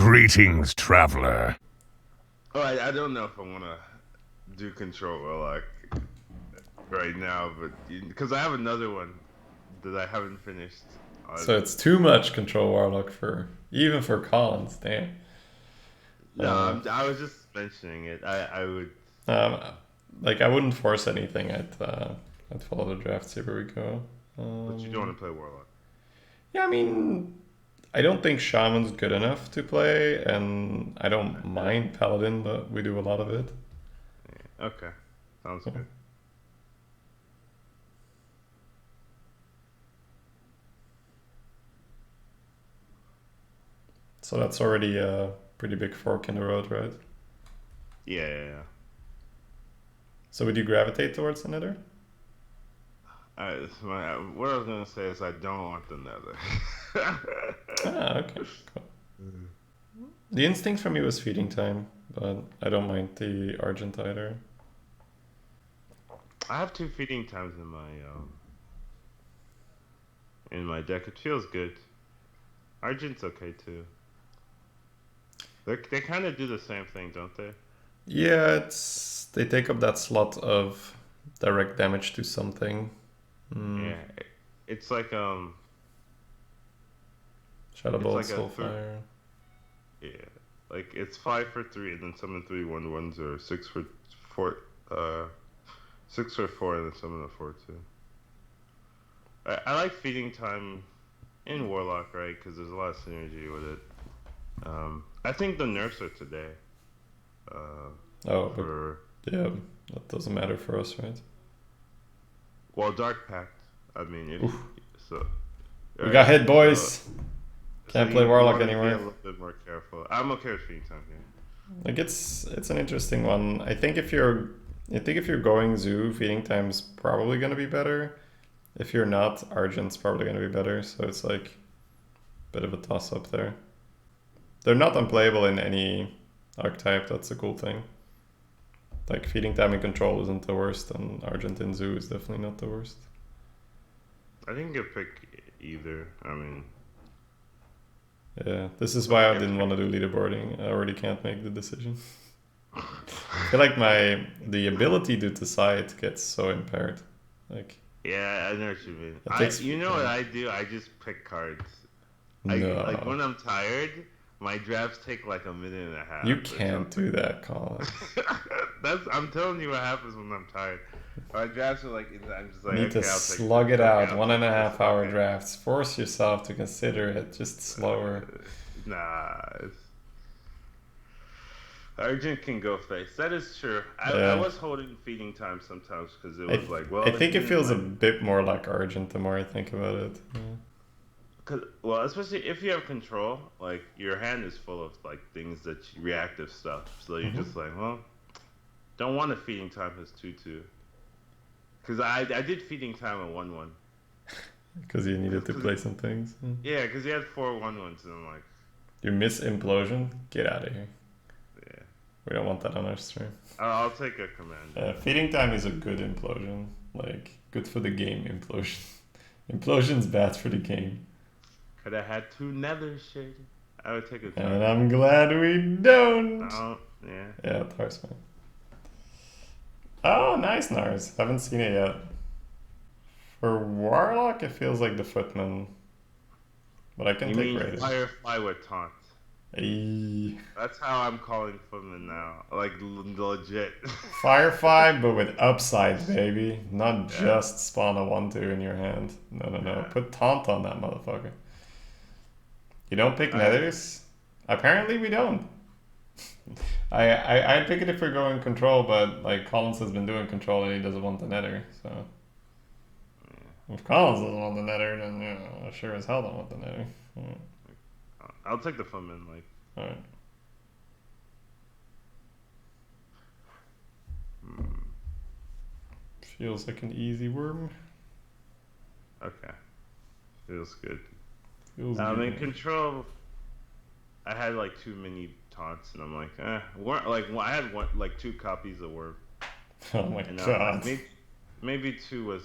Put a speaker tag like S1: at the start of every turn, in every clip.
S1: Greetings, traveler.
S2: Oh, I don't know if I want to do Control Warlock right now, but because I have another one that I haven't finished.
S3: So it's too much Control Warlock for even for Collins. Damn.
S2: No, I was just mentioning it. I would.
S3: Um, like I wouldn't force anything. I'd follow the draft. See where we go.
S2: But you don't want to play Warlock.
S3: Yeah, I mean, I don't think Shaman's good enough to play, and I don't mind Paladin, but we do a lot of it.
S2: Yeah, okay, sounds good.
S3: So that's already a pretty big fork in the road, right?
S2: Yeah.
S3: So would you gravitate towards the Nether?
S2: What I was gonna say is I don't want the Nether.
S3: Okay, cool. The instinct for me was feeding time, but I don't mind the Argent either.
S2: I have 2 feeding times in my deck. It feels good. Argent's okay too. They kind of do the same thing, don't they?
S3: Yeah, they take up that slot of direct damage to something.
S2: Yeah, it's like
S3: Shadow
S2: it's
S3: Bolt,
S2: like
S3: Soulfire.
S2: Yeah, like it's 5 for 3, and then summon 3 1/1s, or 6 for 4, 6 for 4, and then summon a 4/2. I like feeding time in Warlock, right? Because there's a lot of synergy with it. I think the nerfs are today.
S3: Yeah, that doesn't matter for us, right?
S2: Well, Dark Pact. I mean, so.
S3: We got hit, boys. Can't play Warlock
S2: you
S3: anymore.
S2: Be a little bit more careful. I'm okay with feeding time here.
S3: Like it's an interesting one. I think if you're going Zoo, feeding time's probably gonna be better. If you're not, Argent's probably gonna be better. So it's like a bit of a toss up there. They're not unplayable in any archetype. That's the cool thing. Like feeding time and control isn't the worst, and Argent in Zoo is definitely not the worst.
S2: I think you pick either. I mean.
S3: Yeah, this is why I didn't want to do leaderboarding. I already can't make the decision. I feel like the ability to decide gets so impaired. Like.
S2: Yeah, I know what you mean. You know what I do? I just pick cards. Like when I'm tired, my drafts take like a minute and a half.
S3: You can't do that, Colin.
S2: I'm telling you what happens when I'm tired. My drafts are like, I'm just like,
S3: you need to slug it out. 1.5 hour drafts. Force yourself to consider it just slower.
S2: Argent can go face. That is true. I was holding feeding time sometimes because it was
S3: I think it feels a bit more like Argent the more I think about it.
S2: Well, especially if you have control, like your hand is full of like things reactive stuff. So you're just like, well, don't want a feeding time as 2/2. Because I did feeding time at 1/1.
S3: Because you needed to play some things.
S2: Yeah, because you had 4 1/1s, and I'm like,
S3: you miss implosion? Get out of here.
S2: Yeah.
S3: We don't want that on our stream.
S2: I'll take a command.
S3: Feeding time is a good implosion. Like, good for the game implosion. Implosion's bad for the game.
S2: Could have had 2 Nether Shady. I would take a
S3: command. And I'm glad we don't.
S2: Yeah.
S3: Yeah, Tars, man. Oh, nice, Nars. Haven't seen it yet. For Warlock, it feels like the Footman. But I can take Raiders.
S2: Firefly with taunt.
S3: Hey.
S2: That's how I'm calling Footman now. Like, legit.
S3: Firefly, but with upside, baby. Not just spawn a 1/2 in your hand. No. Yeah. Put taunt on that motherfucker. You don't pick Nethers? Apparently we don't. I'd pick it if we're going control, but like Collins has been doing control and he doesn't want the Nether, so if Collins doesn't want the Nether, then I sure as hell don't want the Nether.
S2: I'll take the Footman, like.
S3: Alright. Feels like an easy worm.
S2: Okay. Feels good.
S3: Feels
S2: good.
S3: In
S2: control, I had like too many taunts, and I'm like, I had 2 copies of Worm.
S3: Oh my god.
S2: Maybe 2 was.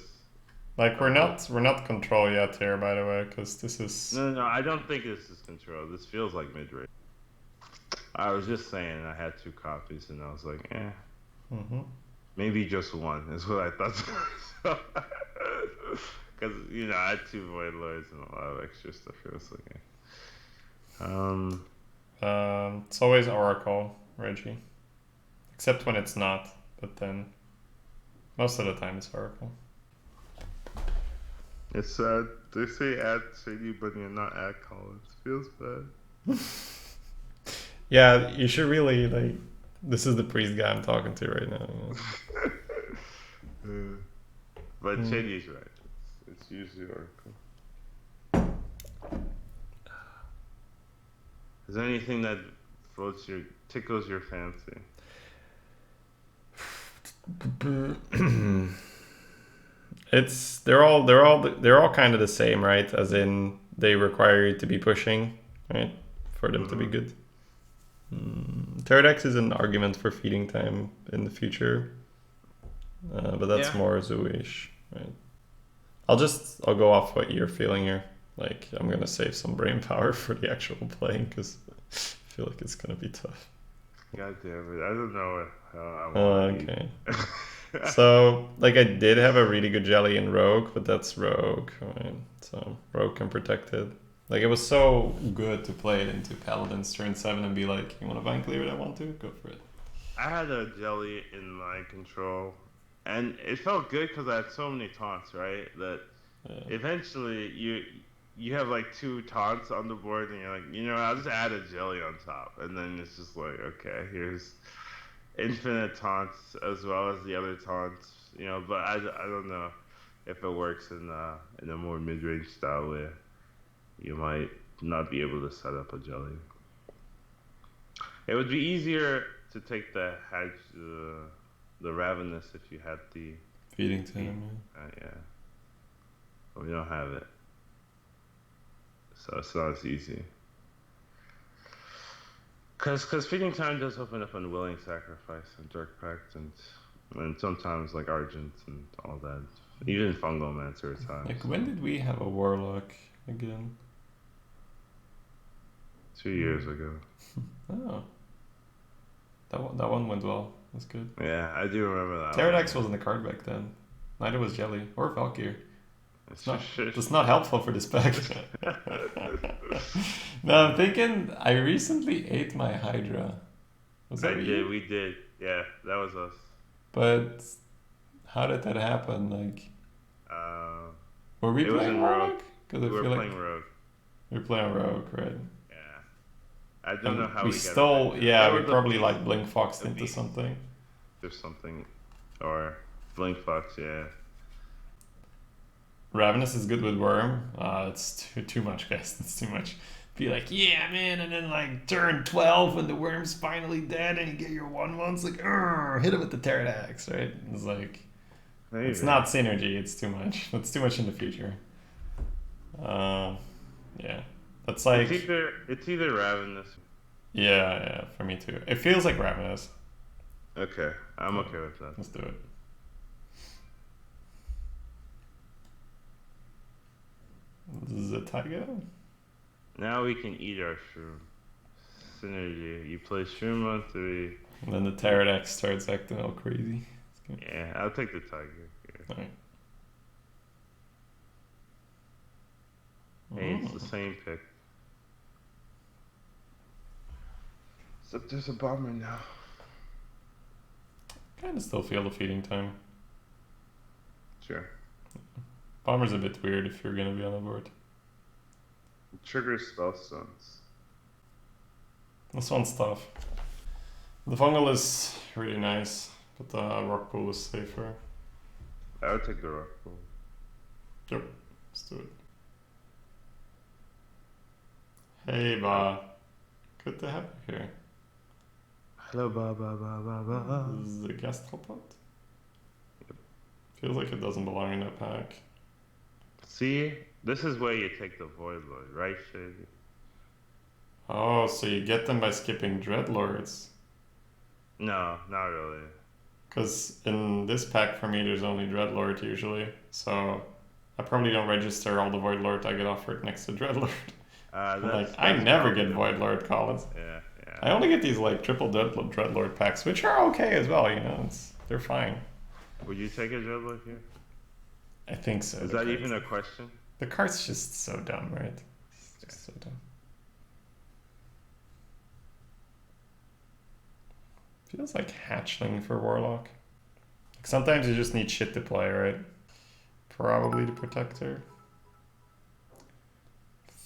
S3: Like we're not control yet here, by the way, because this is.
S2: No. I don't think this is control. This feels like mid range. I was just saying I had 2 copies, and I was like,
S3: Mm-hmm.
S2: maybe just one is what I thought. Because I had 2 Void Lords and a lot of extra stuff. I was like,
S3: It's always Oracle, Reggie. Except when it's not, but then most of the time it's Oracle.
S2: it's sad. They say add Shadybunny and not add Collins. Feels bad.
S3: Yeah, you should really, like, this is the priest guy I'm talking to right now.
S2: But Shady's right. It's usually Oracle. Is there anything that tickles your fancy?
S3: They're all kind of the same, right? As in they require you to be pushing, right, for them to be good. Pterodax is an argument for feeding time in the future, but that's more zoo-ish, right? I'll go off what you're feeling here. Like, I'm gonna save some brain power for the actual playing because I feel like it's gonna be tough.
S2: God damn it! I don't know how I want to
S3: okay. So, like, I did have a really good jelly in Rogue, but that's Rogue, right? So, Rogue can protect it. Like, it was so good to play it into Paladin's turn 7 and be like, you want to Vine Cleaver it? I want to? Go for it.
S2: I had a jelly in my control, and it felt good because I had so many taunts, right? That eventually you have like 2 taunts on the board, and you're like, I'll just add a jelly on top, and then it's just like, okay, here's infinite taunts as well as the other taunts, But I don't know if it works in a more mid-range style way. You might not be able to set up a jelly. It would be easier to take the Ravenous if you had the
S3: feeding time.
S2: Yeah, but we don't have it, so it's not as easy. Because feeding time does open up Unwilling Sacrifice and Dark Pact and sometimes like Argent and all that. Even Fungomancer at times.
S3: Like, when did we have a Warlock again?
S2: 2 years ago.
S3: Oh. That one went well. That's good.
S2: Yeah, I do remember that.
S3: Pterodax wasn't a card back then. Neither was Jelly or Valkyr. It's
S2: just
S3: not helpful for this pack. No, I'm thinking I recently ate my Hydra. Was that you?
S2: We did. Yeah, that was us.
S3: But how did that happen? Like, were we playing
S2: Rogue?
S3: Because
S2: we were playing Rogue.
S3: We were playing Rogue, right?
S2: Yeah. I don't know how
S3: we stole. Yeah, we probably like Blink Foxed into something.
S2: There's something, or Blink Fox, yeah.
S3: Ravenous is good with Worm. It's too much, guys. It's too much. Be like, yeah, man, and then like turn 12 when the Worm's finally dead and you get your 1/1. It's like, hit him with the Pterodax, right? It's like, maybe. It's not synergy. It's too much. It's too much in the future. Yeah, that's like
S2: it's either Ravenous.
S3: Yeah, for me too. It feels like Ravenous.
S2: Okay, I'm okay with that.
S3: Let's do it. Zetiga?
S2: Now we can eat our shroom. Synergy. You play shroom on 3.
S3: And then the Pterodax starts acting all crazy.
S2: Yeah, I'll take the tiger. Yeah.
S3: Alright.
S2: Hey, it's the same pick. Except there's a bomber now.
S3: Kinda still feel the feeding time.
S2: Sure.
S3: Bomber's a bit weird if you're gonna be on the board.
S2: Trigger spellstones.
S3: This one's tough. The fungal is really nice, but the rock pool is safer.
S2: I would take the rock pool.
S3: Yep, let's do it. Hey, Ba. Good to have you here.
S2: Hello, Ba.
S3: This is a gastropod? Yep. Feels like it doesn't belong in that pack.
S2: See? This is where you take the Void Lord, right, Shady?
S3: Oh, so you get them by skipping Dreadlords?
S2: No, not really.
S3: Because in this pack for me, there's only Dreadlord usually, so I probably don't register all the Void Lord I get offered next to Dreadlord. I never get Void Lord Collins.
S2: Yeah,
S3: I only get these like triple Dreadlord packs, which are okay as well. You know, they're fine.
S2: Would you take a Dreadlord here?
S3: I think so.
S2: Is that even a question?
S3: The card's just so dumb, right? It's just so dumb. Feels like hatchling for Warlock. Like sometimes you just need shit to play, right? Probably the Protector.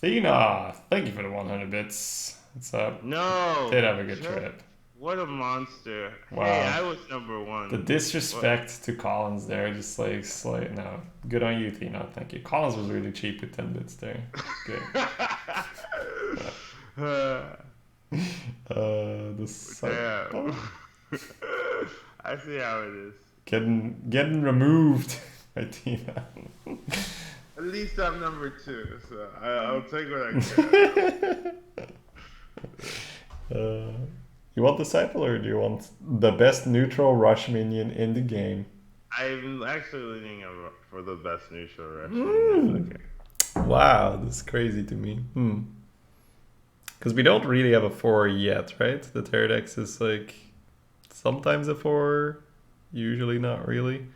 S3: Thena, thank you for the 100 bits. What's up?
S2: No!
S3: Did have a good trip.
S2: What a monster.
S3: Wow.
S2: Hey, I was number 1.
S3: The disrespect to Collins there, just like slight. No, good on you, Thena. Thank you. Collins was really cheap with 10 bits there. Good.
S2: Damn. I see how it is.
S3: Getting removed by Thena.
S2: At least I'm number 2, so I'll take what I can.
S3: You want Disciple or do you want the best neutral rush minion in the game?
S2: I'm actually leaning for the best neutral rush minion.
S3: Wow, this is crazy to me. Because we don't really have a 4 yet, right? The Pterodex is like sometimes a 4, usually not really.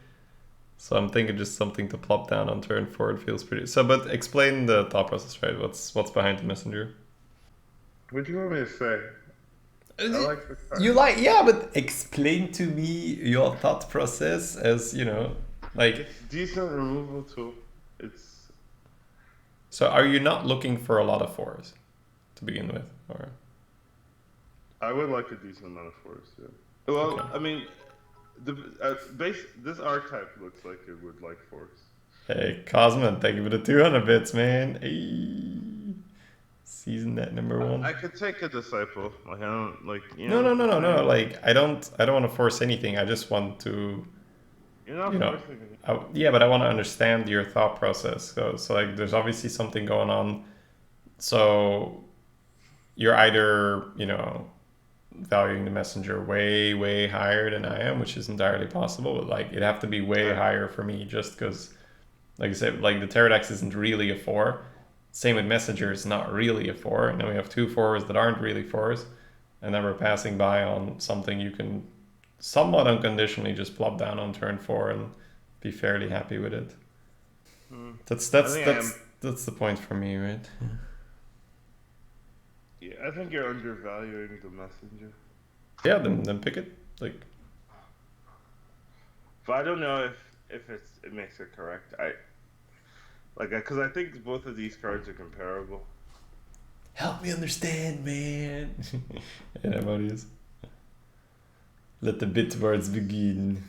S3: So I'm thinking just something to plop down on turn 4. It feels pretty. So, but explain the thought process, right? What's behind the messenger?
S2: What do you want me to say? I like the card.
S3: You like, yeah, but explain to me your thought process as, you know, like...
S2: It's decent removal tool. It's...
S3: So are you not looking for a lot of 4s to begin with, or...?
S2: I would like a decent amount of 4s, yeah. Well,
S3: Okay.
S2: I mean, this archetype looks like it would like 4s.
S3: Hey, Cosman, thank you for the 200 bits, man. Hey. Season net number 1.
S2: I could take a Disciple. Like, I don't, like, you
S3: No,
S2: know...
S3: like, I don't want to force anything. I just want to...
S2: You're not
S3: you know,
S2: forcing it.
S3: yeah, but I want to understand your thought process. So like, there's obviously something going on. So you're either, you know, valuing the messenger way, way higher than I am, which is entirely possible. But like, it'd have to be way higher for me just because, like I said, like the Pterodex isn't really a 4. Same with messenger, it's not really a 4. And then we have 2 4s that aren't really 4s. And then we're passing by on something you can somewhat unconditionally just plop down on turn 4 and be fairly happy with it. That's the point for me, right?
S2: Yeah, I think you're undervaluing the messenger.
S3: Yeah, then pick it. Like,
S2: But I don't know if it makes it correct. Because I think both of these cards are comparable.
S3: help me understand, man. Yeah, that what it is. Let the bit words begin.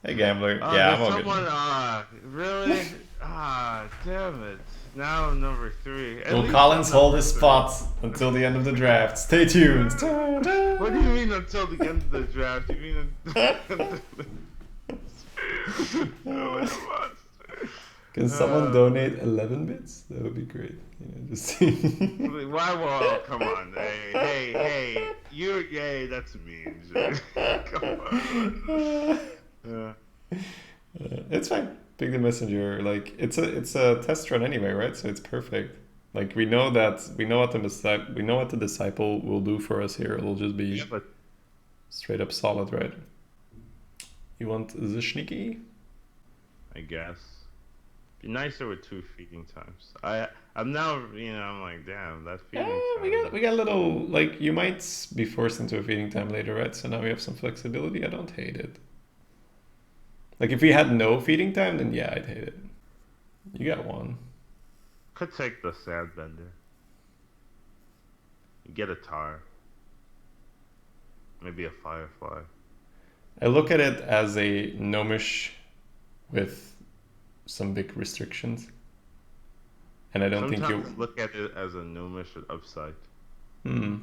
S3: Hey, gambler. Yeah, I'm all good.
S2: Really? Damn it. Now I'm number 3.
S3: Will Collins hold his spot until the end of the draft? Stay tuned.
S2: What do you mean until the end of the draft? You mean
S3: Can someone donate 11 bits? That would be great. You know, just
S2: Why? Well, come on. Hey. Yay, that's mean. Come on.
S3: It's fine. Pick the messenger. Like it's a test run anyway, right? So it's perfect. Like we know what the disciple will do for us here. It'll just be straight up solid, right? You want the sneaky?
S2: I guess. Be nicer with 2 feeding times. I'm now, I'm like, damn, that feeding time.
S3: We got a little, like, you might be forced into a feeding time later, right? So now we have some flexibility. I don't hate it. Like, if we had no feeding time, then yeah, I'd hate it. You got 1.
S2: Could take the Sandbender. You get a Tar. Maybe a Firefly.
S3: I look at it as a gnomish with some big restrictions. And I don't think you
S2: look at it as a gnomish with upside.
S3: Hmm.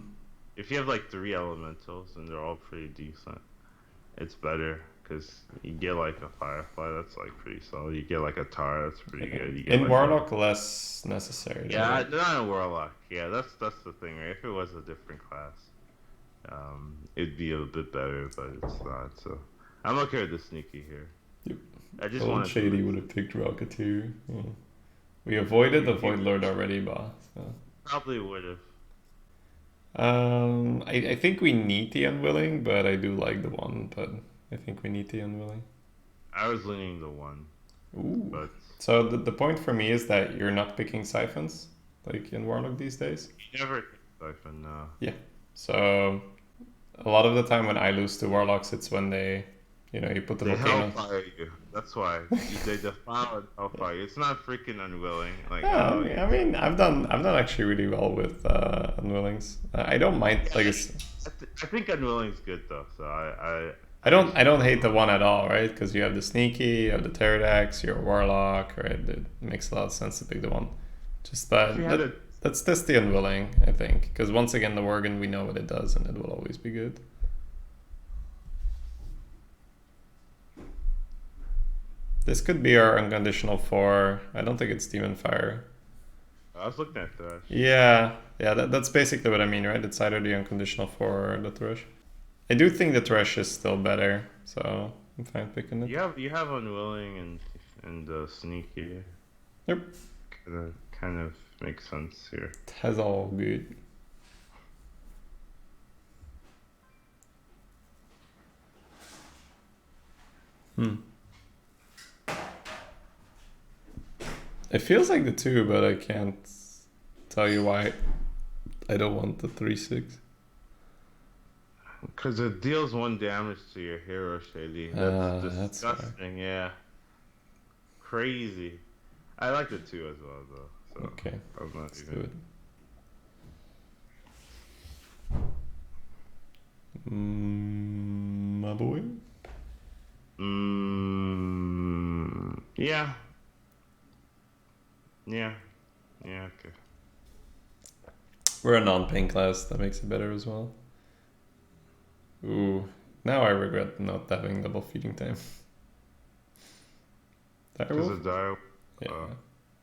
S2: If you have like 3 elementals and they're all pretty decent, it's better because you get like a Firefly that's like pretty solid. You get like a Tar that's pretty good. You get
S3: in
S2: like
S3: Warlock, less necessary.
S2: Yeah,
S3: right?
S2: not in Warlock. Yeah, that's the thing, right? If it was a different class, it'd be a bit better, but it's not. So I'm okay with the sneaky here.
S3: Yep.
S2: I just
S3: Old
S2: want
S3: Shady would have picked Rocketeer. Yeah. We avoided the Void Lord already, boss. So.
S2: Probably would have.
S3: I think we need the Unwilling, but I do like the one, but I think we need the Unwilling.
S2: I was leaning the one,
S3: Ooh.
S2: but
S3: So the point for me is that you're not picking siphons, like in Warlock these days.
S2: you never siphon.
S3: Yeah. So a lot of the time when I lose to Warlocks, it's when you put the
S2: They
S3: volcano.
S2: hellfire you. That's why they defile and hellfire you. It's not freaking unwilling. Like
S3: Yeah,
S2: oh,
S3: I mean, I've done actually really well with Unwillings. I don't mind like
S2: I think unwilling's good though. So
S3: I don't hate the one at all, right? Because you have the sneaky, you have the pterodax, you're a warlock, right? It makes a lot of sense to pick the one. Just let's test the Unwilling, I think, because once again the Worgen, we know what it does, and it will always be good. This could be our unconditional 4. I don't think it's Demon Fire.
S2: I was looking at that.
S3: Yeah, that's basically what I mean, right? It's either the unconditional 4 or the Thresh. I do think the Thresh is still better, so I'm fine picking it.
S2: You have unwilling and sneaky.
S3: Yep.
S2: Kind of makes sense here.
S3: That's all good. It feels like the 2, but I can't tell you why I don't want the 3/6.
S2: Because it deals 1 damage to your hero, Shady. That's disgusting, yeah. Crazy. I like the 2 as well, though. So
S3: Okay,
S2: I'm not
S3: let's
S2: even...
S3: do it. My boy?
S2: Yeah. Yeah. Yeah, okay.
S3: We're a non-pain class, that makes it better as well. Ooh, now I regret not having double feeding time.
S2: Because of Dire.
S3: Yeah.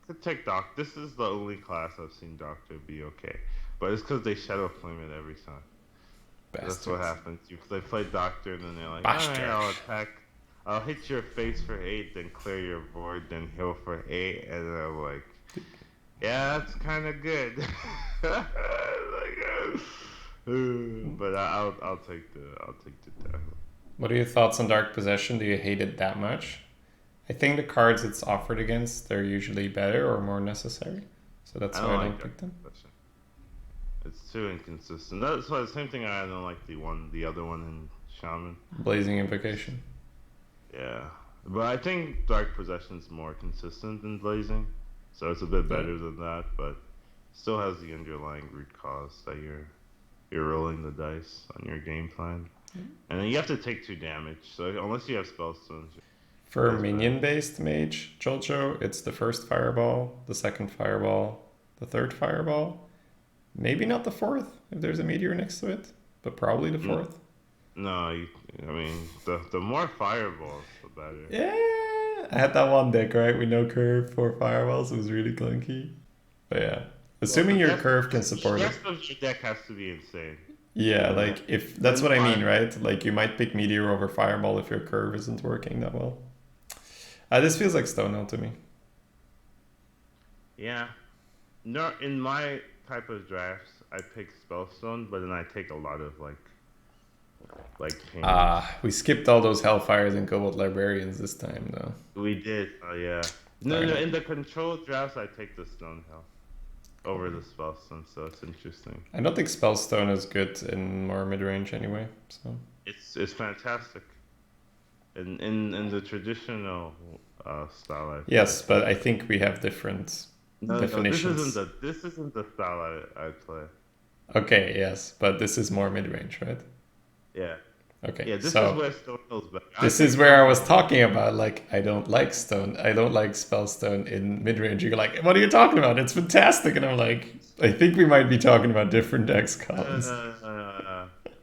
S2: Could take Doc. This is the only class I've seen Doctor be okay. But it's because they Shadow Flame it every time.
S3: Bastards.
S2: That's what happens. They play Doctor and then they're like,
S3: Bastard.
S2: alright, I'll attack. I'll hit your face for 8, then clear your board, then heal for 8, and then I'm like, yeah, that's kind of good. But I'll take the tackle.
S3: What are your thoughts on Dark Possession? Do you hate it that much? I think the cards it's offered against, they're usually better or more necessary. So that's why I don't pick them.
S2: It's too inconsistent. That's why the same thing I don't like the other one in Shaman.
S3: Blazing Invocation.
S2: Yeah. But I think Dark Possession's more consistent than Blazing. So it's a bit better than that, but still has the underlying root cause that you're rolling the dice on your game plan. And then you have to take 2 damage. So unless you have Spellstones.
S3: For minion-based mage, Jojo, it's the first fireball, the second fireball, the third fireball. Maybe not the 4th, if there's a meteor next to it, but probably the 4th.
S2: No, I mean, the more fireballs, the better.
S3: Yeah, I had that one deck, right? We know curve 4 fireballs. It was really clunky. But yeah, assuming your curve can support it.
S2: The rest of your deck has to be insane.
S3: Yeah, like if that's what I mean, right? Like you might pick meteor over fireball if your curve isn't working that well. This feels like Stone Hill to me.
S2: Yeah. No, in my type of drafts, I pick Spellstone, but then I take a lot of like pain.
S3: We skipped all those Hellfires and Cobalt Librarians this time, though.
S2: We did. Oh yeah. No, in the controlled drafts, I take the Stone Hill over the Spellstone, so it's interesting.
S3: I don't think Spellstone is good in more mid-range anyway, so...
S2: It's fantastic. In the traditional style.
S3: Yes, but I think we have different definitions.
S2: No, this isn't the style I play.
S3: Okay, yes, but this is more mid-range, right?
S2: Yeah.
S3: Okay,
S2: yeah, this
S3: so
S2: is where Stone Hill's better.
S3: This is where I was talking about, like, I don't like Spellstone in mid-range. You're like, what are you talking about? It's fantastic. And I'm like, I think we might be talking about different decks, Collins.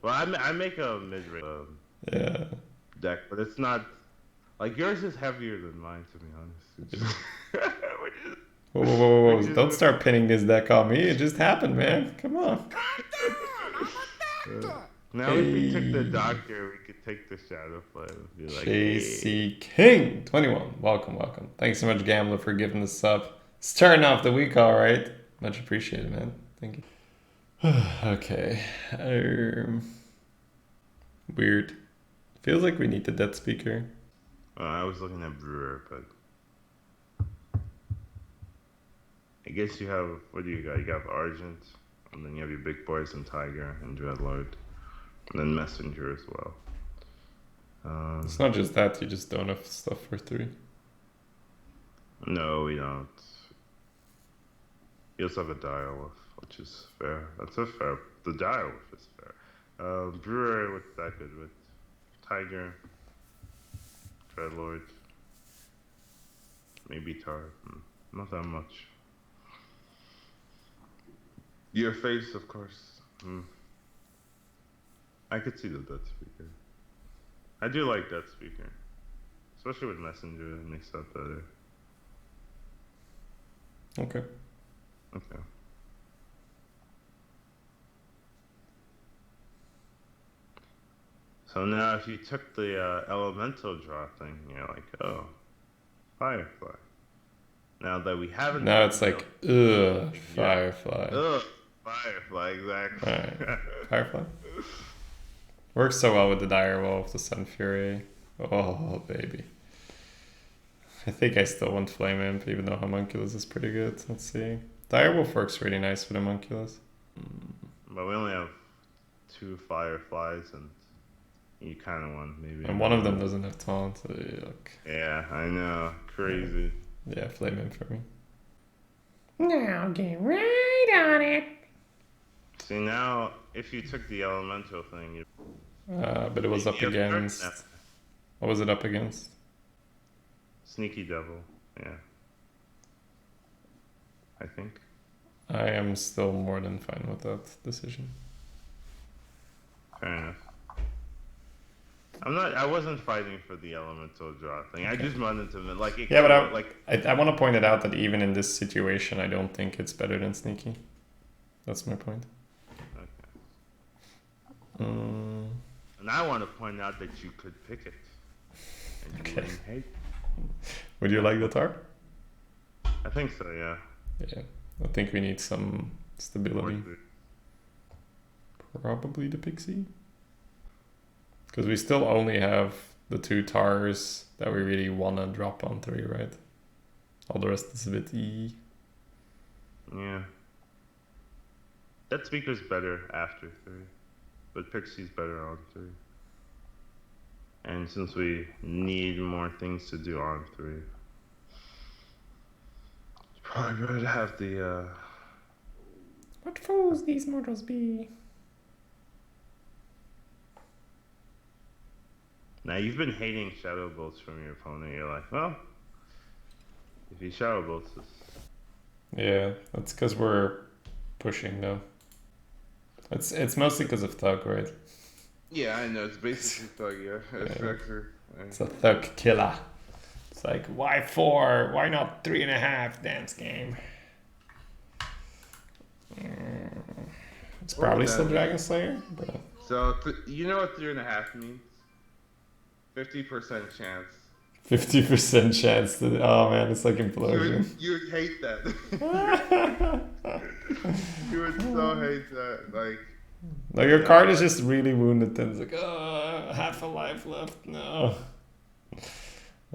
S2: Well, I make a mid-range deck, but it's not... Like, yours is heavier than mine, to be honest.
S3: Whoa. Don't start pinning this deck on me. It just happened, man. Come on.
S2: Now if we took the Doctor, we could take the Shadow Flame and be like,
S3: JC King 21. Welcome. Thanks so much, Gambler, for giving this up. Starting off the week, all right. Much appreciated, man. Thank you. Okay. Weird. Feels like we need the dead speaker.
S2: I was looking at Brewer, but I guess you have, what do you got? You have Argent, and then you have your big boys and Tiger and Dreadlord, and then Messenger as well.
S3: It's not just that, you just don't have stuff for 3.
S2: No, we don't. You also have a Direwolf, which is fair. That's a fair. The Direwolf is fair. Brewer, what's that good with? Tiger, Dreadlord, maybe Tar. Not that much. Your face, of course. I could see the Dead Speaker. I do like Dead Speaker. Especially with Messenger, it makes that better.
S3: Okay.
S2: Okay. So now if you took the elemental draw thing, you're like, oh, Firefly. Now that we haven't...
S3: Now it's like, ugh, Firefly.
S2: Ugh, Firefly, exactly.
S3: Alright, Firefly. Works so well with the Direwolf, the Sun Fury. Oh, baby. I think I still want Flame Imp, even though Homunculus is pretty good. Let's see. Direwolf works really nice with Homunculus.
S2: But we only have 2 Fireflies, and you kind of want maybe...
S3: And one of them doesn't have taunt. Yuck.
S2: Yeah, I know. Crazy.
S3: Yeah, Flame Imp for me.
S4: Now get right on it.
S2: See, now, if you took the elemental thing... You...
S3: But it was up
S2: You have
S3: against...
S2: Dark Snap.
S3: What was it up against?
S2: Sneaky Devil, yeah. I think.
S3: I am still more than fine with that decision.
S2: Fair enough. I wasn't fighting for the elemental draw thing. I just wanted to, like... It
S3: Yeah, but
S2: I
S3: I want to point it out that even in this situation, I don't think it's better than Sneaky. That's my point.
S2: Okay. And I want to point out that you could pick it. And you
S3: Okay.
S2: wouldn't hate.
S3: Would you like the tar?
S2: I think so, yeah.
S3: Yeah, I think we need some stability.
S2: Or-
S3: Probably the Pixie. Because we still only have the 2 tars that we really want to drop on 3, right? All the rest is a bit E.
S2: Yeah. That speaker's better after 3. But Pixie's better on 3. And since we need more things to do on 3, it's probably better to have the
S4: What fools these mortals be.
S2: Now you've been hating Shadow Bolts from your opponent. You're like, well, if he Shadow Bolts us.
S3: Yeah, that's because we're pushing though. It's mostly because of Thug, right?
S2: Yeah, I know. It's basically Thug, yeah.
S3: It's a Thug killer. It's like, why 4? Why not 3.5? Dance game. It's probably
S2: that
S3: still
S2: mean?
S3: Dragon Slayer, but
S2: So, you know what 3.5 means? 50% chance.
S3: 50% chance to. Oh man, it's like implosion.
S2: You would hate that. You would so hate that. Like,
S3: No, your card is just really wounded and it's like, oh, half a life left. No.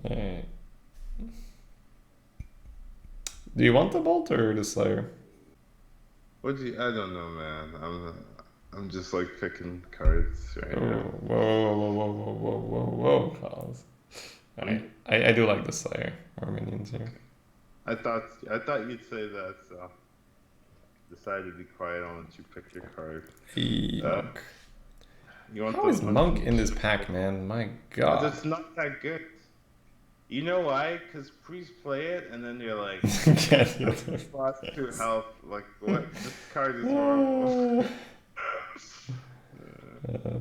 S3: Alright. Do you want the Bolt or the Slayer?
S2: what do you? I don't know, man. I'm just like picking cards right
S3: Oh,
S2: now.
S3: whoa, Carlos. I do like the Slayer or minions here.
S2: I thought you'd say that, so decided to be quiet. I'll let you pick your card.
S3: Yuck.
S2: You want
S3: How
S2: the
S3: is
S2: one-
S3: Monk in this pack, man? My
S2: But
S3: god.
S2: it's not that good. You know why? Because priests play it, and then you're like,
S3: Can't heal them.
S2: lost 2 health. Like, what? This card is horrible.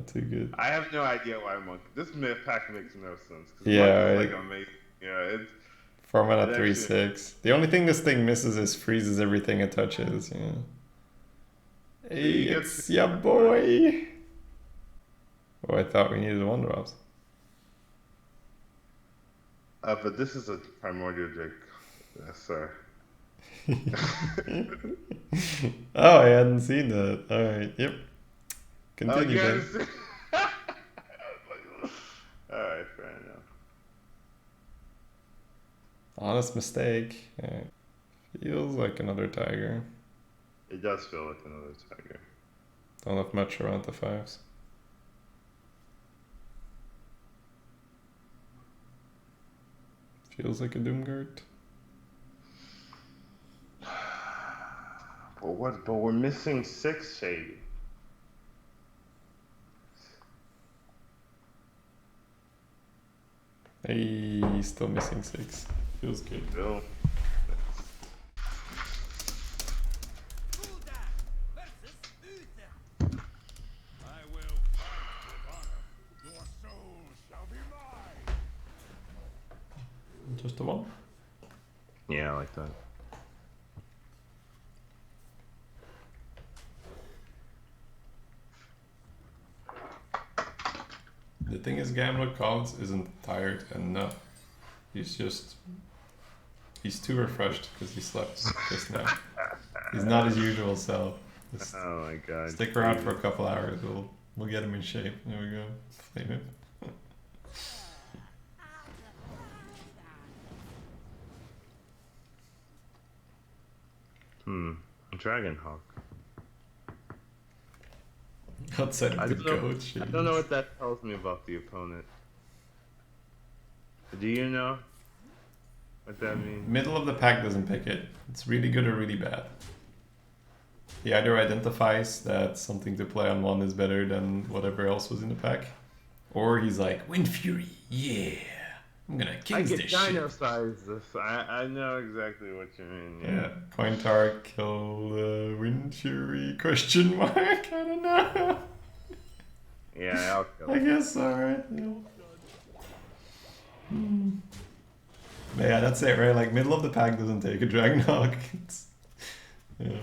S3: Too good.
S2: I have no idea why Monk. This myth pack makes no sense. 'Cause
S3: Yeah,
S2: Monk is
S3: right.
S2: like amazing. Yeah, it's
S3: 4 mana,
S2: It
S3: 3/6. The only thing this thing misses is freezes everything it touches. Yeah. Hey,
S2: you get
S3: it's ya boy. Oh, I thought we needed 1-drops.
S2: but this is a primordial Drake. Yes, sir.
S3: Oh, I hadn't seen that. Alright, yep. Continue then.
S2: Alright, fair enough.
S3: Honest mistake. Alright. Feels like another tiger.
S2: It does feel like another tiger.
S3: Don't have much around the fives. Feels like a Doomguard.
S2: But we're missing 6, Shady.
S3: Hey, still missing 6. Feels good.
S2: Bill.
S3: Just the one?
S2: Yeah, I like that.
S3: The thing is, Gambler Collins isn't tired enough. He's too refreshed because he slept just now. He's not his usual self. Just
S2: Oh my god.
S3: stick around for a couple hours. We'll get him in shape. There we go. Flame him.
S2: Dragonhawk.
S3: Outside of the coach.
S2: I don't know what that tells me about the opponent. Do you know what that means?
S3: Middle of the pack doesn't pick it. It's really good or really bad. He either identifies that something to play on one is better than whatever else was in the pack, or he's like, Wind Fury, yeah, I'm gonna kings this shit.
S2: Dino-size this. I know exactly what you mean.
S3: Yeah, coin tar, kill Wind Fury, question mark, I don't know.
S2: Yeah, I'll kill
S3: I
S2: it.
S3: guess, alright. Yeah. But yeah, that's it, right? Like, middle of the pack doesn't take a Dragonhawk. It's, yeah.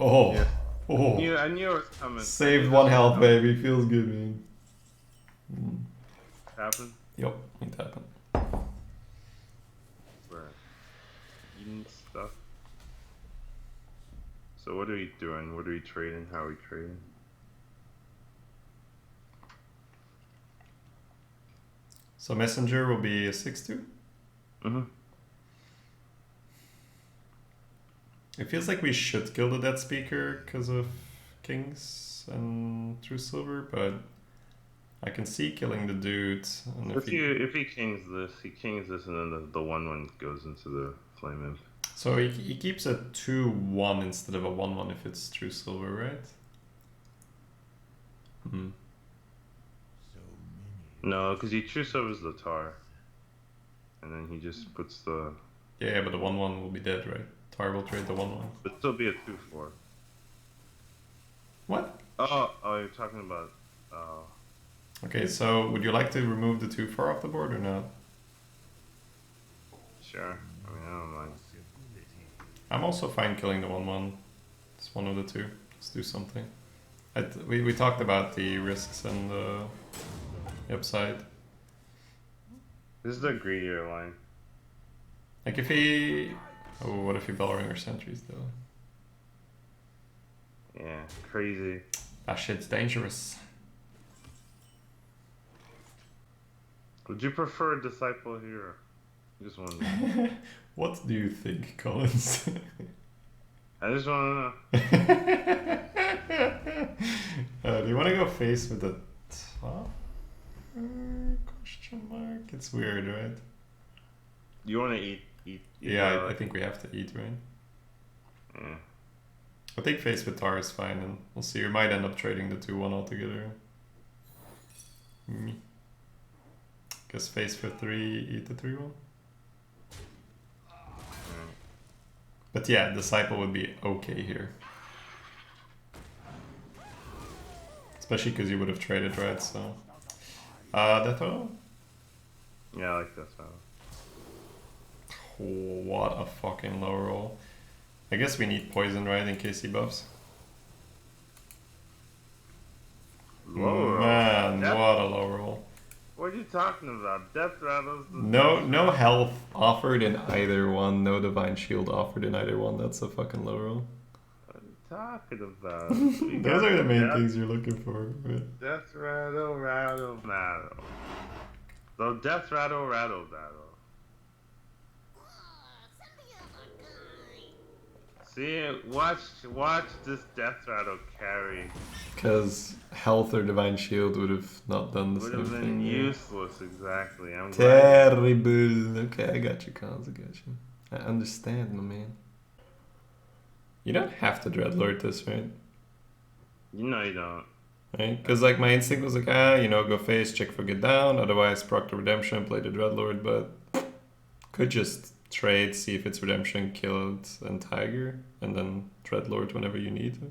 S3: Oh,
S2: Yeah.
S3: oh.
S2: I knew it was coming.
S3: Saved one health, baby. Feels good, man.
S2: Happen?
S3: Yep, it happened.
S2: We're eating stuff. So what are we doing? What are we trading? How are we trading?
S3: So Messenger will be a 6-2.
S2: Mm-hmm.
S3: It feels like we should kill the Dead Speaker because of Kings and True Silver, but I can see killing the dude. And
S2: If he kings this, and then the 1/1 goes into the Flame Imp.
S3: So he keeps a 2-1 instead of a 1-1 if it's True Silver, right? Hmm.
S2: No, because he True Silvers the Tar, and then he just puts the.
S3: Yeah, but the 1-1 will be dead, right? Tar will trade the 1-1.
S2: But still be a 2/4.
S3: What?
S2: Oh, you're talking about.
S3: Okay, so would you like to remove the 2-4 off the board or not?
S2: Sure. I mean, I don't mind.
S3: I'm also fine killing the 1-1. It's one of the two. Let's do something. We talked about the risks and the upside.
S2: This is the greedier line.
S3: Like if he... Oh, what if he Bellringer Sentries though?
S2: Yeah, crazy.
S3: That shit's dangerous.
S2: Would you prefer a Disciple here? Just wondering.
S3: What do you think, Collins?
S2: I just want
S3: Do you want to go face with the top? Question mark. It's weird, right?
S2: to know. You want to eat.
S3: Yeah, I think we have to eat, right?
S2: Yeah.
S3: I think face with Tar is fine, and we'll see. We might end up trading the 2-1 altogether. Guess face for 3, eat the 3-1. But yeah, Disciple would be okay here. Especially because you would have traded, right? So, Death Row?
S2: Yeah, I like that style.
S3: Oh, what a fucking low roll. I guess we need poison, right, in case he buffs.
S2: Low roll.
S3: Man,
S2: That-
S3: what a low roll.
S2: What'd you talking about? Death Rattles?
S3: No health offered in either one. No divine shield offered in either one. That's a fucking low roll.
S2: What are you talking about?
S3: Those are the main things you're looking for. Right?
S2: Death Rattle, Rattle, Rattle. So Death Rattle, Rattle, Rattle. See, watch this Death Rattle carry.
S3: Because health or divine shield would have not done the
S2: Would
S3: same
S2: have been
S3: thing.
S2: useless, exactly. I'm glad.
S3: Terrible. Okay, I got you, Cons. I got you. I understand, my man. You don't have to Dreadlord this, right?
S2: You know you don't.
S3: Right? Because like my instinct was like, go face, check for get down, otherwise proc the redemption, play the Dreadlord, but could just trade, see if it's redemption, kill it, and Tiger, and then Dreadlord whenever you need.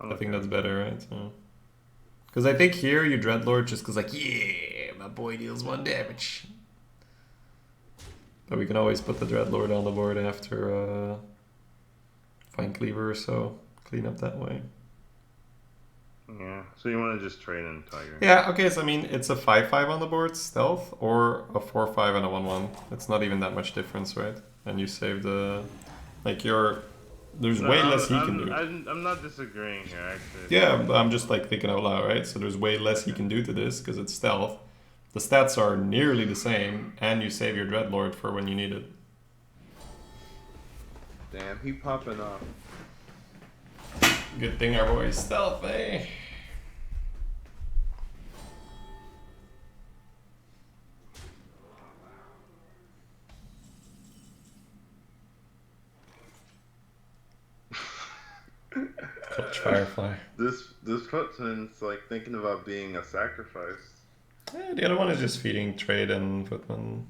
S3: I think that's better, right? Because I think here you Dreadlord just because like, yeah, my boy deals 1 damage. But we can always put the Dreadlord on the board after Fine Cleaver or so, clean up that way.
S2: Yeah, so you want to just trade in Tiger.
S3: Yeah, okay, so I mean, it's a 5-5 on the board, stealth, or a 4-5 and a 1-1. It's not even that much difference, right? And you save the... Like, there's way less he can do.
S2: I'm not disagreeing here, actually.
S3: Yeah, but I'm just, like, thinking out loud, right? So there's way less he can do to this, because it's stealth. The stats are nearly the same, and you save your Dreadlord for when you need it.
S2: Damn, he popping off.
S3: Good thing our boy is stealth, eh? Clutch Firefly.
S2: This footman's like thinking about being a sacrifice.
S3: Yeah, the other one is just feeding trade and footman.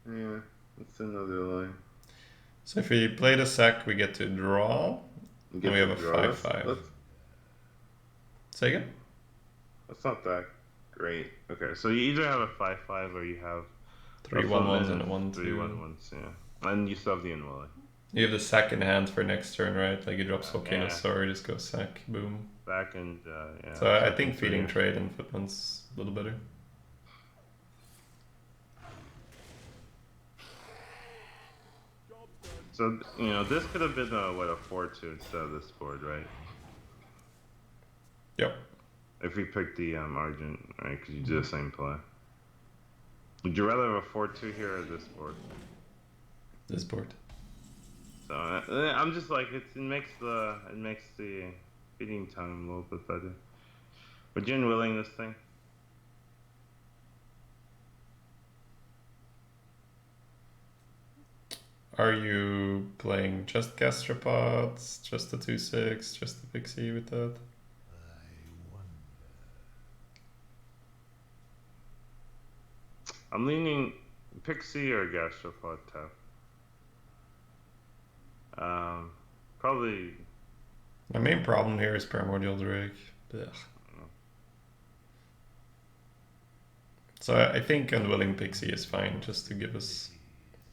S2: Yeah, that's another line.
S3: So if we play the sack, we get to draw. And we have a 5-5. Say again?
S2: That's not that great. Okay, so you either have a 5-5 or you have
S3: 3 1-1s and a 1-2.
S2: 3 1-1s, yeah. And you still have the Unwilling.
S3: You have the sack in hand for next turn, right? Like you drop Volcano
S2: Yeah.
S3: Sword, just go sack, boom.
S2: Back and, yeah.
S3: So I think feeding trade and footman's a little better.
S2: So, this could have been a 4-2 instead of this board, right?
S3: Yep.
S2: If we picked the Argent, right? Because you do the same play. Would you rather have a 4-2 here or this board?
S3: This board.
S2: So I'm just like it makes the feeding time a little bit better. Would you unwilling this thing?
S3: Are you playing just gastropods, just the 2/6, just the pixie with that?
S2: I'm leaning pixie or gastropod tap. Probably.
S3: My main problem here is Primordial Drake. Ugh. So I think Unwilling Pixie is fine, just to give us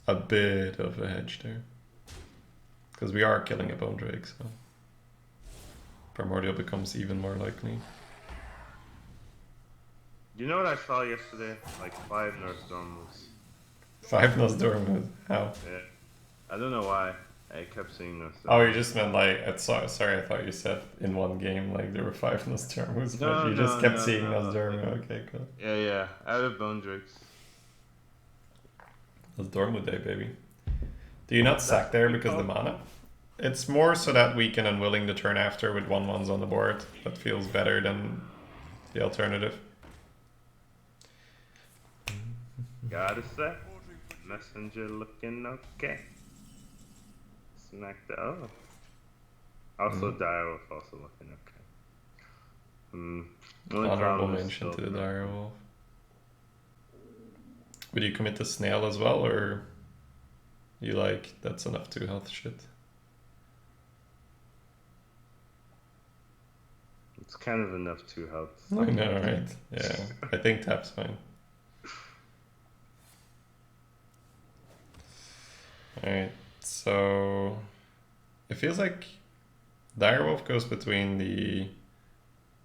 S3: a bit of a hedge there. Because we are killing a Bone Drake, so Primordial becomes even more likely.
S2: You know what I saw yesterday? Like 5 North Storm moves.
S3: 5 Nosdormu. How?
S2: Yeah. I don't know why. I kept seeing those.
S3: Oh, you just meant like, sorry, I thought you said in one game, like there were 5 Nosdormus, but you just kept seeing Nosdormu. Okay, cool.
S2: Yeah. Out of Bone Drakes.
S3: Nosdormu Day, baby. Do you not sack there because of the mana? It's more so that we can Unwilling the turn after with 1/1s on the board. That feels better than the alternative.
S2: Gotta say, messenger looking okay. Smack the Also Direwolf also looking okay.
S3: Honorable mention to the Direwolf. Would you commit to Snail as well, or you like that's enough 2 health shit?
S2: It's kind of enough 2 health.
S3: I know, right? Yeah, I think tap's fine. Alright, so it feels like Direwolf goes between the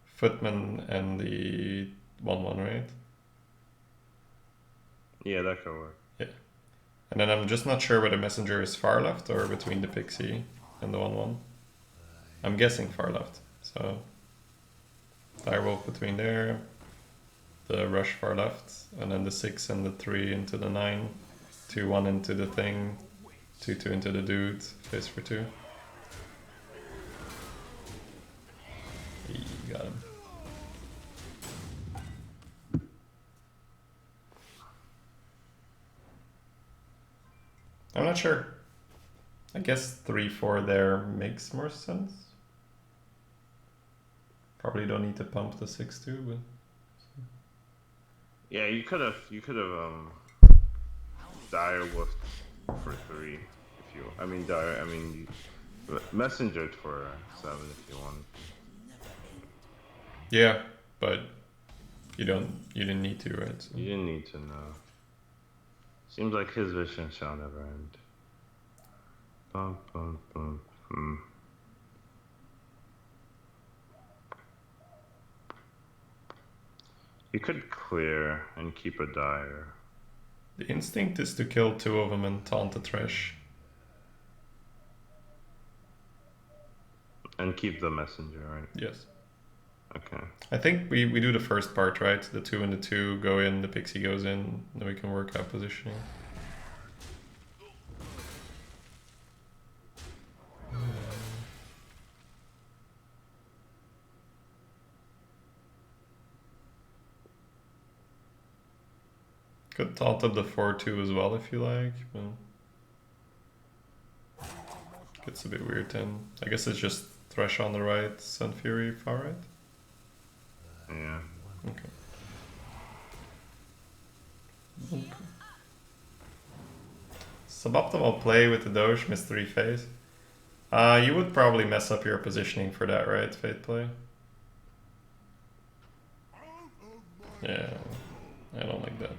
S3: Footman and the 1/1, right?
S2: Yeah, that could work.
S3: Yeah. And then I'm just not sure whether messenger is far left or between the pixie and the 1/1. I'm guessing far left. So direwolf between there, the rush far left, and then the 6 and the 3 into the 9, 2/1 into the thing, 2/2 into the dude, face for 2. You got him. I'm not sure. I guess 3/4 there makes more sense. Probably don't need to pump the 6/2, but
S2: Yeah, you could have dire wolfed for 3 if you. I mean dire. I mean messengered for 7 if you want.
S3: yeah, but you didn't need to, right? So.
S2: You didn't need to know. Seems like his vision shall never end. Bum, bum, bum. You could clear and keep a dire.
S3: The instinct is to kill 2 of them and taunt the trash.
S2: And keep the messenger, right?
S3: Yes.
S2: Okay.
S3: I think we do the first part, right? The 2 and the 2 go in, the pixie goes in, then we can work out positioning. Could taunt up the 4/2 as well if you like, but gets a bit weird then. I guess it's just Thresh on the right, Sun Fury far right?
S2: Yeah.
S3: Okay. Suboptimal play with the Doge, Mystery Phase. You would probably mess up your positioning for that, right, Fate play? Yeah, I don't like that.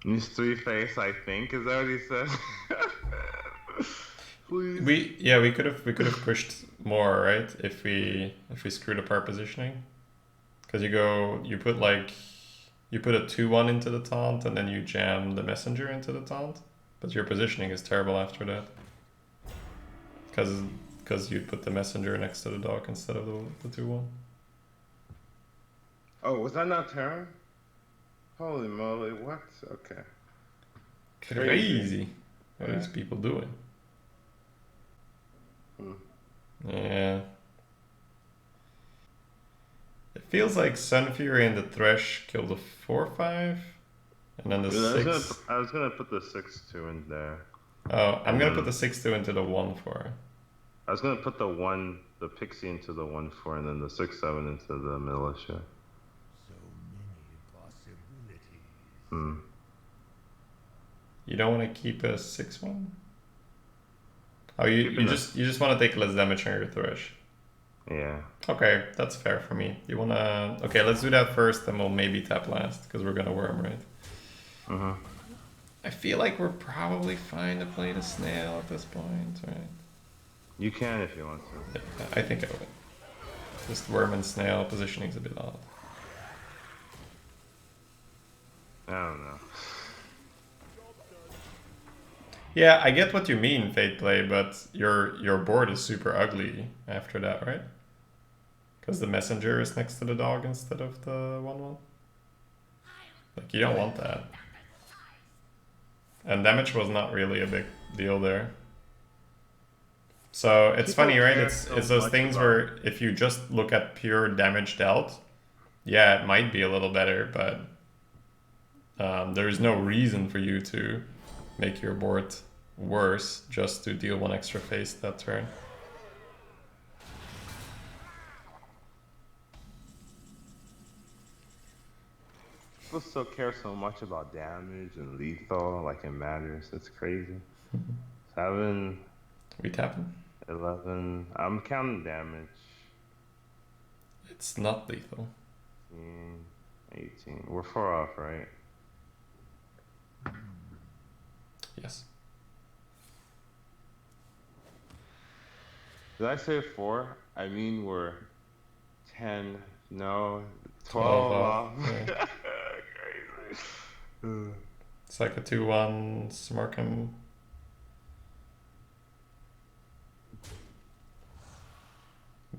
S2: He's 3-face, I think. Is that what he said? Please.
S3: We could have pushed more, right? If we screwed up our positioning, because you put a 2/1 into the taunt and then you jam the messenger into the taunt, but your positioning is terrible after that. Because you put the messenger next to the dog instead of the 2/1.
S2: Oh, was that not Terra? Holy moly! What? Okay.
S3: Crazy. What are
S2: Yeah.
S3: these people doing?
S2: Hmm.
S3: Yeah. It feels like Sun Fury and the Thresh kill the 4/5, and then the
S2: Yeah,
S3: 6.
S2: I was gonna put the 6/2 in there.
S3: Oh, I'm gonna put the 6/2 into the 1/4.
S2: I was gonna put the pixie into the 1/4, and then the 6/7 into the militia.
S1: So many possibilities.
S2: Hmm.
S3: You don't want to keep a 6/1? Oh, you
S2: Keeping
S3: just want to take less damage on your Thresh.
S2: Yeah.
S3: Okay, that's fair for me. You wanna... Okay, let's do that first, then we'll maybe tap last, because we're gonna worm, right?
S2: Uh-huh.
S3: I feel like we're probably fine to play the snail at this point, right?
S2: You can if you want to.
S3: Yeah, I think I would. Just worm and snail positioning's a bit odd.
S2: I don't know.
S3: Yeah, I get what you mean, Fate Play, but your board is super ugly after that, right? Because the messenger is next to the dog instead of the 1/1. Like, you don't want that. And damage was not really a big deal there. So it's
S2: People
S3: funny, right?
S2: care
S3: It's
S2: so
S3: those
S2: much
S3: things
S2: about-
S3: where if you just look at pure damage dealt, yeah, it might be a little better, but there's no reason for you to make your board worse just to deal 1 extra face that turn.
S2: People still care so much about damage and lethal, like it matters. It's crazy. 7,
S3: We tap him.
S2: 11. I'm counting damage.
S3: It's not lethal.
S2: 18. We're 4 off, right?
S3: Yes.
S2: Did I say 4? I mean we're 10. No, 12
S3: 12
S2: off.
S3: off, yeah.
S2: Crazy.
S3: It's like a 2-1 smart him.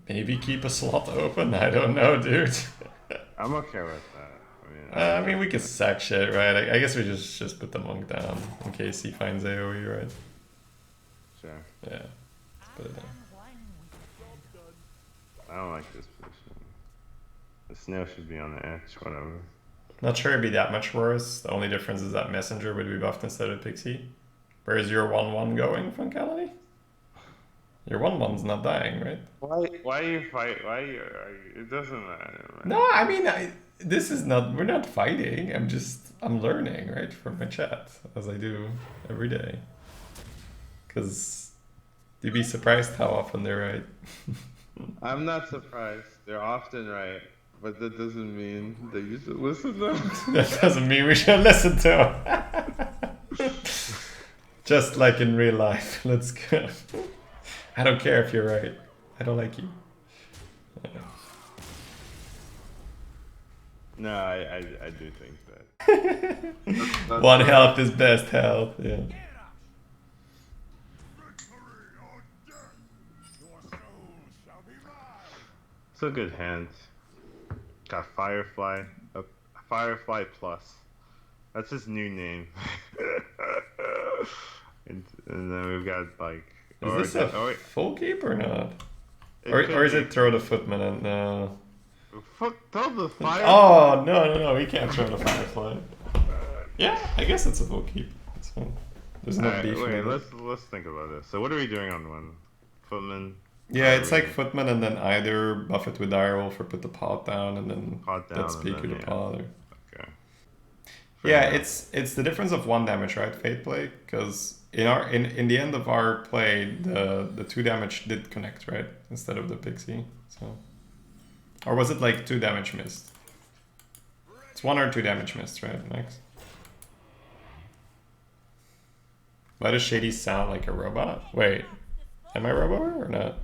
S3: Maybe keep a slot open. I don't know, dude.
S2: I'm okay with that.
S3: I mean, we could sack shit, right? I guess we just put the monk down in case he finds AoE, right?
S2: Sure.
S3: Yeah. Let's put it down.
S2: I don't like this position. The snail should be on the edge, whatever.
S3: Not sure it'd be that much worse. The only difference is that messenger would be buffed instead of pixie. Where is your 1-1 going, Funcality? Your 1-1's not dying, right?
S2: Why you fight? Why you? It doesn't matter, man.
S3: No, I mean, this is not. We're not fighting. I'm learning, right, from my chat as I do every day. Because you'd be surprised how often they're right.
S2: I'm not surprised. They're often right, but that doesn't mean that you should listen to them.
S3: That doesn't mean we should listen to them. Just like in real life. Let's go. I don't care if you're right. I don't like you.
S2: No, I do think that. That's
S3: One health is best health. Yeah.
S2: It's a good hand. Got Firefly. Firefly Plus. That's his new name. and then we've got like.
S3: Is this a full keep or not? Or is it throw the footman and
S2: throw the fire?
S3: Oh no, we can't throw the firefly. Yeah, I guess it's a full keep. It's fine. There's no beef.
S2: Wait, let's think about this. So what are we doing on one? Footman?
S3: Yeah, it's like footman and then either buff it with direwolf or put the pot down and then that speaker the pot. Or...
S2: Okay.
S3: Yeah, it's the difference of 1 damage, right? Fate play, because in the end of our play, the 2 damage did connect, right, instead of the pixie. So, or was it like 2 damage missed? It's 1 or 2 damage missed, right, Max? Why does Shady sound like a robot? Wait, am I robot or not?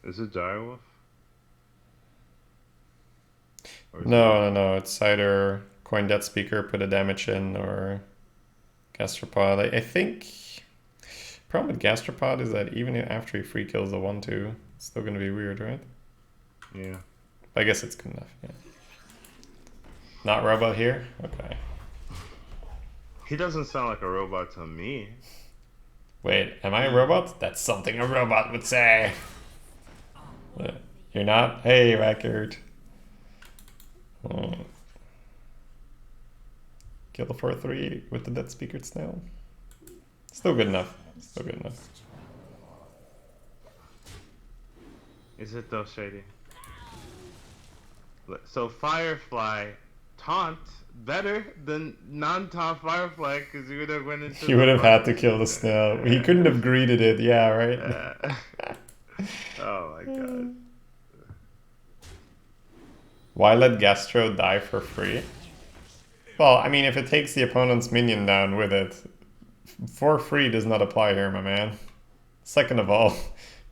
S2: Is it Direwolf?
S3: No. It's either coin that speaker, put a damage in, or gastropod. I think problem with gastropod is that even after he free kills the 1/2, it's still gonna be weird, right?
S2: Yeah.
S3: I guess it's good enough. Yeah. Not robot here. Okay.
S2: He doesn't sound like a robot to me.
S3: Wait, am I a robot? That's something a robot would say. You're not? Hey, record. Kill the 4/3 with the dead speaker snail. Still good enough. Still good enough.
S2: Is it though, Shady? So Firefly taunt better than non-taunt Firefly because he would have went into.
S3: He would have had to kill the snail. He couldn't have greeted it. Yeah, right.
S2: Oh my god.
S3: Why let Gastro die for free? Well, I mean, if it takes the opponent's minion down with it, for free does not apply here, my man. Second of all,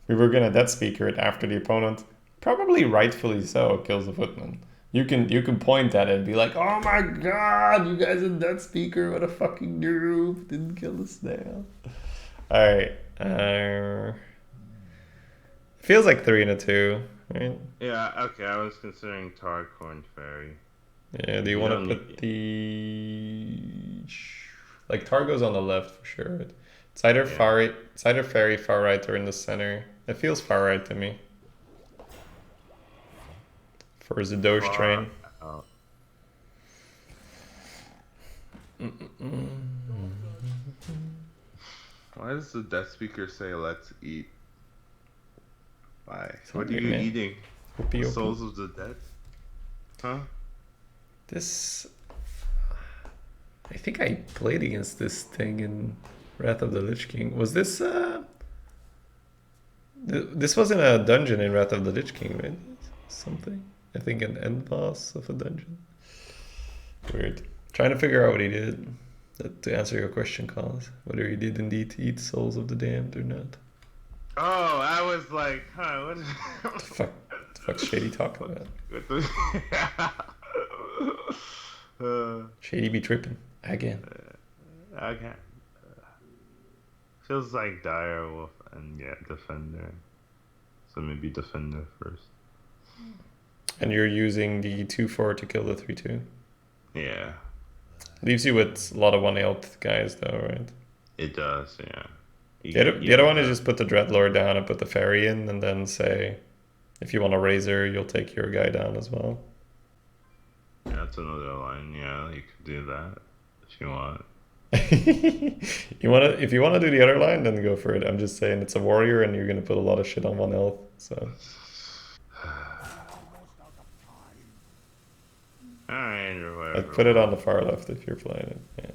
S3: we were gonna dead speaker it after the opponent, probably rightfully so, kills the footman. You can point at it and be like, oh my god, you guys are dead speaker, what a fucking noob, didn't kill the snail. Alright, feels like 3 and a 2, right?
S2: Yeah, okay, I was considering Tar Corn Fairy.
S3: Yeah, do you want to put the... Like, Tar goes on the left for sure. Right? It's either it's either Fairy far right or in the center. It feels far right to me. For Zadosh train.
S2: Oh. Why does the Death Speaker say let's eat? Why? What are you eating? The souls of the dead? Huh?
S3: This... I think I played against this thing in Wrath of the Lich King. Was this... This wasn't a dungeon in Wrath of the Lich King, right? Something. I think an end boss of a dungeon. Weird. Trying to figure out what he did. To answer your question, Cause. Whether he did indeed eat souls of the damned or not.
S2: Oh, I was like, huh, what is
S3: The fuck's Shady talking about?
S2: what the
S3: Shady be tripping again.
S2: okay. Feels like Dire Wolf and yeah, Defender. So maybe Defender first.
S3: And you're using the 2/4 to kill the 3/2.
S2: Yeah,
S3: Leaves you with a lot of 1/8 guys though, right?
S2: it does, yeah.
S3: The other one is just put the Dreadlord down and put the Fairy in, and then say, if you want a Razor, you'll take your guy down as well.
S2: Yeah, that's another line. Yeah, you could do that if you want.
S3: If you wanna do the other line, then go for it. I'm just saying it's a warrior, and you're gonna put a lot of shit on 1 health. So
S2: Alright, or whatever.
S3: I'd put it on the far left if you're playing it. Yeah.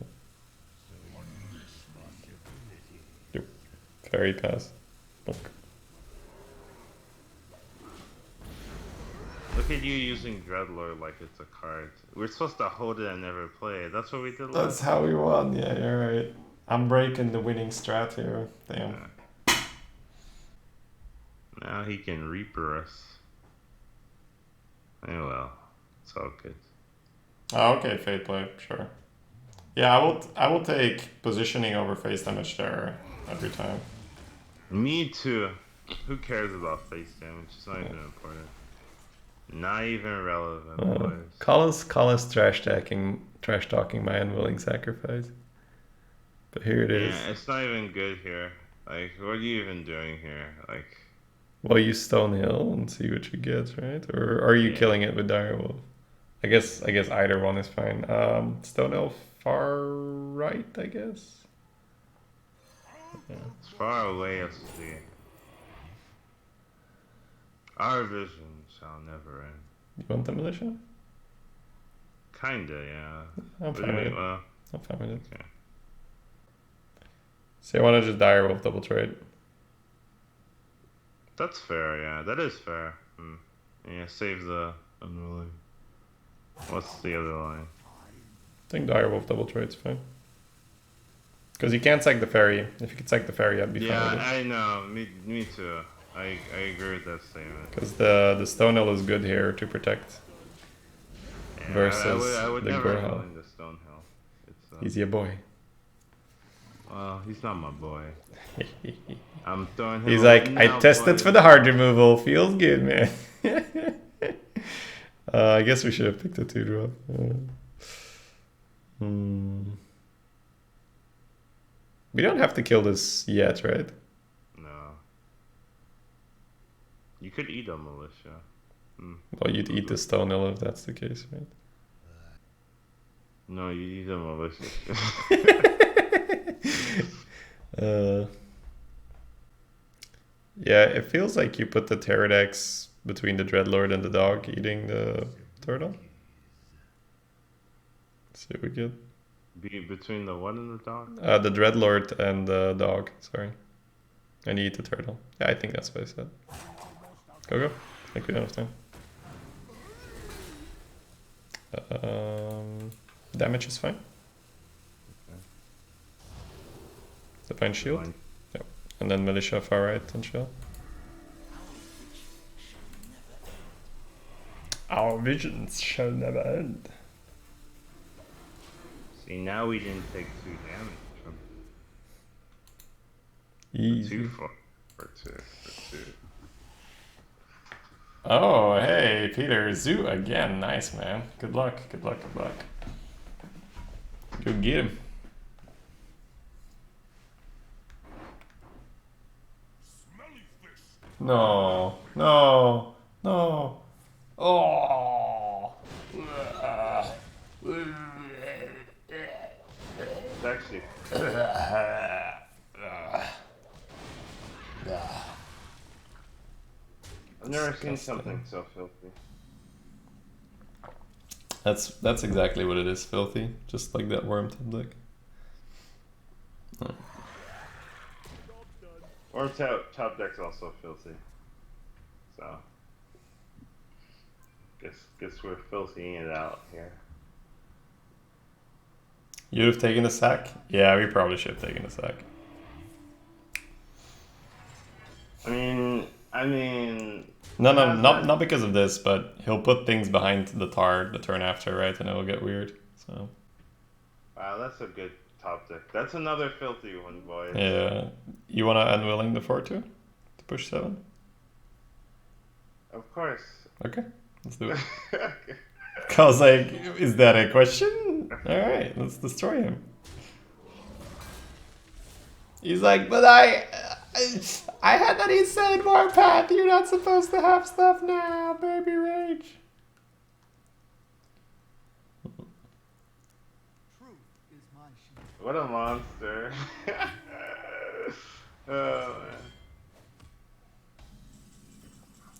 S3: Yep. Fairy pass. Look.
S2: Look at you using Dreadlord like it's a card. We're supposed to hold it and never play it. That's what we did last
S3: That's how we won. Yeah, you're right. I'm breaking the winning strat here. Damn.
S2: Yeah. Now he can Reaper us. Oh well, it's all good.
S3: Oh, okay, Fate play, sure. Yeah, I will take positioning over face damage there every time.
S2: Me too. Who cares about face damage? It's not even important. Not even relevant, boys.
S3: Call us trash talking my unwilling sacrifice. But here it is.
S2: Yeah, it's not even good here. Like, what are you even doing here? Like,
S3: Well, you Stonehill and see what you get, right? Or are you killing it with Direwolf? I guess either one is fine. Stonehill far right, I guess. Yeah.
S2: as far away as the our vision shall never end.
S3: You want the militia?
S2: Kinda, yeah.
S3: I'm fine with it.
S2: Well,
S3: I'm fine with it.
S2: okay.
S3: So I want to just Direwolf double trade.
S2: That's fair, yeah. That is fair. Yeah, save the unruly. What's the other line?
S3: I think Direwolf double trade's fine. Because you can't sack the fairy. If you could sack the fairy, I'd be fine with it.
S2: Yeah, I know. Me too. I agree with that statement.
S3: Because the Stonehill is good here to protect.
S2: Yeah,
S3: Versus
S2: I would
S3: the
S2: never
S3: Gorehell.
S2: go into Stonehill. It's,
S3: He's your boy.
S2: well, he's not my boy. I'm throwing him
S3: He's
S2: away
S3: like,
S2: now,
S3: I tested
S2: boys.
S3: for the hard removal. Feels good, man. I guess we should have picked a 2-drop. We don't have to kill this yet, right?
S2: No. You could eat a militia.
S3: Well, you'd eat the Stonehill if that's the case, right?
S2: No, you eat a militia.
S3: Yeah, it feels like you put the Pterodax between the Dreadlord and the dog eating the turtle. Let's see what we get.
S2: Between the what and the dog?
S3: The Dreadlord and the dog, sorry. And you eat the turtle. Yeah, I think that's what I said. Go. I think we don't have time. Damage is fine.
S2: Okay.
S3: Divine Shield.
S2: Divine.
S3: Yep. And then Militia far right and shield. Our visions shall never end.
S2: See, now we didn't take 2 damage from
S3: Easy.
S2: 2 for 2.
S3: Oh, hey, Peter. Zoo again. Nice, man. Good luck. Good luck. Good luck. Go get him. No. No. No. Oh.
S2: It's actually. I've never seen something so filthy.
S3: That's exactly what it is, filthy. Just like that worm deck.
S2: Or top deck's also filthy. So guess we're filthying it out here.
S3: You'd have taken a sack? Yeah, we probably should have taken a sack.
S2: I mean.
S3: No,
S2: it has
S3: not because of this, but he'll put things behind the tar the turn after, right? And it'll get weird. So
S2: Wow, that's a good top deck. That's another filthy one, boys.
S3: yeah, you wanna unwilling the 4/2 to push 7?
S2: Of course.
S3: Okay, let's do it.
S2: Okay.
S3: Cause like, is that a question? All right, let's destroy him. He's like, but I had that insane warpath. You're not supposed to have stuff now, baby rage.
S5: Truth is my shield.
S2: What a monster. Oh, man.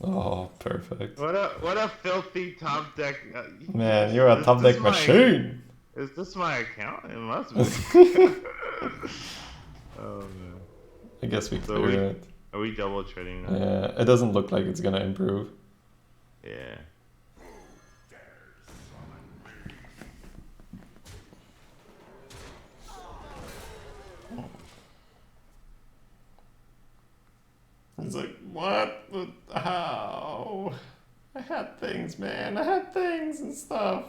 S3: Oh, perfect.
S2: What a filthy top deck.
S3: Man, you're a top deck machine.
S2: Is this my account? It must be. Oh man.
S3: I guess we
S2: So
S3: clear it.
S2: Are we double trading now?
S3: Yeah, it doesn't look like it's gonna improve.
S2: Yeah.
S3: He's like, what? How? I had things, man. I had things and stuff.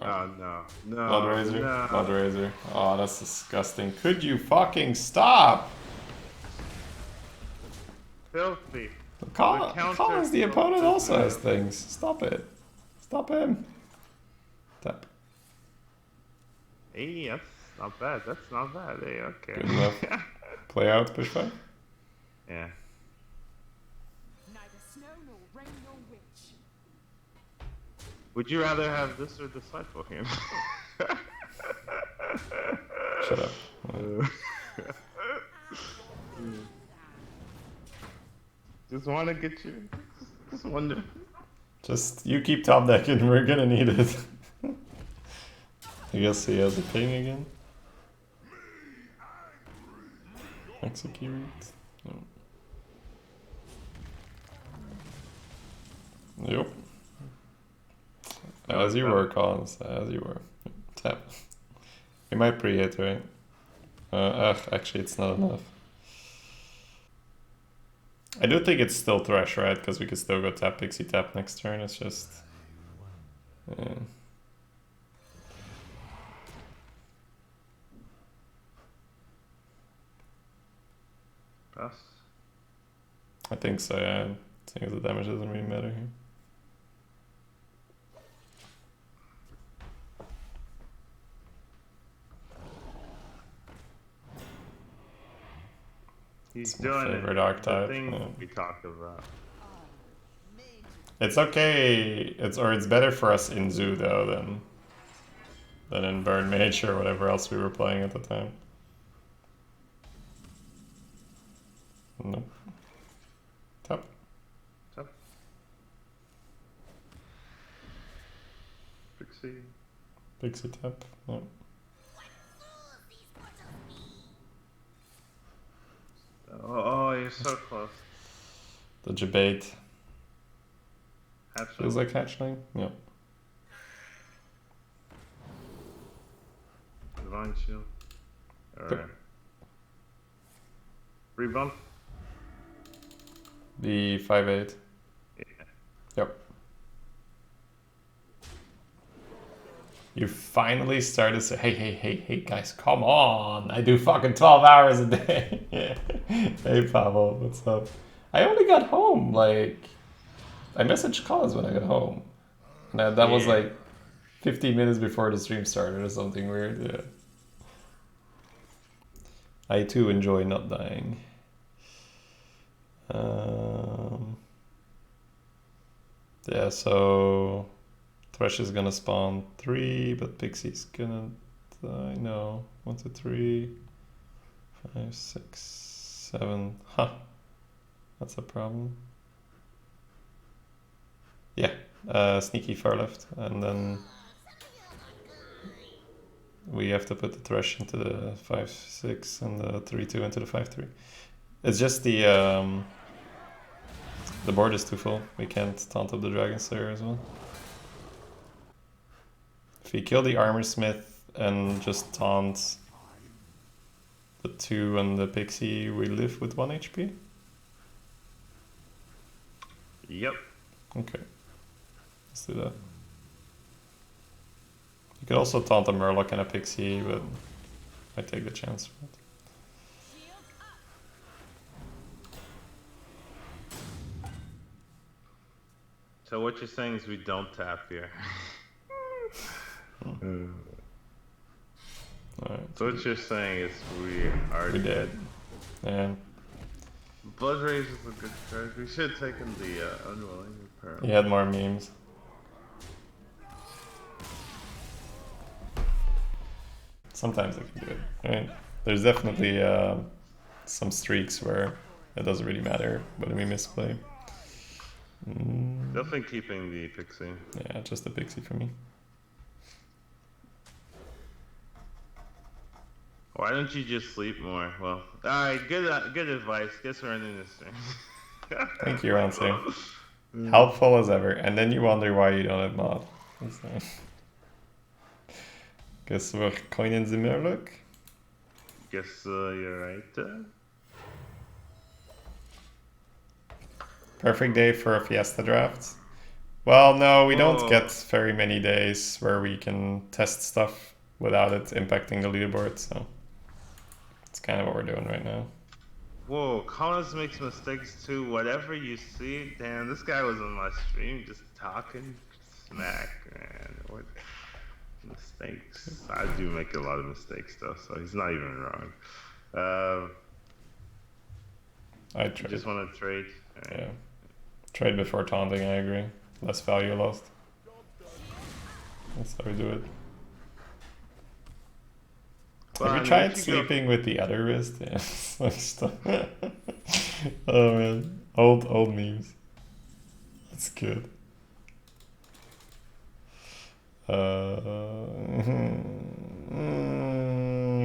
S2: Oh no. No.
S3: Blood
S2: No.
S3: Razor. Oh, that's disgusting. Could you fucking stop?
S2: Filthy.
S3: Collins, the opponent, also has things. Stop it. Stop him. Tap.
S2: Hey, that's not bad. That's not bad. Hey, okay.
S3: Good enough. Play out, push 5.
S2: Yeah.
S6: Neither snow nor rain nor witch.
S2: Would you rather have this or Disciple here?
S3: Shut up.
S2: Just want to get you. Just wonder.
S3: Just, you keep top decking, we're gonna need it. I guess he has a ping again. Execute. No. Yep. As you were, Collins. As you were. Tap. We might pre-hit, right? Actually, it's not enough. I do think it's still Thresh, right? Because we could still go tap Pixie tap next turn. It's just... Yeah.
S2: Us.
S3: I think so, yeah. I think the damage doesn't really matter here.
S2: He's
S3: It's my
S2: doing
S3: favorite
S2: it.
S3: archetype,
S2: The thing
S3: yeah.
S2: we talked about.
S3: It's okay. It's better for us in Zoo though than in Burn Mage or whatever else we were playing at the time. Nope. Tap.
S2: Tap. Pixie.
S3: Pixie tap. Yep.
S2: Oh, you're so close.
S3: The Jabate.
S2: Hatchling.
S3: Feels like hatchling. Yep.
S2: Divine Shield. Alright. Rebump.
S3: The 5/8.
S2: Yeah.
S3: Yep. You finally started to say, hey, guys, come on. I do fucking 12 hours a day. Yeah. Hey, Pavel, what's up? I only got home, like, I messaged Collins when I got home. And that was like 15 minutes before the stream started or something weird, yeah. I too enjoy not dying. Yeah, so Thresh is gonna spawn 3, but Pixie's gonna die. No, 1, 2, 3, 5, 6, 7. Huh, that's a problem. Yeah, sneaky far left, and then we have to put the Thresh into the 5, 6, and the 3, 2 into the 5, 3. It's just the board is too full. We can't taunt up the Dragon Slayer as well. If we kill the Armor Smith and just taunt the 2 and the Pixie, we live with 1 HP?
S2: Yep.
S3: Okay. Let's do that. You could also taunt a Murloc and a Pixie, but I take the chance for it.
S2: So what you're saying is we don't tap here.
S3: Alright.
S2: So what you're saying is we are
S3: We did. Yeah.
S2: Blood Rage is a good card. We should have taken the Unwilling apparently.
S3: He had more memes. Sometimes I can do it. I mean, there's definitely some streaks where it doesn't really matter whether we misplay.
S2: Definitely keeping the Pixie.
S3: Yeah, just a Pixie for me.
S2: Why don't you just sleep more? Well, alright, good advice. Guess we're ending this thing.
S3: Thank you, Answer. Helpful as ever. And then you wonder why you don't have mod. Guess we're coining the Murloc.
S2: Guess you're right.
S3: Perfect day for a Fiesta draft. Well, no, we don't
S2: Whoa.
S3: get very many days where we can test stuff without it impacting the leaderboard, so it's kind of what we're doing right now.
S2: Whoa, Collins makes mistakes too. Whatever you see, damn, this guy was on my stream just talking smack, man. What mistakes? I do make a lot of mistakes though, so he's not even wrong.
S3: I
S2: You
S3: trade.
S2: just want to trade?
S3: Yeah. Trade before taunting, I agree. Less value lost. That's how we do it.
S2: Well,
S3: Have
S2: I
S3: you
S2: mean,
S3: tried
S2: if you go-
S3: sleeping with the other wrist? Yeah. Like stuff. Oh man. Old memes. That's good.
S2: You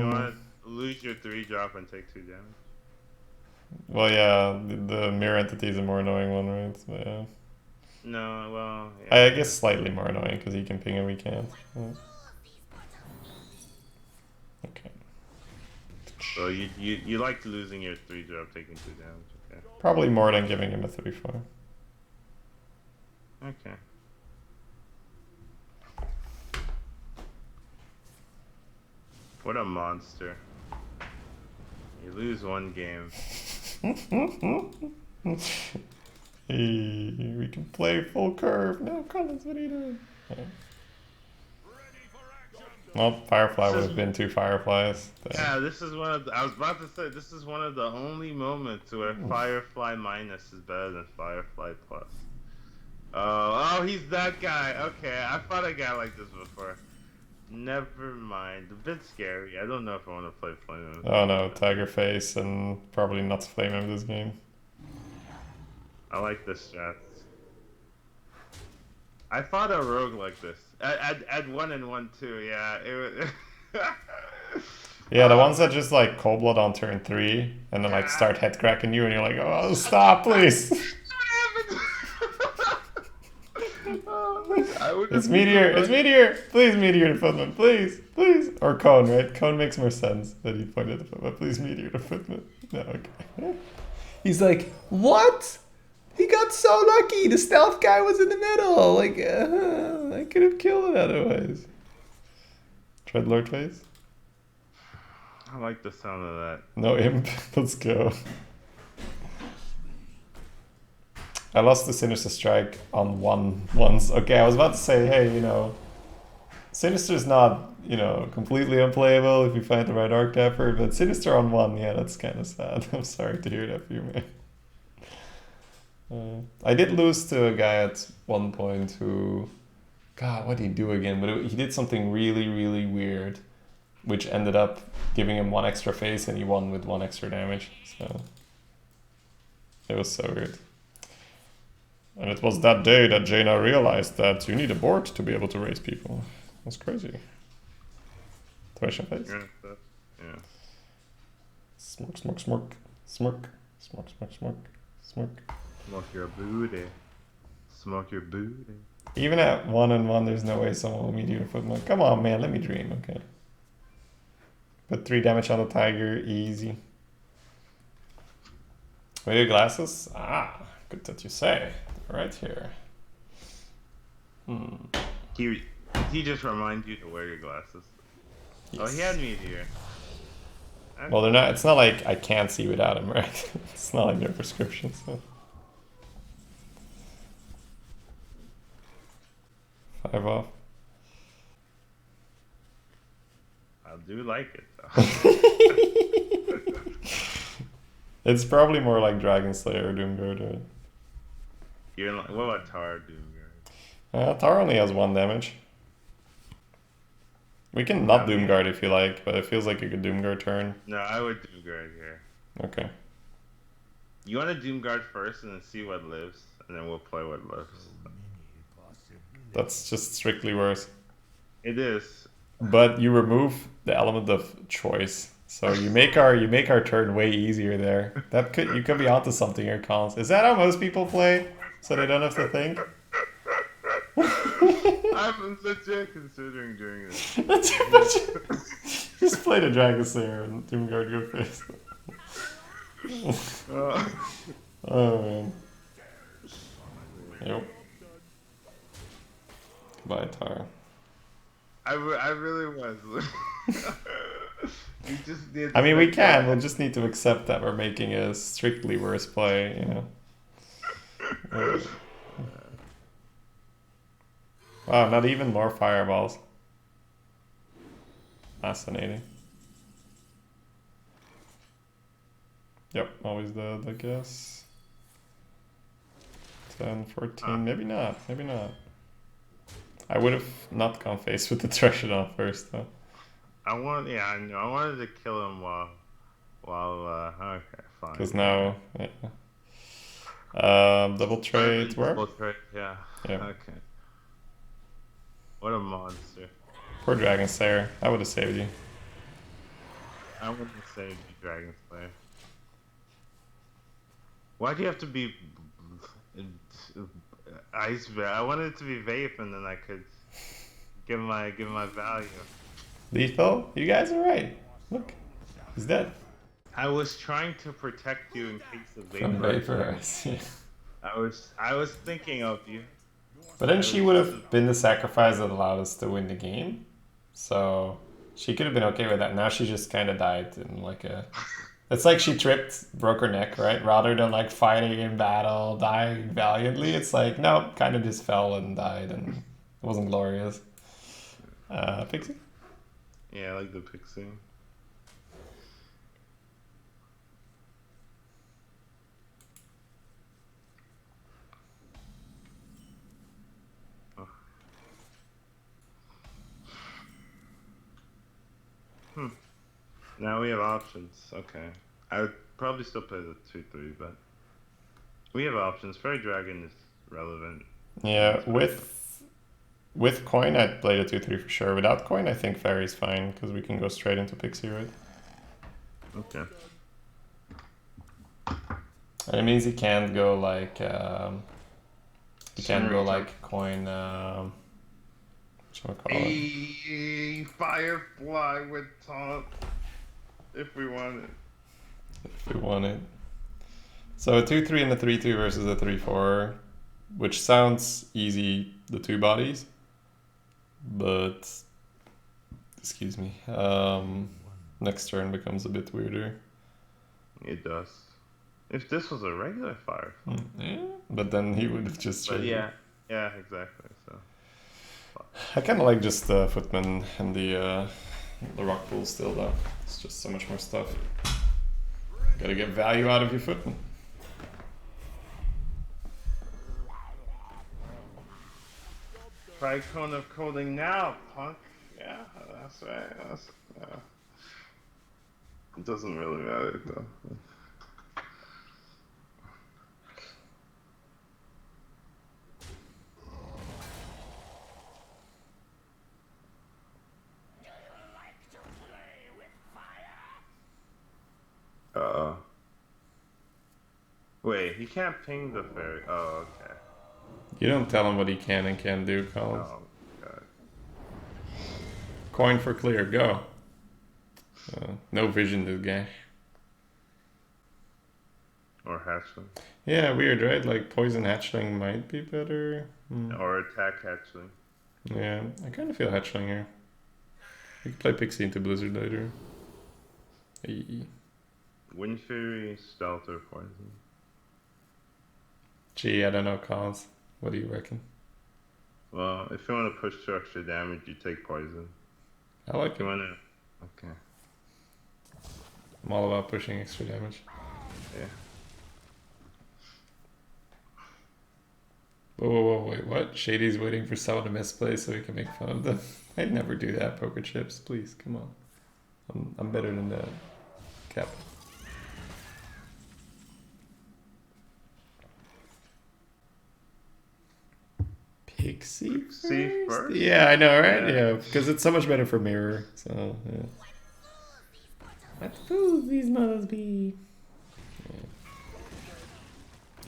S2: want to lose your 3-drop and take 2 damage?
S3: Well, yeah, the mirror entity is a more annoying one, right? But, yeah.
S2: No, well, yeah.
S3: I guess slightly more annoying because he can ping and we can't. Yeah. Okay.
S2: So you like losing your 3-drop, taking 2 damage, okay.
S3: Probably more than giving him a 3-4.
S2: Okay. What a monster. You lose 1 game.
S3: Hey, we can play full curve. No, Collins, what are you doing? Yeah. Well, Firefly would have been 2 Fireflies.
S2: Yeah, this is one of the, I was about to say, this is one of the only moments where Firefly minus is better than Firefly plus. Oh, he's that guy. Okay, I fought a guy like this before. Never mind. A bit scary. I don't know if I want to play Flame.
S3: Oh no, Tiger Face and probably not Flame him this game.
S2: I like this strat. I fought a rogue like this. At 1 and 1 too, yeah. It was
S3: Yeah, the ones that just like Cold Blood on turn 3 and then like start head cracking you and you're like, oh, stop, please. It's Meteor, please Meteor to Footman, please. Or Cone, right? Cone makes more sense that he pointed to Footman, please Meteor to Footman. No, okay. He's like, what? He got so lucky, the stealth guy was in the middle, like, I could have killed it otherwise. Tread Lord Face?
S2: I like the sound of that.
S3: No imp, let's go. I lost the Sinister Strike on 1 once. Okay, I was about to say, hey, you know, Sinister's not, you know, completely unplayable if you find the right archetype for it, but Sinister on 1, yeah, that's kind of sad. I'm sorry to hear that for you, man. I did lose to a guy at one point who, God, what did he do again? But he did something really, really weird, which ended up giving him 1 extra face and he won with 1 extra damage. So it was so weird. And it was that day that Jaina realized that you need a board to be able to raise people. That's crazy. Thresh and face.
S2: Yeah.
S3: Smirk, smirk, smirk, smirk, smirk, smirk, smirk, smirk.
S2: Smoke your booty. Smoke your booty.
S3: Even at 1 and 1, there's no way someone will meet you in Footman. Come on, man, let me dream, okay? Put 3 damage on the tiger, easy. Wear your glasses? Ah, good that you say. Right here.
S2: He just reminds you to wear your glasses.
S3: Yes.
S2: Oh, he had me here.
S3: Well, they're not. It's not like I can't see without them, right? It's not like their prescription. So. 5 off.
S2: I do like it though.
S3: It's probably more like Dragon Slayer or Doomguard, right?
S2: You're like, what about Tar Doomguard?
S3: Tar only has 1 damage. We can not Doomguard if you like, but it feels like a good Doomguard turn.
S2: No, I would Doomguard here.
S3: Okay.
S2: You want to Doomguard first and then see what lives, and then we'll play what lives.
S3: That's just strictly worse.
S2: It is.
S3: But you remove the element of choice. So you make our turn way easier there. You could be onto something here, Collins. Is that how most people play? So they don't have to think?
S2: I'm legit considering doing this.
S3: Just play the Dragon Slayer and Doomguard go first. Oh man. Yep. Goodbye, Tar.
S2: I really was. You just did.
S3: I mean, we can. We'll just need to accept that we're making a strictly worse play, you know. Wow, not even more fireballs. Fascinating. Yep, always dead, I guess. 10, 14, maybe not, maybe not. I would have not gone face with the Treshadon first, though.
S2: I know. I wanted to kill him while okay, fine.
S3: Because now, yeah. Double trade, where?
S2: Double trade, yeah. Okay. What a monster.
S3: Poor Dragon Slayer. I would have saved you.
S2: I wouldn't have saved you, Dragon Slayer. Why do you have to be ice vape? I wanted it to be vape, and then I could give my value.
S3: Lethal? You guys are right. Look, he's dead.
S2: I was trying to protect you in case of vapor.
S3: From Vaporize, yeah.
S2: I was thinking of you.
S3: But then she would have been the sacrifice that allowed us to win the game. So she could have been okay with that. Now she just kind of died in like a... It's like she tripped, broke her neck, right? Rather than like fighting in battle, dying valiantly. It's like, no, kind of just fell and died and it wasn't glorious. Pixie?
S2: Yeah, I like the Pixie. Now we have options. Okay. I would probably still play the 2-3, but we have options. Fairy Dragon is relevant.
S3: Yeah, with coin, I'd play the 2-3 for sure. Without coin, I think Fairy's fine, because we can go straight into Pixie, right?
S2: Okay.
S3: And it means he can't go like... he can't go like coin...
S2: A Firefly with taunt. If we want it.
S3: If we want it. So a 2-3 and a 3-2 versus a 3-4, which sounds easy, the 2 bodies, but excuse me, next turn becomes a bit weirder.
S2: It does. If this was a regular Firefly.
S3: Yeah, but then he would have just...
S2: But yeah, exactly. So
S3: I kind of like just the Footman and the Rock Pool still, though. It's just so much more stuff. Gotta get value out of your Footman.
S2: Try Cone of Coding now, punk. Yeah, that's right. It doesn't really matter, though. Wait, he can't ping the fairy. Oh, okay.
S3: You don't tell him what he can and can't do, Collins.
S2: Oh, God.
S3: Coin for clear, go. No vision, this guy.
S2: Or hatchling.
S3: Yeah, weird, right? Like poison hatchling might be better.
S2: Or attack hatchling.
S3: Yeah, I kind of feel hatchling here. We could play Pixie into Blizzard later. Hey.
S2: Wind Fury, Stealth, or Poison.
S3: Gee, I don't know, cause. What do you reckon?
S2: Well, if you want to push 2 extra damage, you take Poison.
S3: I like
S2: If you
S3: it.
S2: want to... Okay.
S3: I'm all about pushing extra damage.
S2: Yeah.
S3: Whoa, wait, what? Shady's waiting for someone to misplay so we can make fun of them. I'd never do that, poker chips. Please, come on. I'm better than that. Cap. Pixie first? Yeah, I know, right? Yeah, because it's so much better for mirror. So, yeah.
S4: What fools these models be?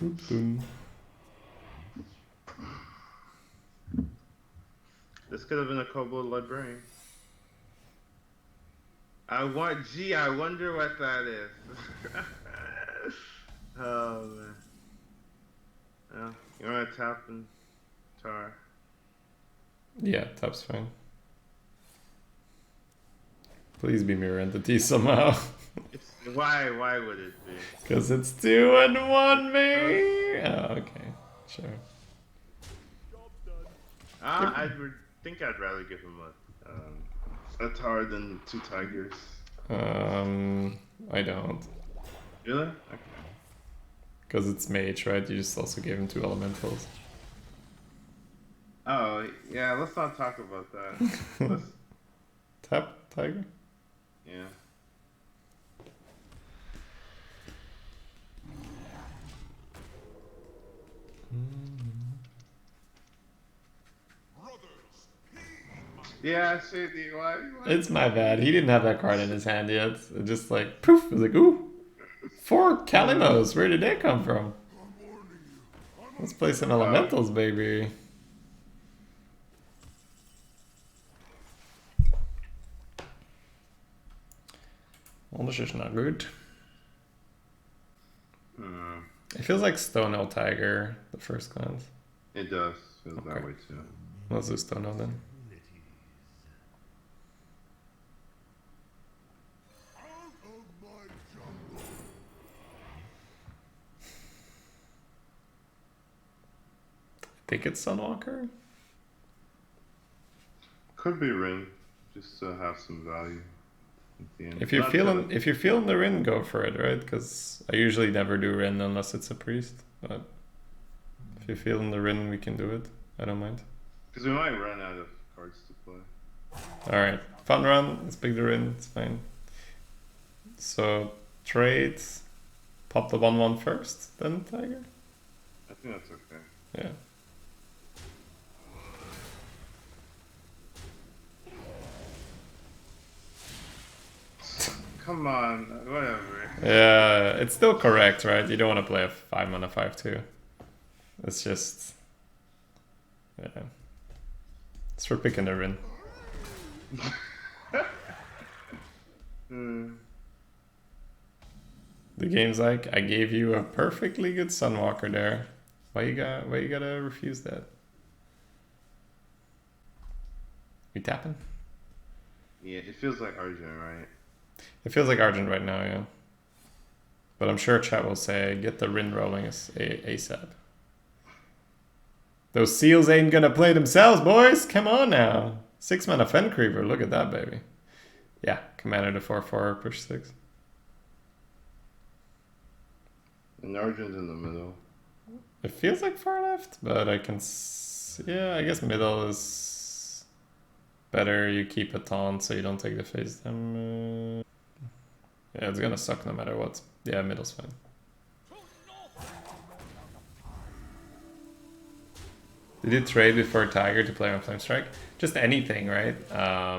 S3: Boop, boom.
S2: This could have been a Kobold Librarian. I wonder what that is. Oh, man. Yeah, you want to tap and tar?
S3: Yeah, tap's fine. Please be mirror entity somehow.
S2: Why would it be?
S3: Because it's 2 and 1, me. Oh, okay, sure.
S2: Think I'd rather give him a tar than 2 tigers.
S3: I don't.
S2: Really? Okay.
S3: Because it's mage, right? You just also gave him 2 elementals.
S2: Oh, yeah, let's not talk about that.
S3: Tap tiger?
S2: Yeah. Yeah, Shady, why?
S3: It's my bad. He didn't have that card in his hand yet. It just like, poof, it was like, ooh. 4 Kalimos. Where did they come from? Let's play some elementals, baby. Well, this is not good. It feels like Stone Owl Tiger, the first glance.
S2: It does. Feels that way too.
S3: Let's do Stone Owl then. I think it's Sunwalker.
S2: Could be Rin, just to have some value at the end.
S3: If you're feeling the Rin, go for it, right? Because I usually never do Rin unless it's a priest. But if you're feeling the Rin, we can do it. I don't mind.
S2: Because we might run out of cards to play.
S3: All right, fun run. Let's pick the Rin. It's fine. So trade, pop the 1/1 first, then Tiger.
S2: I think that's okay.
S3: Yeah.
S2: Come on, whatever.
S3: Yeah, it's still correct, right? You don't want to play a 5-mana 5/2. It's just, yeah. It's for picking the Rin. The game's like, I gave you a perfectly good Sunwalker there. Why you gotta refuse that? We tapping?
S2: Yeah, it feels like Argent, right?
S3: It feels like Argent right now, yeah. But I'm sure chat will say, get the Rin rolling ASAP. Those seals ain't gonna play themselves, boys! Come on now! 6-mana Fen Creeper, look at that, baby. Yeah, commander to 4/4, push 6.
S2: And Argent's in the middle.
S3: It feels like far left, but I can... yeah, I guess middle is better. You keep a taunt so you don't take the face damage. Yeah, it's gonna suck no matter what. Yeah, middle's fine. Did you trade before Tiger to play on Flame Strike? Just anything, right?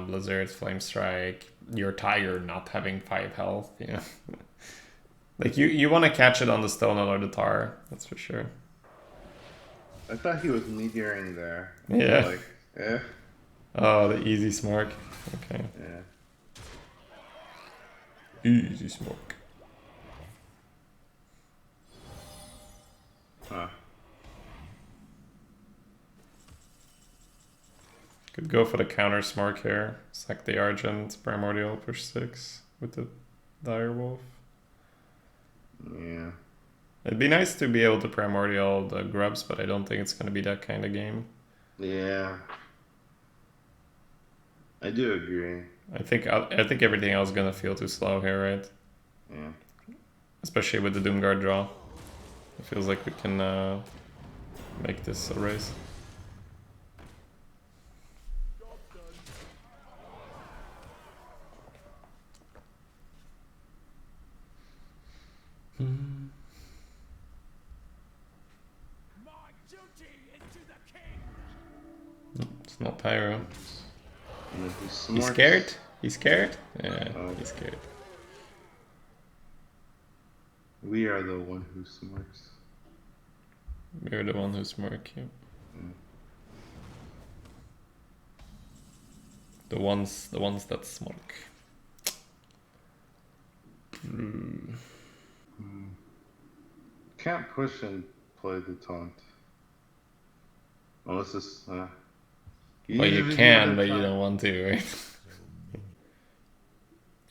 S3: Blizzard, Flame Strike, your Tiger not having 5 health, you know. Like, you want to catch it on the Stone or the Tar, that's for sure.
S2: I thought he was meteoring there.
S3: Yeah.
S2: Like, yeah.
S3: Oh, the easy smart. Okay.
S2: Yeah.
S3: Easy smoke.
S2: Huh.
S3: Could go for the counter smart here. Sack the Argent, Primordial, push 6 with the Dire Wolf.
S2: Yeah.
S3: It'd be nice to be able to Primordial the grubs, but I don't think it's going to be that kind of game.
S2: Yeah. I do agree.
S3: I think everything else is going to feel too slow here, right?
S2: Yeah.
S3: Especially with the Doomguard draw. It feels like we can make this a race.
S6: My duty is to the king.
S3: It's not Pyro.
S2: And then he's
S3: He's
S2: smart.
S3: scared? He's scared? Yeah,
S2: Oh.
S3: he's scared.
S2: We are the one who smarts.
S3: We're the one who's smirk, yeah.
S2: Mm.
S3: The ones that smoke. Mm.
S2: Can't push and play the taunt. Unless it's
S3: Well,
S2: need
S3: you
S2: to be
S3: can,
S2: given
S3: but you
S2: time.
S3: don't want to, right?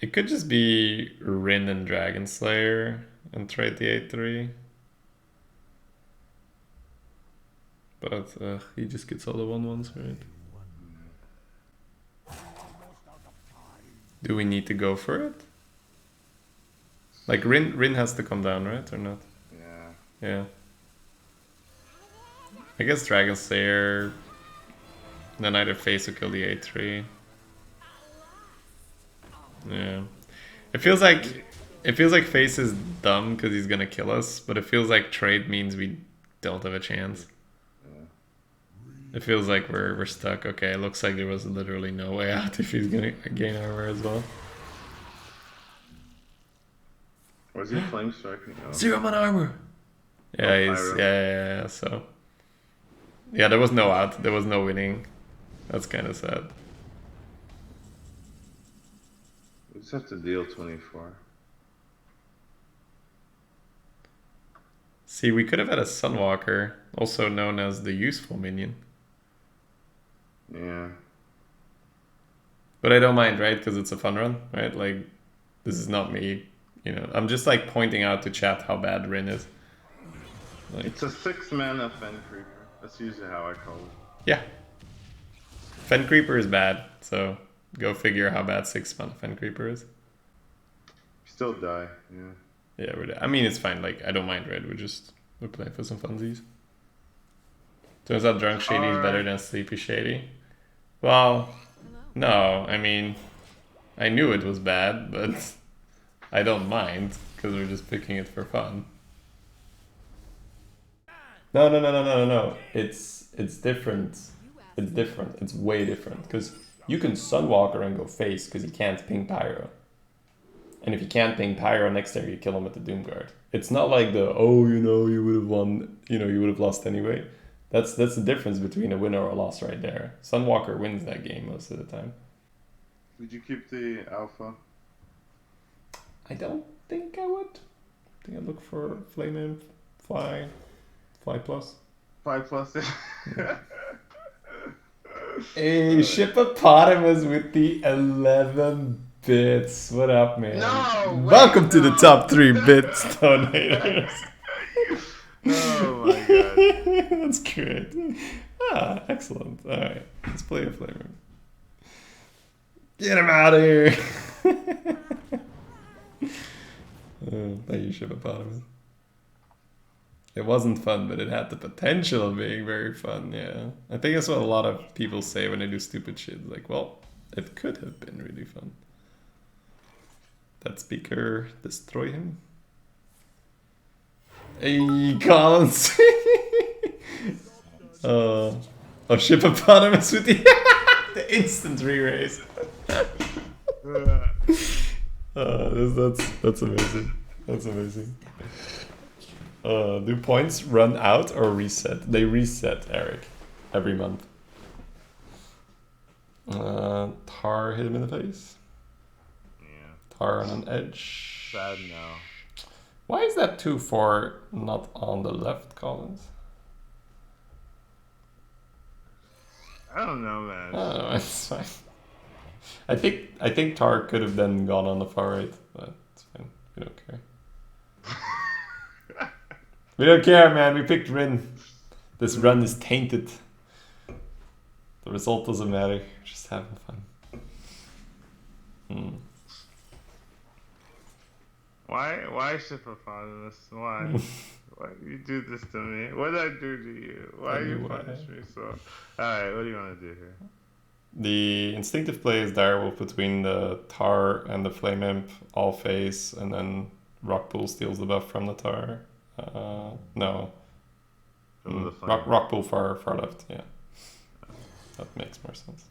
S3: It could just be Rin and Dragon Slayer and trade the 8-3. But he just gets all the 1-1s, right? Do we need to go for it? Like Rin has to come down, right? Or not?
S2: Yeah.
S3: Yeah. I guess Dragon Slayer. Then either face will kill the 8-3. Yeah. It feels like face is dumb because he's gonna kill us, but it feels like trade means we don't have a chance. It feels like we're stuck. Okay, it looks like there was literally no way out if he's gonna gain armor as well.
S2: Was he flame striking? No.
S3: 0 man armor. Yeah,
S2: Oh,
S3: he's
S2: Pyro.
S3: yeah. So yeah, there was no out. There was no winning. That's kind of sad.
S2: We just have to deal 24.
S3: See, we could have had a Sunwalker, also known as the useful minion.
S2: Yeah.
S3: But I don't mind, right? Because it's a fun run, right? Like, this is not me, you know. I'm just like pointing out to chat how bad Rin is. Like,
S2: It's a 6 mana Fen Creeper. That's usually how I call it.
S3: yeah. Fen Creeper is bad, so go figure how bad 6 mana Fen Creeper is.
S2: Still die, yeah.
S3: Yeah, I mean, it's fine. Like, I don't mind, right? We're playing for some funsies. Turns out Drunk Shady is better than Sleepy Shady. Well, no, I mean, I knew it was bad, but I don't mind because we're just picking it for fun. No. It's different. It's different. It's way different because you can Sunwalker and go face because he can't ping Pyro. And if you can't ping Pyro next turn, you kill him with the Doomguard. It's not like the, oh, you know, you would have won, you know, you would have lost anyway. That's the difference between a winner or a loss right there. Sunwalker wins that game most of the time.
S2: Did you keep the alpha?
S3: I don't think I would. I think I'd look for Flame Imp, Fly Plus.
S2: 5+.
S3: Hey, Shippopotamus with the 11 bits. What up, man?
S2: No,
S3: Welcome
S2: wait,
S3: to the
S2: no.
S3: top 3 bits donators.
S2: Oh my god.
S3: That's great. Ah, excellent. Alright, let's play a flavor. Get him out of here! Thank you, Shippopotamus. It wasn't fun, but it had the potential of being very fun, yeah. I think that's what a lot of people say when they do stupid shit. Like, well, it could have been really fun. That speaker, destroy him. Hey, Collins! Oh, Shippopotamus with the, the instant re-raise. That's amazing. That's amazing. Do points run out or reset? They reset, Eric, every month. Tar hit him in the face.
S2: Yeah.
S3: Tar on an edge.
S2: Sad now.
S3: Why is that 2-4 not on the left, Collins?
S2: I don't know, man.
S3: Oh, it's fine. I think Tar could have then gone on the far right, but it's fine. We don't care. We don't care, man. We picked Rin. This run is tainted. The result doesn't matter. We're just having fun.
S2: Why Shippopotamus? Why? Why do you do this to me? What did I do to you? Why you punish me so? Alright, what do you want to do here?
S3: The instinctive play is direwolf between the Tar and the Flame Imp, all face, and then Rockpool steals the buff from the Tar. No.
S2: From the Flame.
S3: Rockpool far left, yeah. That makes more sense.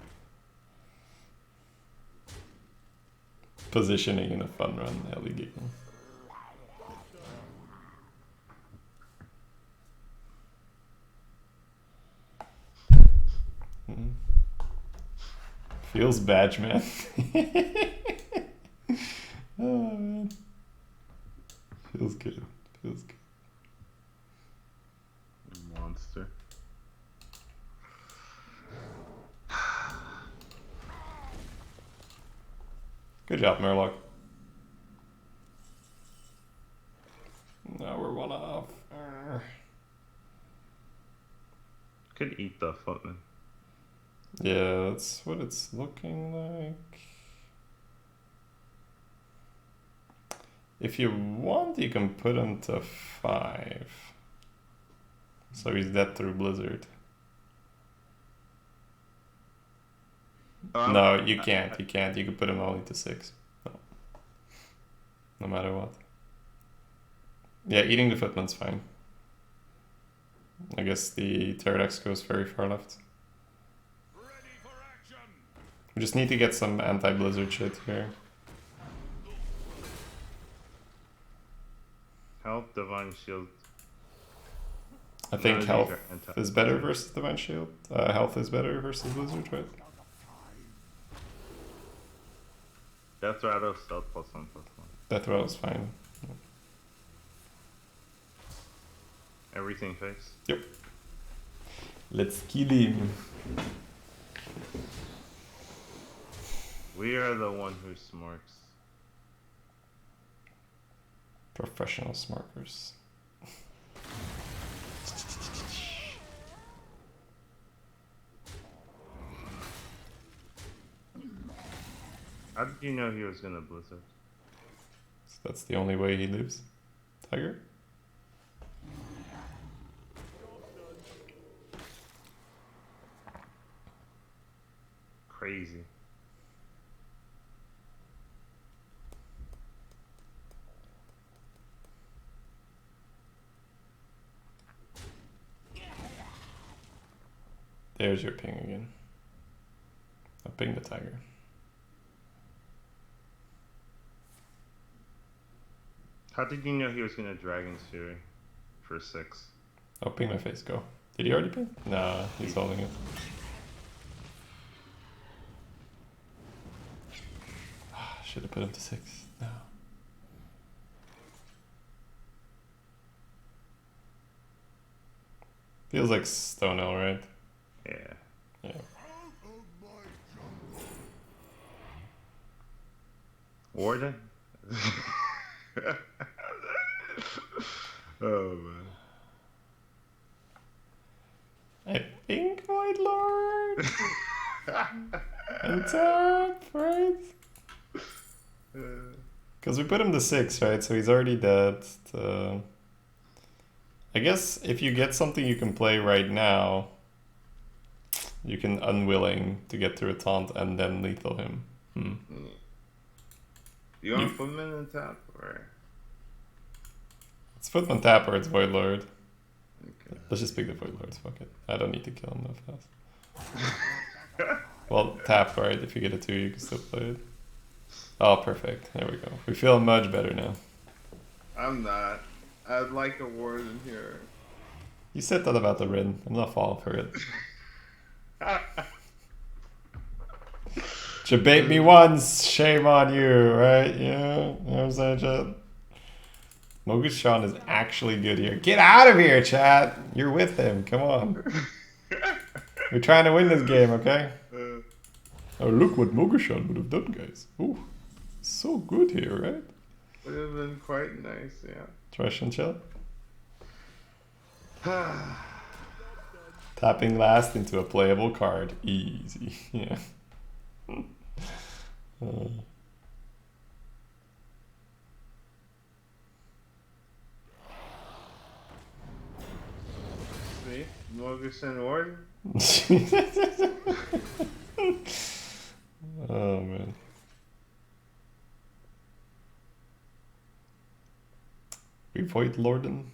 S3: Positioning in a fun run, Ellie giggle. Feels bad, man. Oh man. Feels good. Feels good.
S2: Monster.
S3: Good job, Murloc. Now we're one off.
S2: Could eat the footman.
S3: Yeah, that's what it's looking like. If you want, you can put him to 5. So he's dead through Blizzard. No, you can't. You can't. You can put him only to 6. No matter what. Yeah, eating the footman's fine. I guess the Pterodax goes very far left. We just need to get some anti-blizzard shit here.
S2: Health, Divine Shield.
S3: I think
S2: None of
S3: health
S2: these are
S3: is better versus Divine Shield. Health is better versus Blizzard, right?
S2: Death Rattle, Stealth +1/+1.
S3: Death Rattle is fine.
S2: Everything face.
S3: Yep. Let's kill him.
S2: We are the one who smarks.
S3: Professional smarkers.
S2: How did you know he was gonna Blizzard?
S3: So that's the only way he lives. Tiger?
S2: Crazy.
S3: There's your ping again. I'll ping the tiger.
S2: How did you know he was gonna Dragon's Fury for 6?
S3: Oh, ping my face, go. Did he already ping? Nah, he's holding it. Should have put him to 6. No. Feels like Stone L, right?
S2: Yeah.
S3: Yeah.
S2: Warden? Oh man.
S3: I think Void Lord. And tap, right? Because we put him to 6, right? So he's already dead. I guess if you get something you can play right now, you can Unwilling to get through a taunt and then lethal him.
S2: You want Footman and tap or?
S3: It's Footman tap or it's Void Lord.
S2: Okay.
S3: Let's just pick the Void Lords, fuck it. I don't need to kill him that fast. Well, tap, right? If you get a 2, you can still play it. Oh, perfect. There we go. We feel much better now.
S2: I'm not. I'd like a warden here.
S3: You said that about the Rin. I'm not falling for it. You bait me once, shame on you, right? Yeah, you know what I'm saying, chat? Mogushan is actually good here. Get out of here, chat! You're with him, come on. We're trying to win this game, okay? Oh, look what Mogushan would have done, guys. Ooh, so good here, right?
S2: Would have been quite nice, yeah.
S3: Trash and chill. Tapping last into a playable card. Easy, yeah.
S2: See? Morgan Warden?
S3: Oh man. We void Lorden.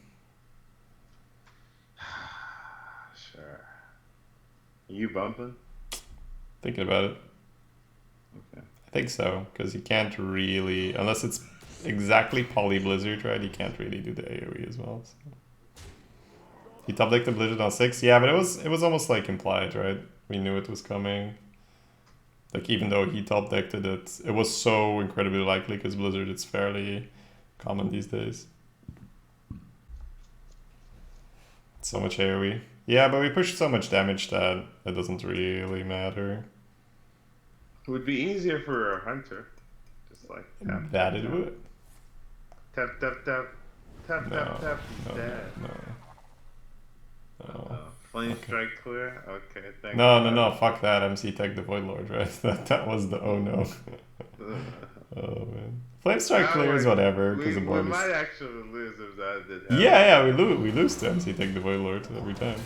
S2: Sure. You bumping?
S3: Thinking about it.
S2: Okay.
S3: I think so, because he can't really, unless it's exactly Poly Blizzard, right? He can't really do the AoE as well. So. He top decked the Blizzard on 6, yeah, but it was almost like implied, right? We knew it was coming. Like even though he top decked it, it was so incredibly likely because Blizzard it's fairly common these days. So much AoE. Yeah, but we pushed so much damage that it doesn't really matter.
S2: It would be easier for a hunter. Just like tap.
S3: That
S2: tap,
S3: it
S2: tap.
S3: would.
S2: Tap, tap, tap. Tap,
S3: No,
S2: tap, tap.
S3: no,
S2: Dead.
S3: no. No.
S2: Flame
S3: Okay.
S2: strike clear? Okay, thank
S3: No,
S2: you.
S3: no, fuck that. MC Tech the Void Lord, right? That was the oh no. Oh man. Flame Strike clears whatever, because the
S2: we
S3: board
S2: might
S3: is...
S2: actually lose if that did happen.
S3: Yeah, we lose to MC Tech the Void Lord every time.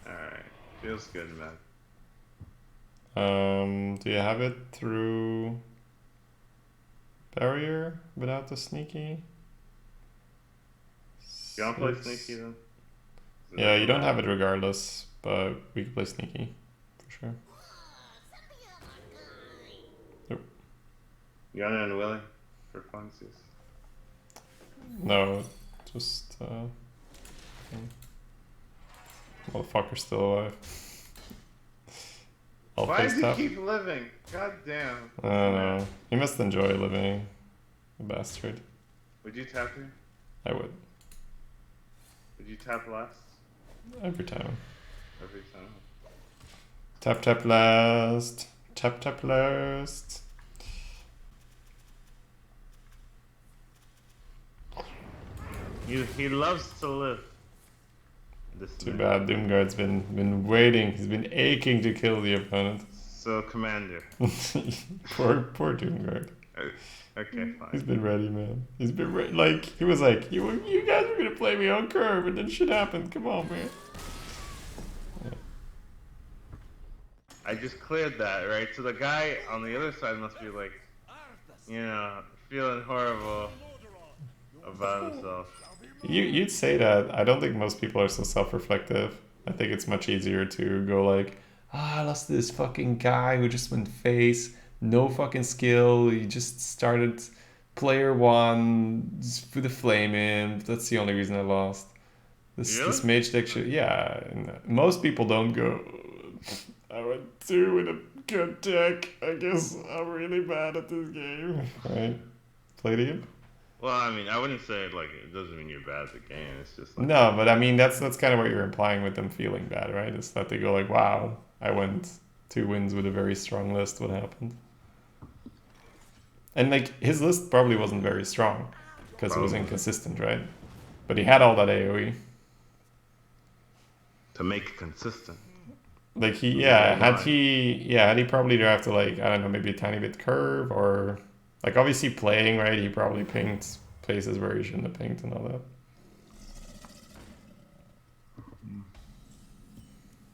S2: Alright, feels good, man.
S3: Do you have it through barrier without the sneaky?
S2: You wanna play sneaky then?
S3: Yeah, you don't have it regardless, but we can play sneaky for sure. Nope.
S2: You unwilling for funsies?
S3: No, just motherfucker's still alive.
S2: Why does he keep living? God damn.
S3: I don't know. He must enjoy living. The bastard.
S2: Would you tap here?
S3: I would.
S2: Would you tap last?
S3: Every time.
S2: Every time.
S3: Tap tap last. Tap tap last.
S2: He loves to live.
S3: Too bad. Doomguard's been waiting. He's been aching to kill the opponent.
S2: So commander.
S3: poor Doomguard.
S2: Okay, fine.
S3: He's been ready, man. He's been ready. Like he was like, you guys were gonna play me on curve, and then shit happened. Come on, man. Yeah.
S2: I just cleared that, right? So the guy on the other side must be like, you know, feeling horrible about himself.
S3: You'd say that. I don't think most people are so self-reflective. I think it's much easier to go like, I lost to this fucking guy who just went face, no fucking skill. He just started player one with a flame in. That's the only reason I lost. This mage deck should, yeah. Most people don't go. I went 2 with a good deck. I guess I'm really bad at this game. Right? Play the game.
S2: Well, I mean, I wouldn't say like it doesn't mean you're bad at the game. It's just like
S3: no, but I mean that's kind of what you're implying with them feeling bad, right? It's that they go like, "Wow, I went 2 wins with a very strong list. What happened?" And like his list probably wasn't very strong because it was inconsistent, right? But he had all that AOE.
S2: To make it consistent.
S3: Like had he probably drafted like I don't know, maybe a tiny bit curve or. Like, obviously playing, right, he probably pinged places where he shouldn't have pinged and all that.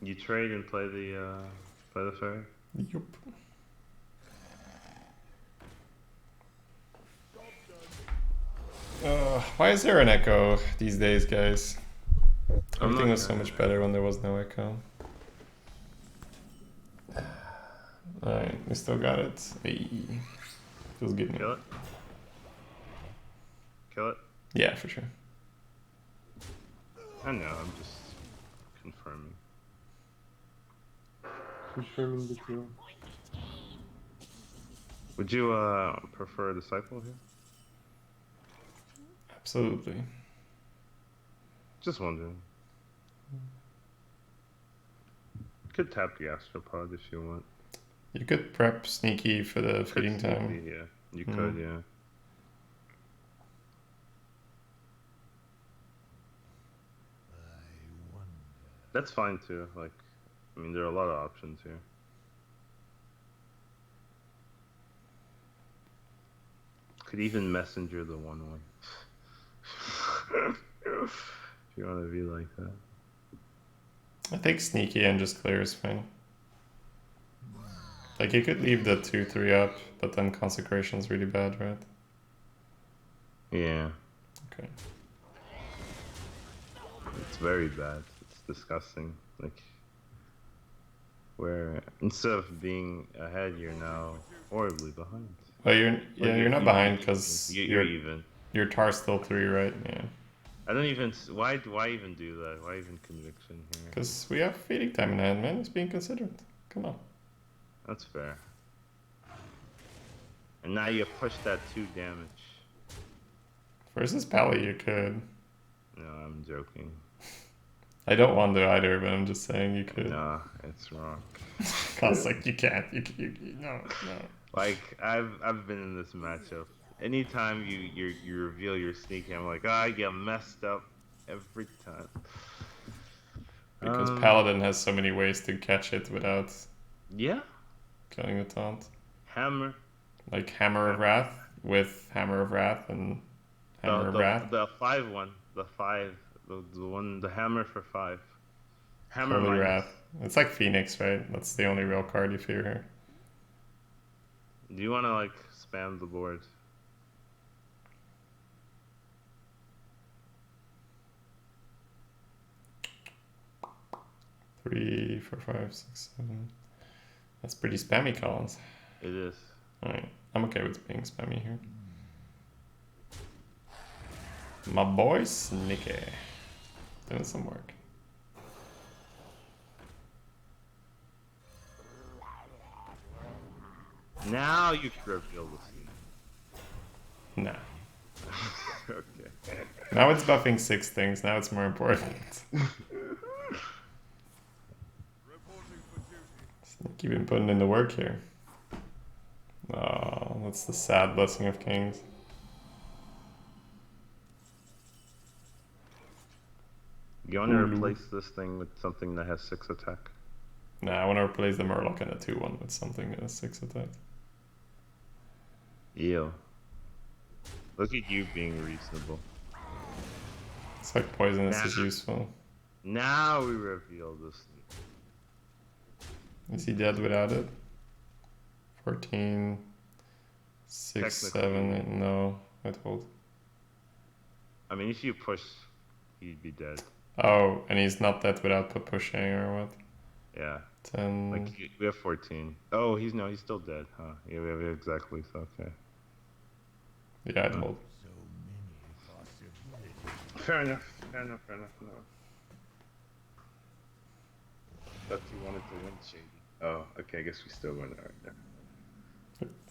S2: You trade and play the fairy?
S3: Yup. Why is there an echo these days, guys? Everything was so much better when there was no echo. Alright, we still got it. Hey. Feels good.
S2: Kill it? Kill it?
S3: Yeah, for sure.
S2: I know, I'm just confirming.
S7: confirming the kill.
S2: Would you prefer Disciple here?
S3: Absolutely.
S2: Just wondering. Could tap the Astropod if you want.
S3: You could prep Sneaky for the
S2: Could
S3: feeding time.
S2: sneaky, yeah. You could, yeah.
S1: I wonder.
S2: That's fine too. Like, I mean, there are a lot of options here. Could even messenger the 1/1. If you want to be like that.
S3: I think Sneaky and just clear is fine. Like, you could leave the 2-3 up, but then Consecration's really bad, right?
S2: Yeah.
S3: Okay.
S2: It's very bad. It's disgusting. Like, where instead of being ahead, you're now horribly behind.
S3: Well, you're
S2: Like,
S3: you're not behind because
S2: you're even.
S3: your tar's still 3, right? Yeah.
S2: I don't even. Why even do that? Why even conviction here?
S3: Because we have feeding time in hand, man. It's being considered. Come on.
S2: That's fair. And now you push that 2 damage.
S3: Versus Pally, you could.
S2: No, I'm joking.
S3: I don't want to either, but I'm just saying you could.
S2: Nah, it's wrong.
S3: Cause like you can't. You no.
S2: Like I've been in this matchup. Anytime you reveal your sneaky, I'm like, I get messed up every time.
S3: Because Paladin has so many ways to catch it without
S2: Yeah.
S3: killing the taunt.
S2: Hammer.
S3: Like Hammer of Wrath with Hammer of Wrath and Hammer of Wrath.
S2: The 5 one. The 5. The one. The hammer for 5. Hammer
S3: Holy
S2: minus.
S3: Wrath. It's like Phoenix, right? That's the only real card you fear here.
S2: Do you want to like spam the board?
S3: Three, 4, 5, 6, 7. That's pretty spammy, Collins.
S2: It is.
S3: Alright, I'm okay with being spammy here. My boy Sneaky. Doing some work.
S2: Now you can reveal the scene.
S3: Nah.
S2: Okay.
S3: Now it's buffing 6 things, now it's more important. Sneaky been putting in the work here. Oh, that's the sad blessing of kings.
S2: You want to replace this thing with something that has 6 attack?
S3: Nah, I want to replace the Murloc and the 2-1 with something that has 6 attack.
S2: Ew. Look at you being reasonable.
S3: It's like poisonous is useful.
S2: Now we reveal this thing.
S3: Is he dead without it? 14, 6, 7, 8, no, I'd hold.
S2: I mean, if you push, he'd be dead.
S3: Oh, and he's not dead without pushing or what?
S2: Yeah.
S3: 10.
S2: Like, we have 14. Oh, he's still dead, huh? Yeah, we have exactly, so okay.
S3: Yeah, I'd hold.
S1: So many possibilities.
S2: Fair enough, no. Thought you wanted to win, Shady. Oh, okay, I guess we still win right now.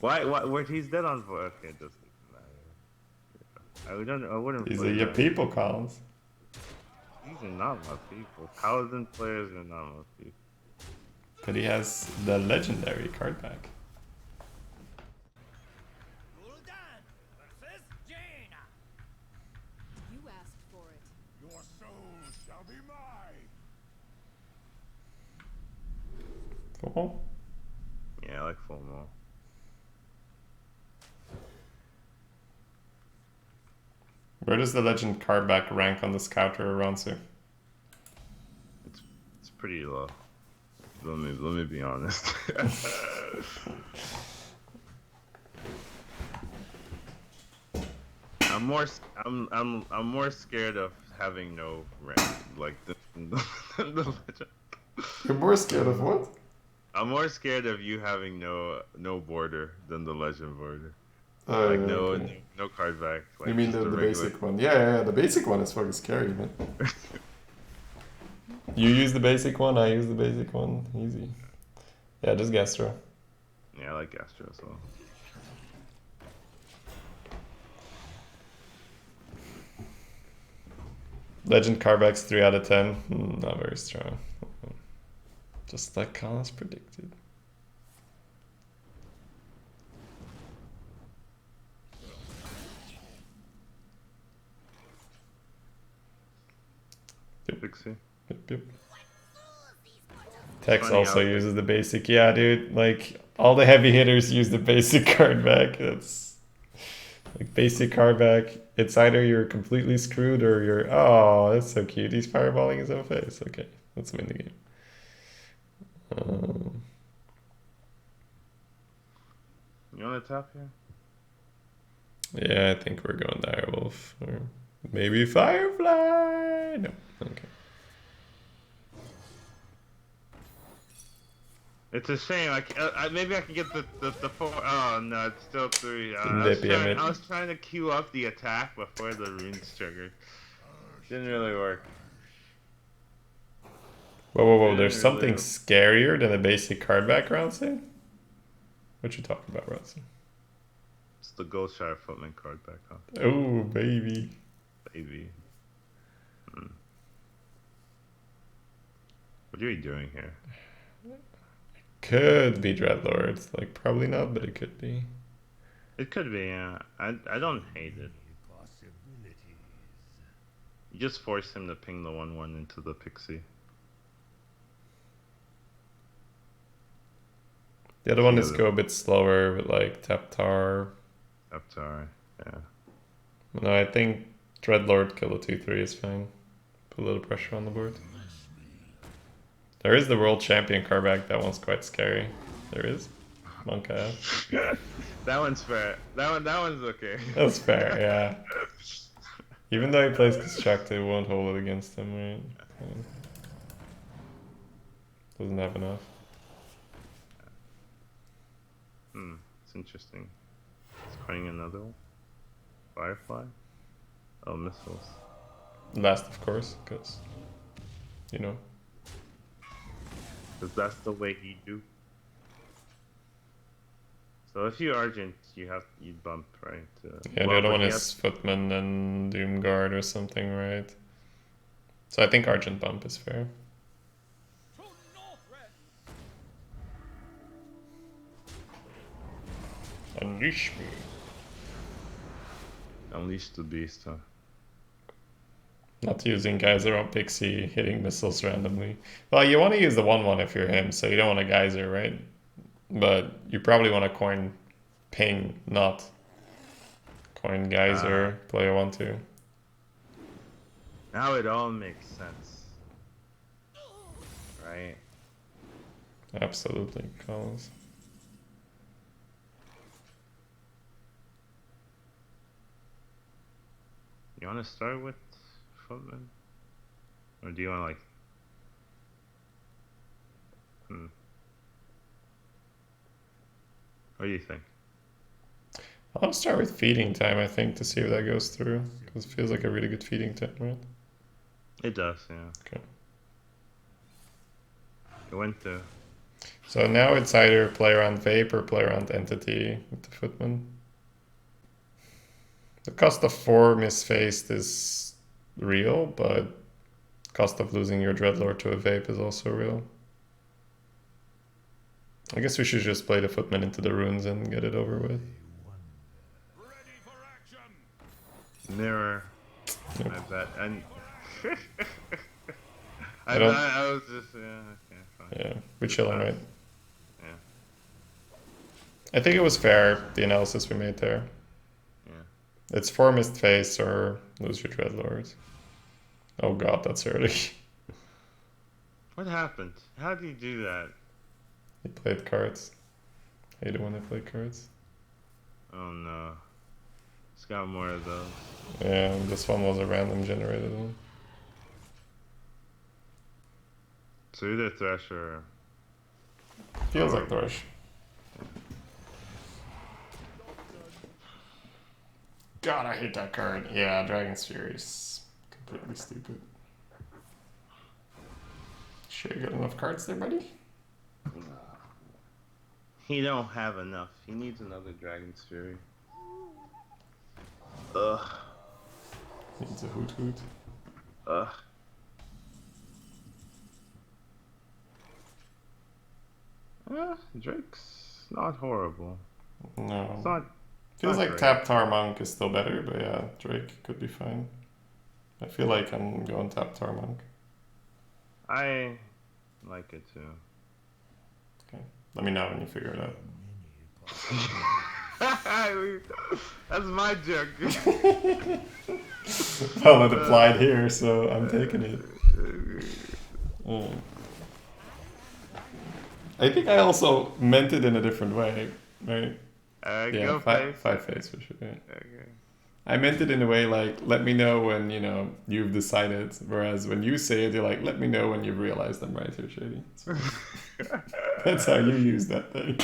S2: Why, where he's dead on voice? Okay, it doesn't matter. I wouldn't
S3: These
S2: play
S3: are your
S2: that.
S3: people, Collins.
S2: These are not my people. Paladin players are not my people.
S3: But he has the legendary card back.
S6: You asked for it.
S1: Your soul shall be mine.
S3: Cool.
S2: Yeah, I like full mall.
S3: Where does the legend card back rank on the Scouter or Ransu?
S2: It's pretty low. Let me be honest. I'm more scared of having no rank, like the legend.
S3: You're more scared of what?
S2: I'm more scared of you having no border than the legend border.
S3: Oh,
S2: Like
S3: yeah,
S2: no
S3: okay.
S2: no card back. Like
S3: You mean
S2: just
S3: the
S2: regular-
S3: basic one? Yeah, the basic one is fucking scary, man. You use the basic one, I use the basic one. Easy. Yeah, just Gastro.
S2: Yeah, I like Astro as well.
S3: Legend Carbacks 3 out of 10. Not very strong. Just like Collins predicted.
S2: Pixie.
S3: Yep. Tex
S2: Funny
S3: also
S2: how-
S3: uses the basic. Yeah, dude. Like all the heavy hitters use the basic card back. That's like basic card back. It's either you're completely screwed or you're. Oh, that's so cute. He's fireballing his own face. Okay, let's win the game.
S2: You want to tap here?
S3: Yeah, I think we're going Direwolf or maybe Firefly. No, okay.
S2: It's a shame. Maybe I can get the 4. Oh no, it's still 3.
S3: Damn
S2: I was trying to queue up the attack before the runes triggered. Didn't really work.
S3: Whoa! There's
S2: Didn't
S3: something
S2: really-
S3: scarier than a basic card back, Ronson? What you talking about, Ronson?
S2: It's the Goldshire Footman card back on.
S3: Oh, baby.
S2: Baby. What are you doing here?
S3: Could be Dreadlord. Like, probably not, but it could be.
S2: It could be, yeah. I don't hate it.
S1: Possibilities.
S2: You just force him to ping the 1/1 into the Pixie.
S3: The other one is
S2: Yeah,
S3: go a bit slower with, like, Taptar.
S2: Aptar, yeah.
S3: No, I think Dreadlord kill a 2/3 is fine. Put a little pressure on the board. There is the world champion card back. That one's quite scary. There is. Monka.
S2: That one's fair. That one's okay.
S3: That's fair, yeah. Even though he plays Construct, it won't hold it against him, right? Doesn't have enough.
S2: It's interesting. It's playing another one. Firefly? Oh, missiles.
S3: Last, of course, because, you know.
S2: Because that's the way he do. So if you Argent, you bump, right?
S3: Yeah,
S2: Well,
S3: the other
S2: but
S3: one
S2: he
S3: is Footman and Doomguard or something, right? So I think Argent bump is fair. Unleash me.
S2: Unleash the beast, huh?
S3: Not using Geyser on Pixie, hitting missiles randomly. Well, you want to use the 1/1 if you're him, so you don't want a Geyser, right? But you probably want to coin Ping, not coin Geyser, play a 1/2.
S2: Now it all makes sense. Right?
S3: Absolutely, Collins.
S2: You want to start with Footman? Or do you want to like... What do you think?
S3: I'll start with feeding time, I think, to see if that goes through. Because it feels like a really good feeding time, right?
S2: It does, yeah.
S3: Okay.
S2: It went to...
S3: So now it's either play around Vape or play around Entity with the Footman. The cost of 4 misfaced is real, but cost of losing your Dreadlord to a Vape is also real. I guess we should just play the Footman into the runes and get it over with.
S1: Ready for action.
S2: Mirror.
S3: Nope.
S2: I bet. And...
S3: I don't-
S2: I was just... Yeah, okay, fine.
S3: Yeah, we chilling, right?
S2: Yeah.
S3: I think it was fair, the analysis we made there.
S2: Yeah.
S3: It's 4 missed face or lose your Dreadlord. Oh god, that's early.
S2: What happened? How did you do that?
S3: He played cards. I hate it when I play cards.
S2: Oh no. It's got more of those.
S3: Yeah, this one was a random generated one.
S2: So either Thresh or...
S3: Feels like Thresh. God, I hate that card. Yeah, Dragon's Fury is completely stupid. Sure you got enough cards there, buddy?
S2: He don't have enough. He needs another Dragon's Fury. Ugh.
S3: Needs a hoot hoot.
S2: Ugh. Drake's not horrible.
S3: No.
S2: It's not.
S3: Feels
S2: not
S3: like
S2: great.
S3: tap Tar Monk is still better, but yeah, Drake could be fine. I feel like I'm going tap Tar Monk.
S2: I like it too.
S3: Okay. Let me know when you figure it out.
S2: That's my joke.
S3: Well, it applied here, so I'm taking it. I think I also meant it in a different way, right? Yeah,
S2: Go face.
S3: five face for sure. Yeah.
S2: Okay.
S3: I meant it in a way like, let me know when, you've decided. Whereas when you say it, you're like, let me know when you've realized I'm right here, Shady. So, that's how you use that thing.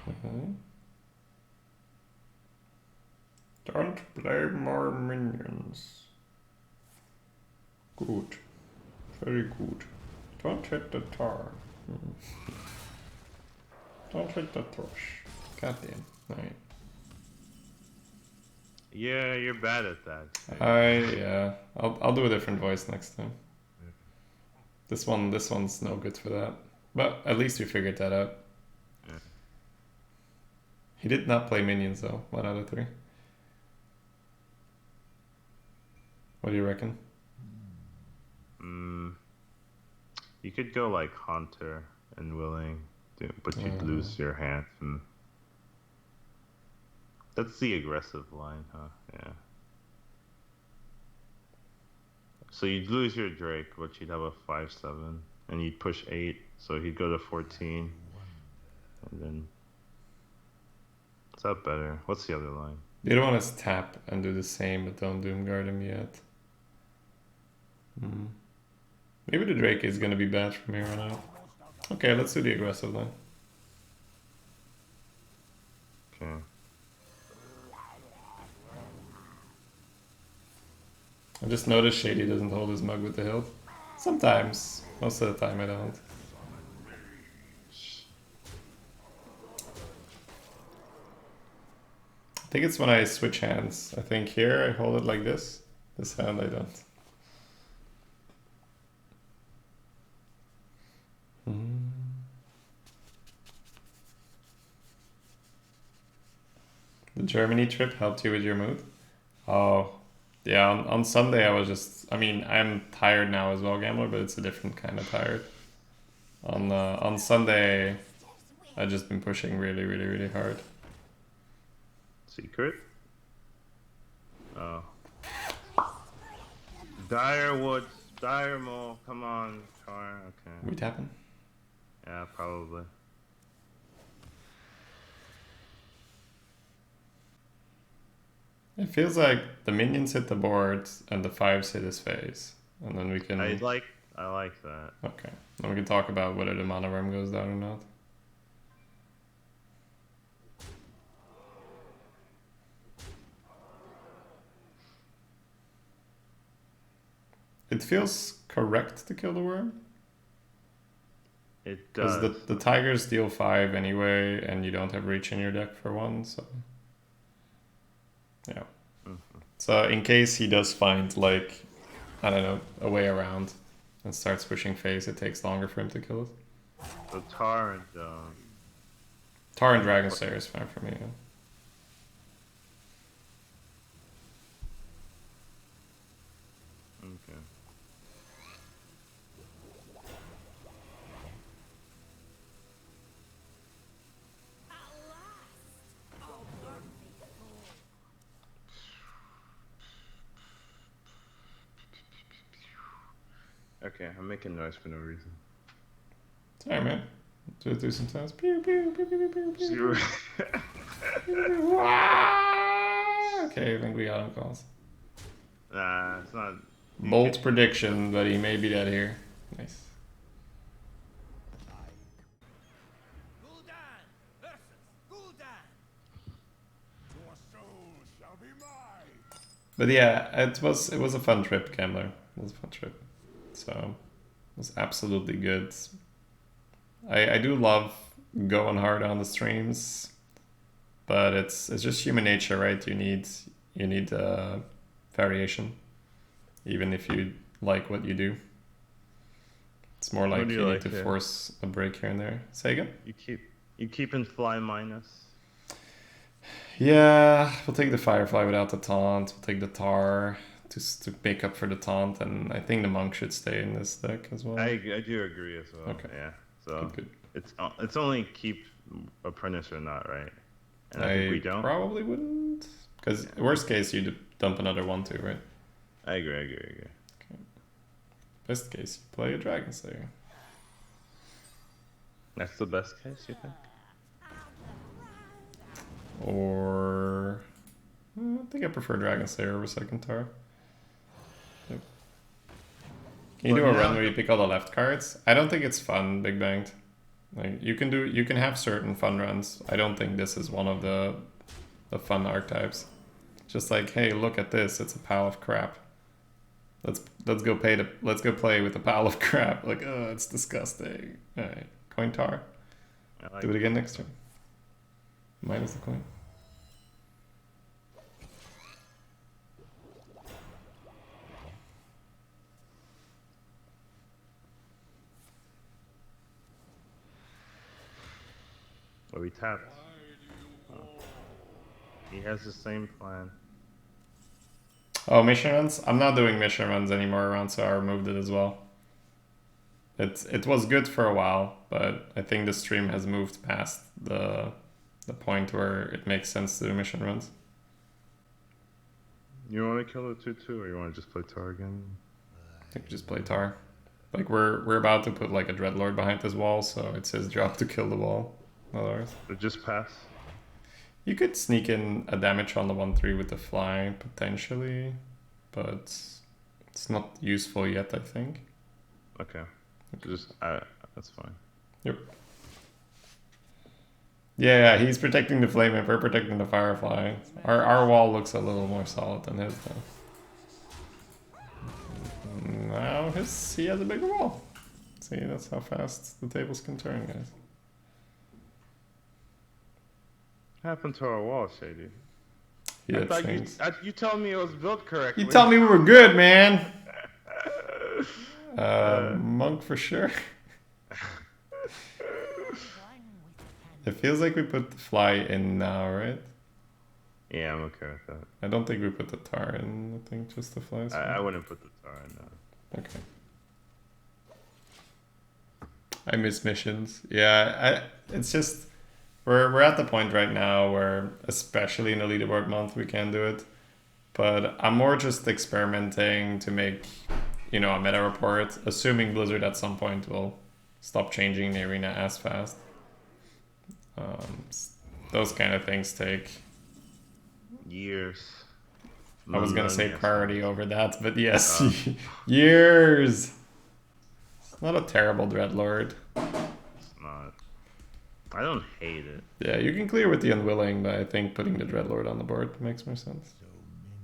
S3: Okay. Don't play more minions. Good. Very good. Don't hit the tar. Don't hit the torch. Goddamn. Alright.
S2: Yeah, you're bad at that.
S3: Yeah. I'll do a different voice next time. This one's no good for that. But at least we figured that out.
S2: Yeah.
S3: He did not play minions though, 1 out of 3. What do you reckon?
S2: You could go like Haunter and Willing, but you'd lose your hand. That's the aggressive line, huh? Yeah. So you'd lose your Drake, but you'd have a 5/7, and you'd push 8, so he'd go to 14, and then. Is that better? What's the other line?
S3: The other one is tap and do the same, but don't Doomguard him yet. Maybe the Drake is gonna be bad from here on out. Okay, let's do the aggressive line.
S2: Okay.
S3: I just noticed Shady doesn't hold his mug with the hilt. Sometimes. Most of the time I don't. I think it's when I switch hands. I think here I hold it like this. This hand I don't. The Germany trip helped you with your mood? Oh, yeah, on Sunday I was just, I'm tired now as well, Gambler, but it's a different kind of tired. On Sunday, I've just been pushing really, really, really hard.
S2: Secret? Oh. Dire Woods, Dire Mole, come on, car, okay.
S3: We tapping?
S2: Yeah, probably.
S3: It feels like the minions hit the board and the 5s hit his face. And then we can...
S2: I like that.
S3: Okay. Then we can talk about whether the mana realm goes down or not. It feels correct to kill the worm.
S2: It does.
S3: Because the tigers deal 5 anyway, and you don't have reach in your deck for 1, so... Yeah. So in case he does find, like, I don't know, a way around and starts pushing face, it takes longer for him to kill it.
S2: The Tar and
S3: Tar and Dragon Slayer is fine for me, yeah.
S2: Okay. Okay, I'm making noise for no reason.
S3: Sorry, man. Do some sounds. Pew, pew, pew, pew, pew, pew, pew. Okay, I think we got him calls.
S2: Nah, it's not.
S3: Bold prediction, but he may be dead here. Nice.
S1: Gul'dan versus Gul'dan. Your soul shall be mine.
S3: But yeah, it was a fun trip, Gambler. It was a fun trip. So it was absolutely good. I do love going hard on the streams, but it's just human nature, right? You need variation, even if you like what you do. It's more like
S2: do
S3: you
S2: you
S3: need
S2: like
S3: to
S2: here?
S3: force a break here and there. Say again?
S2: You keep in fly minus.
S3: Yeah, we'll take the Firefly without the taunt. We'll take the Tar to make up for the taunt, and I think the Monk should stay in this deck as well.
S2: I do agree as well.
S3: Okay.
S2: Yeah. So
S3: Good.
S2: it's only keep Apprentice or not, right? And I think we don't.
S3: Probably wouldn't, because worst case you dump another 1/2, right?
S2: I agree.
S3: Okay. Best case you play a Dragon Slayer.
S2: That's the best case, you think?
S3: Or I think I prefer Dragon Slayer over second Tar. Yep. Can you
S2: But
S3: do a
S2: now-
S3: run where you pick all the left cards? I don't think it's fun, Big Banged. Like you can have certain fun runs. I don't think this is one of the fun archetypes. Just like, hey, look at this, it's a pile of crap. Let's go play with a pile of crap. Like, oh, it's disgusting. Alright. Coin Tar.
S2: I like
S3: Do it again next turn. Minus the coin.
S2: Well, we tapped. Oh. He has the same plan.
S3: Oh, mission runs? I'm not doing mission runs anymore around, so I removed it as well. It was good for a while, but I think the stream has moved past the point where it makes sense to do mission runs.
S2: You want to kill the 2/2, or you want to just play Tar again?
S3: I think we just play Tar. Like we're about to put like a Dreadlord behind this wall, so it's his job to kill the wall, not ours.
S2: Or just pass?
S3: You could sneak in a damage on the 1/3 with the fly potentially, but it's not useful yet, I think.
S2: Okay. Just that's fine.
S3: Yep. Yeah, he's protecting the flame and we're protecting the firefly. Our wall looks a little more solid than his though. Now he has a bigger wall. See, that's how fast the tables can turn, guys.
S2: What happened to our wall, Shady?
S3: Yeah,
S2: I thought
S3: changed.
S2: you told me it was built correctly.
S3: You tell me we were good, man. Monk for sure. It feels like we put the fly in now, right?
S2: Yeah, I'm okay with that.
S3: I don't think we put the tar in. I think just the flies.
S2: I wouldn't put the Tar in that.
S3: Okay. I miss missions. Yeah, it's just we're at the point right now where, especially in the leaderboard month, we can do it. But I'm more just experimenting to make, a meta report, assuming Blizzard at some point will stop changing the arena as fast. Those kind of things take.
S2: Years.
S3: I was gonna say
S2: Millennia.
S3: priority over that, but yes, years. It's not a terrible Dreadlord.
S2: It's not. I don't hate it.
S3: Yeah, you can clear with the Unwilling, but I think putting the Dreadlord on the board makes more sense.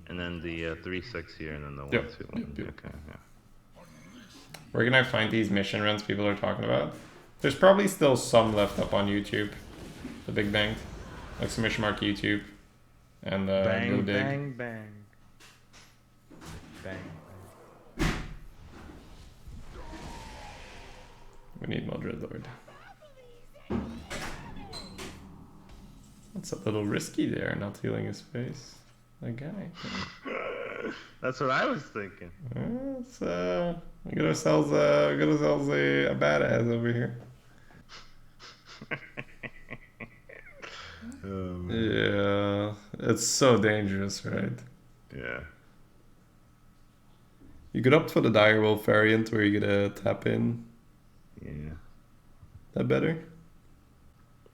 S2: And then the 3/6 here, and then the 1/2.
S3: Yep.
S2: Okay, yeah.
S3: Where can I find these mission runs people are talking about? There's probably still some left up on YouTube. The Big Bang. Exclamation mark YouTube. And Go
S2: Bang,
S3: Dig.
S2: bang, bang. Bang.
S3: We need more Dreadlord. That's a little risky there, not healing his face. That guy.
S2: That's what I was thinking.
S3: We got ourselves a badass over here. Yeah, it's so dangerous, right?
S2: Yeah.
S3: You could opt for the Direwolf variant where you get a tap in.
S2: Yeah.
S3: That better?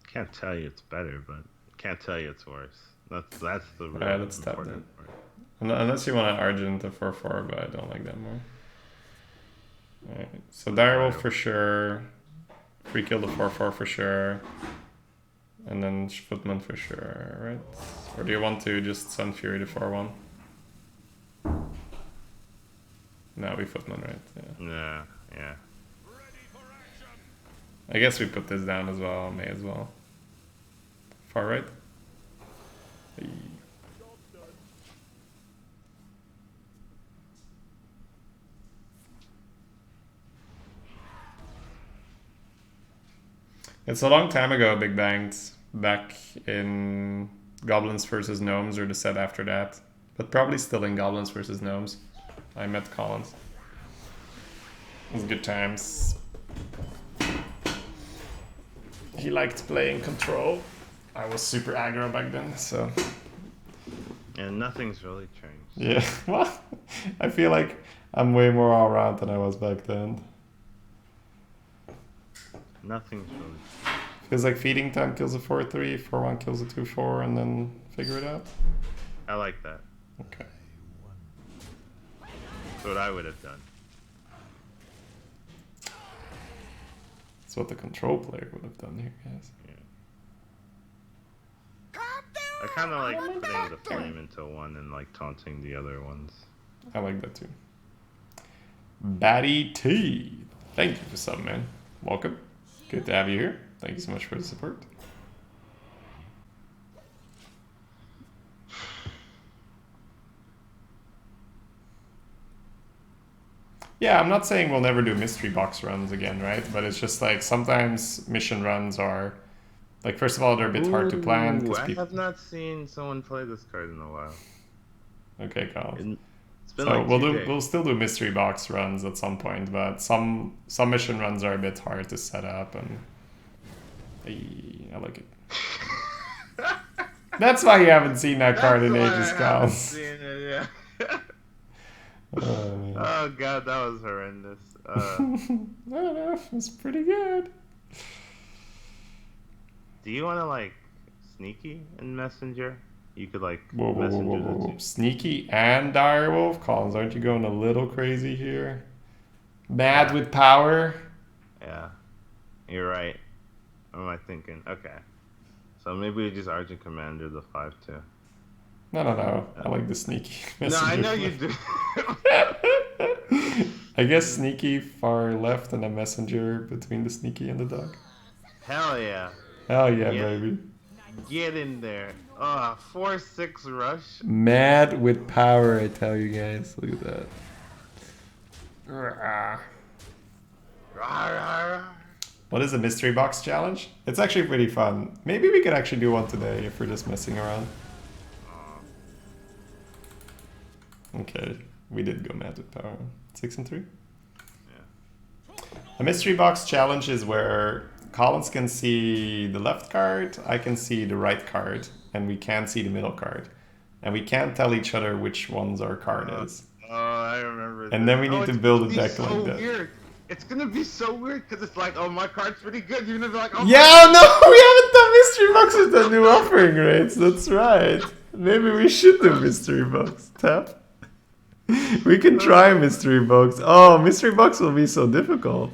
S2: Can't tell you it's better, but can't tell you it's worse. That's the
S3: Alright, let's tap
S2: important part.
S3: Unless you want to Argent a 4/4, but I don't like that more. Alright, so Direwolf for sure. Free kill the 4/4 for sure. And then Footman for sure, right? Or do you want to just Sun Fury the 4/1? No, we Footman, right? Yeah.
S2: Yeah.
S3: I guess we put this down as well, may as well. Far right? Hey. It's a long time ago, Big Banged, back in Goblins versus Gnomes or the set after that. But probably still in Goblins versus Gnomes. I met Collins. It was good times. He liked playing control. I was super aggro back then, so...
S2: And nothing's really changed.
S3: Yeah, well, I feel like I'm way more all around than I was back then.
S2: Nothing's really.
S3: Feels like feeding time kills a 4/3, 4/1 kills a 2/4, and then figure it out.
S2: I like that.
S3: Okay.
S2: That's what I would have done.
S3: That's what the control player would have done here, guys.
S2: I kind of like putting the flame into one and like taunting the other ones.
S3: I like that too. Batty T. Thank you for subbing, man. Welcome. Good to have you here. Thank you so much for the support. Yeah, I'm not saying we'll never do mystery box runs again, right? But it's just like sometimes mission runs are like, first of all, they're a bit hard to plan.
S2: Ooh, I
S3: people...
S2: have not seen someone play this card in a while.
S3: Okay, Colin.
S2: It's been
S3: So
S2: like
S3: we'll still do mystery box runs at some point, but some mission runs are a bit hard to set up, and I like it. That's why you haven't seen that card in ages, Colin.
S2: Yeah.
S3: Oh, man.
S2: Oh god, that was horrendous.
S3: I don't know. It's pretty good.
S2: Do you want to like sneaky in Messenger? You could like
S3: Whoa.
S2: Messenger the two.
S3: Sneaky and Direwolf? Collins, aren't you going a little crazy here? Mad with power?
S2: Yeah, you're right. What am I thinking? Okay, so maybe we just Argent Commander the 5/2.
S3: No. I like the sneaky.
S2: No, I know you do.
S3: I guess sneaky far left and a messenger between the sneaky and the dog.
S2: Hell yeah.
S3: Hell yeah, baby.
S2: Get in there. 4/6 rush.
S3: Mad with power, I tell you guys. Look at that.
S2: Rah, rah, rah.
S3: What is the mystery box challenge? It's actually pretty fun. Maybe we could actually do one today if we're just messing around. Okay, we did go mad with power. 6 and 3?
S2: Yeah.
S3: A mystery box challenge is where Collins can see the left card, I can see the right card, and we can't see the middle card. And we can't tell each other which one's our card is.
S2: Oh, I remember.
S3: And then we need to build a deck
S2: so
S3: like that.
S2: Weird. It's gonna be so weird because it's like, oh, my card's pretty good. You're gonna be like, oh,
S3: Yeah, no, we haven't done mystery box with the new offering rates. That's right. Maybe we should do mystery box. Tap. We can try mystery box. Oh, mystery box will be so difficult.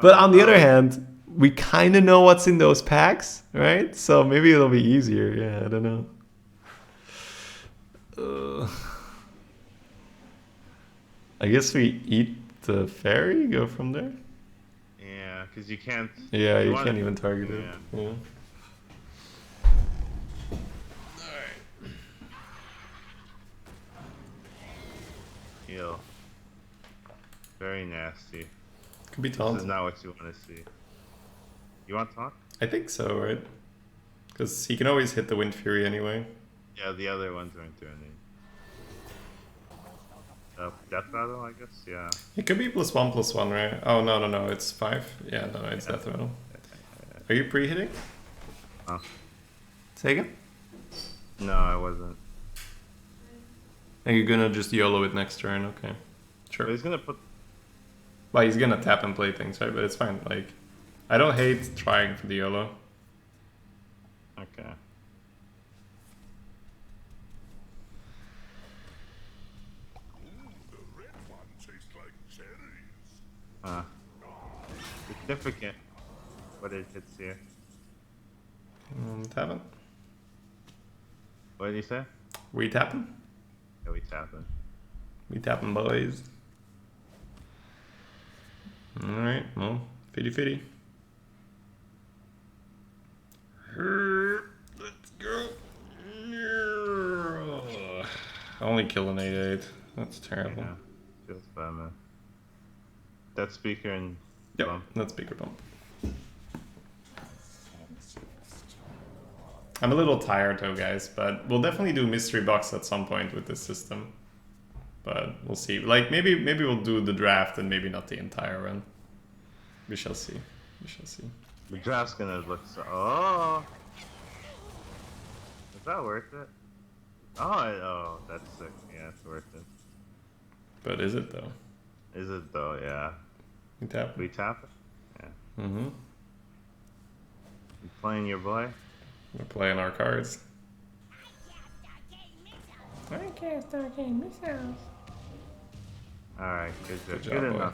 S3: But on the other hand, we kind of know what's in those packs, right? So maybe it'll be easier. Yeah, I don't know. I guess we eat the fairy, go from there.
S2: Yeah, because you can't.
S3: Yeah, you can't even target it. Yeah.
S2: Heal. Very nasty.
S3: Could be
S2: This
S3: taunt.
S2: is not what you want to see. You want taunt?
S3: I think so, right? Because he can always hit the Wind Fury anyway.
S2: Yeah, the other ones aren't doing it. Death Rattle, I guess? Yeah.
S3: It could be +1/+1, right? Oh, no, it's 5. Yeah, no, it's Death Rattle. Are you pre-hitting?
S2: Huh?
S3: Say again?
S2: No, I wasn't.
S3: Are you gonna just YOLO it next turn? Okay.
S2: But
S3: Sure.
S2: he's gonna put.
S3: Well, he's gonna tap and play things, right? But it's fine. Like, I don't hate trying for the YOLO.
S2: Okay. significant what it hits here.
S3: Tapping.
S2: What did you say?
S3: We tapping.
S2: Yeah, we tapping.
S3: We tapping, boys. Alright, well, fitty. Let's go. I only killed an 8/8. That's terrible.
S2: Yeah, feels bad, man. That speaker and
S3: Yep,
S2: bump.
S3: that's speaker bump. I'm a little tired though, guys, but we'll definitely do mystery box at some point with this system. But we'll see. Like maybe we'll do the draft and maybe not the entire run. We shall see. We shall see.
S2: The draft's gonna look so. Oh, is that worth it? Oh, that's sick. Yeah, it's worth it.
S3: But is it though?
S2: Is it though? Yeah.
S3: We tap.
S2: We tap it. Yeah.
S3: Mm-hmm.
S2: You playing your boy?
S3: We're playing our cards.
S4: I cast arcane missiles.
S2: All right, good job.
S3: Good job,
S2: Good
S3: boy.
S2: enough.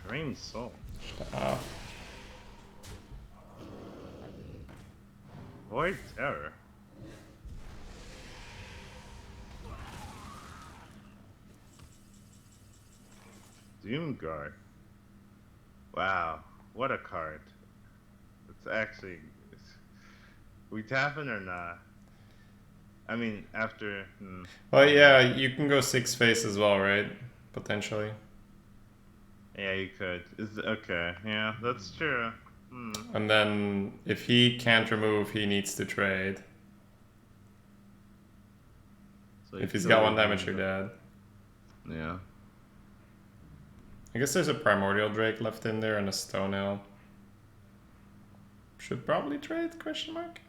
S2: Trained soul. Void terror. Doomguard. Wow, what a card. It's actually. We tapping or not? I mean, after.
S3: Well, yeah, you can go 6 face as well, right? Potentially.
S2: Yeah, you could. Okay, yeah, that's true.
S3: And then if he can't remove, he needs to trade.
S2: So
S3: If
S2: you
S3: he's
S2: still
S3: got 1
S2: would
S3: damage,
S2: do
S3: you're
S2: that.
S3: dead.
S2: Yeah.
S3: I guess there's a Primordial Drake left in there and a Stonehill. Should probably trade, question mark?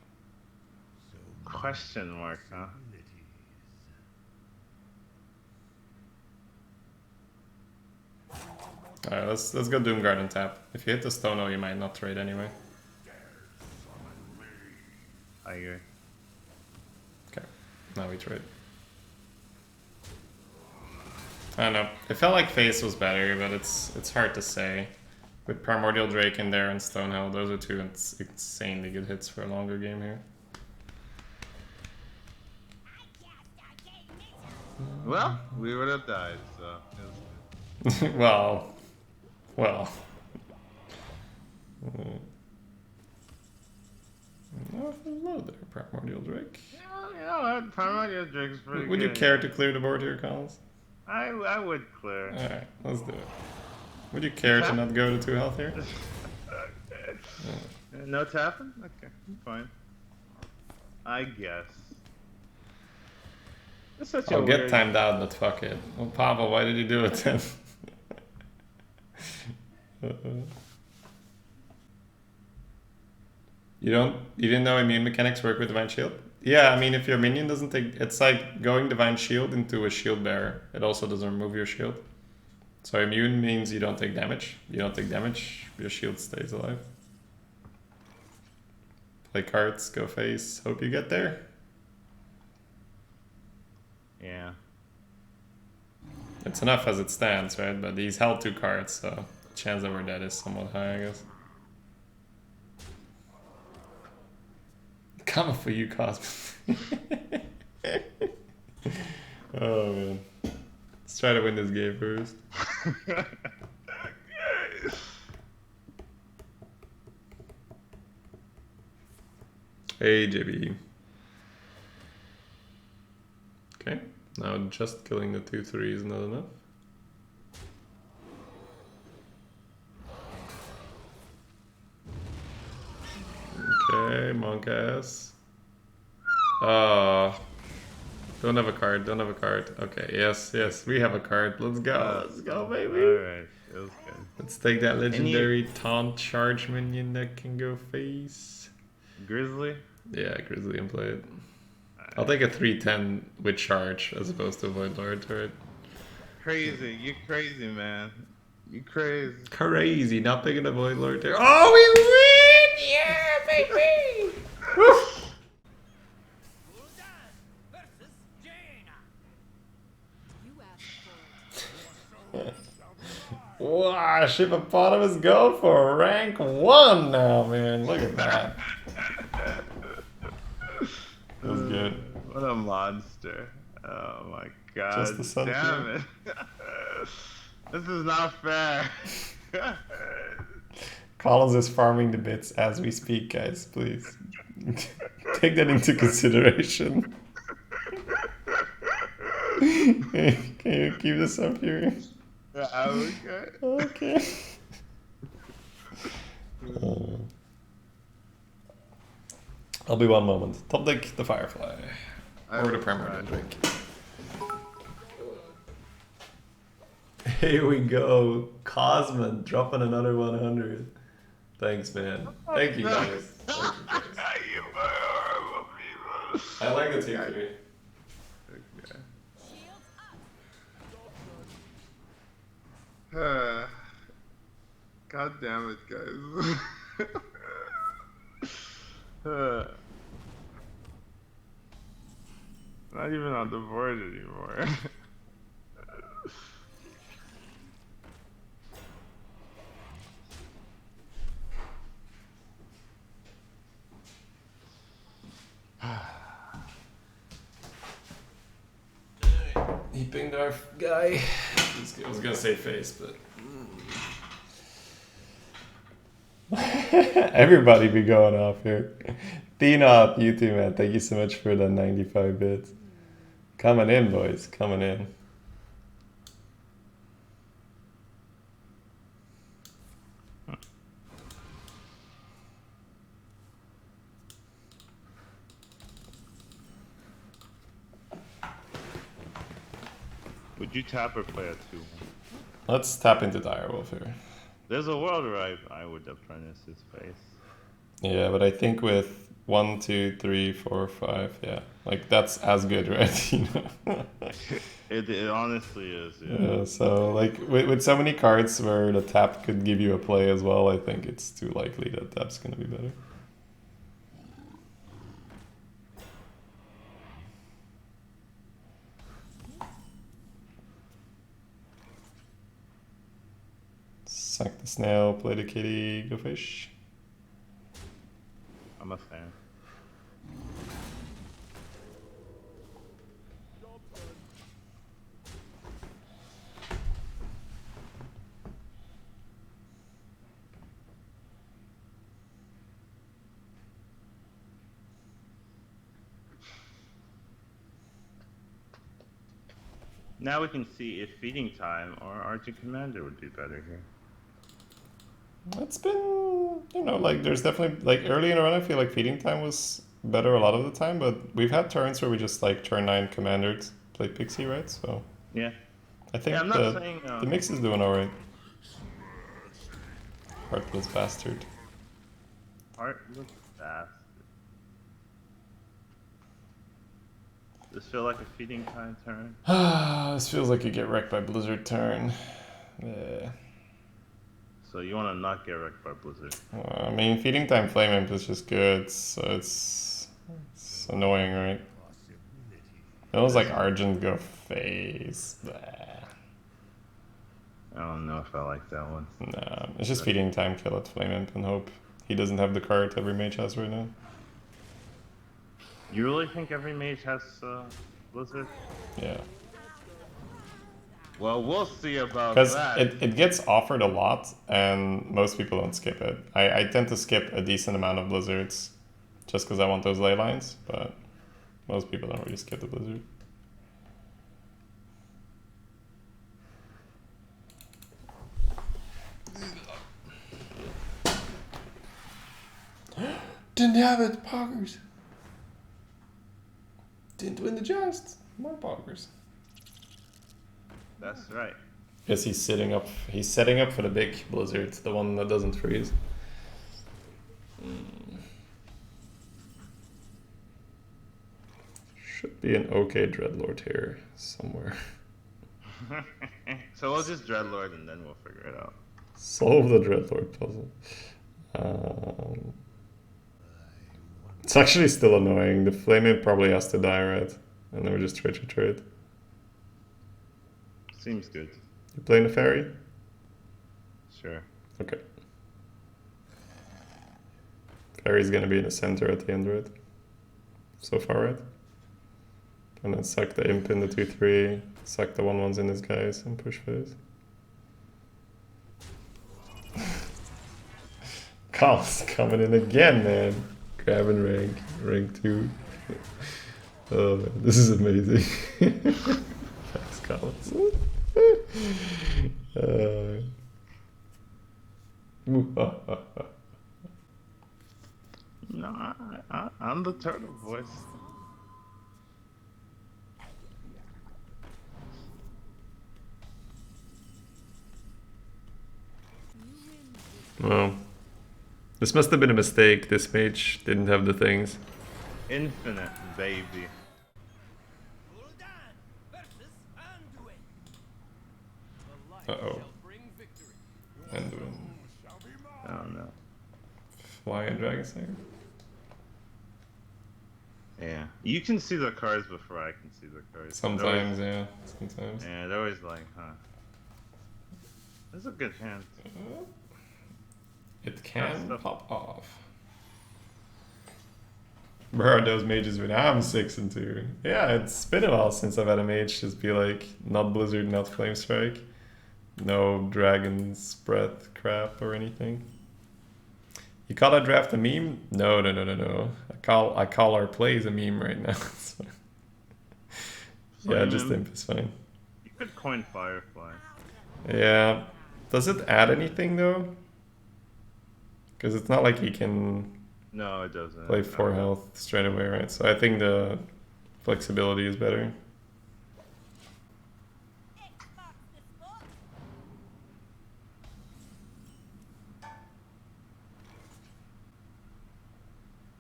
S2: Question mark, huh?
S3: Alright, let's go Doomguard and tap. If you hit the Stonehill, you might not trade anyway.
S2: I agree.
S3: Okay, now we trade. I don't know. It felt like face was better, but it's hard to say. With Primordial Drake in there and Stonehill, those are two insanely good hits for a longer game here.
S2: Well, we would have died, so it was good.
S3: well. Oh, hello there, Primordial Drake.
S2: Yeah, you know what? Primordial Drake's pretty
S3: Would
S2: good.
S3: you care to clear the board here, Collins?
S2: I would clear.
S3: Alright, let's do it. Would you care to not go to 2 health here?
S2: No tapping? Okay, fine. I guess. That's such a
S3: I'll
S2: weird...
S3: get timed out, but fuck it. Well, Pavel, why did you do it then? You didn't know immune mechanics work with Divine Shield? Yeah, I mean, if your minion doesn't take... It's like going Divine Shield into a shield bearer. It also doesn't remove your shield. So immune means you don't take damage. You don't take damage, your shield stays alive. Play cards, go face, hope you get there.
S2: Yeah.
S3: It's enough as it stands, right? But he's held 2 cards, so the chance that we're dead is somewhat high, I guess. Coming for you, Cosmo. Oh man. Let's try to win this game first. Hey, JB. Okay, now just killing the 2/3 is not enough. Okay, monk ass. Don't have a card, don't have a card. Okay, yes, we have a card. Let's go, baby.
S2: Alright, it was good.
S3: Let's take that legendary taunt charge minion that can go face.
S2: Grizzly?
S3: Yeah, Grizzly and play it. I'll take a 3/10 with charge as opposed to Void Lord turret.
S2: crazy. You crazy, man. You crazy.
S3: Crazy, not picking the Void Lord there. Oh, we win! Yeah, baby! Woo!
S1: Gul'dan versus Jaina.
S6: You asked for it.
S3: Wow, Hippopotamus go for rank 1 now, man. Look at that. That was good.
S2: What a monster. Oh my god.
S3: Just the sun
S2: Damn it. This is not fair.
S3: Collins is farming the bits as we speak, guys. Please take that into consideration. Can you keep this up here?
S2: Yeah, okay.
S3: Okay. I'll be one moment. Top deck the Firefly. Or the Primordial Drake. Here we go. Cosman dropping another 100. Thanks, man. Thank you, guys. Thank you, guys.
S2: You horrible people.
S3: I like the tier 3.
S2: Okay.
S6: Shields up.
S2: God damn it, guys. Not even on the board anymore.
S3: He pinged our guy. I was gonna say face, but everybody be going off here. Tina, you too, man. Thank you so much for the 95 bits. Coming in, boys. Coming in.
S2: Would you tap or play a 2?
S3: Let's tap into Direwolf here.
S2: There's a world where I would apprentice his face.
S3: Yeah, but I think with 1, 2, 3, 4, 5, yeah, like that's as good, right? You know.
S2: It honestly is. Yeah.
S3: Yeah, so like with so many cards where the tap could give you a play as well, I think it's too likely that tap's gonna be better. Sack the snail, play the kitty, go fish.
S2: I'm a fan. Now we can see if feeding time or Arctic Commander would be better here.
S3: It's been, you know, like there's definitely, like early in the run I feel like feeding time was better a lot of the time, but we've had turns where we just like turn 9 commandered, play Pixie, right? So
S2: Yeah.
S3: I think
S2: Yeah, I'm not saying,
S3: the mix is doing alright. Heartless bastard.
S2: Heartless bastard. Does this feel like a feeding time turn?
S3: This feels like you get wrecked by Blizzard turn. Yeah.
S2: So you want to not get wrecked by Blizzard?
S3: I mean, feeding time flame imp is just good, so it's annoying, right? It was like Argent go face. Blah.
S2: I don't know if I like that one.
S3: Nah, it's just feeding time kill at flame imp and hope he doesn't have the card every mage has right now.
S2: You really think every mage has Blizzard?
S3: Yeah.
S2: Well, we'll see about
S3: Because
S2: that.
S3: it gets offered a lot, and most people don't skip it. I tend to skip a decent amount of Blizzards, just because I want those ley lines, but most people don't really skip the Blizzard. Didn't have it, poggers. Didn't win the just. More poggers.
S2: That's right.
S3: Guess he's setting up for the big blizzard, the one that doesn't freeze. Should be an okay Dreadlord here somewhere.
S2: So we'll just Dreadlord and then we'll figure it out.
S3: Solve the Dreadlord puzzle. Um, it's actually still annoying. The Flame Imp probably has to die, right? And then we just trade.
S2: Seems good.
S3: You playing the Fairy?
S2: Sure.
S3: Okay. Fairy's gonna be in the center at the end, right? So far, right? And then suck the Imp in the 2/3, suck the 1/1s in his guys, and push for this. Carl's coming in again, man. Grabbing rank 2. Oh man, this is amazing. Thanks, Carlos.
S2: No, I'm the turtle voice.
S3: Well, this must have been a mistake. This mage didn't have the things.
S2: Infinite, baby.
S1: Gul'dan versus Anduin.
S3: Uh-oh.
S1: Bring victory.
S3: And
S2: Oh no.
S3: fly and Dragon Slayer.
S2: Yeah. You can see the cards before I can see the cards.
S3: Sometimes, yeah. Sometimes.
S2: Yeah, they're always like, huh. That's a good hand.
S3: It can
S2: Stuff.
S3: pop off. Where are those mages when I'm 6 and 2? Yeah, it's been a while since I've had a mage just be like, not Blizzard, not Flame Strike. No Dragon's Breath crap or anything. You call that draft a meme? No. I call our plays a meme right now. So. Yeah, just Imp is fine.
S2: You could coin Firefly.
S3: Yeah. Does it add anything though? Because it's not like he can
S2: No, it doesn't.
S3: play 4 health straight away, right? So I think the flexibility is better.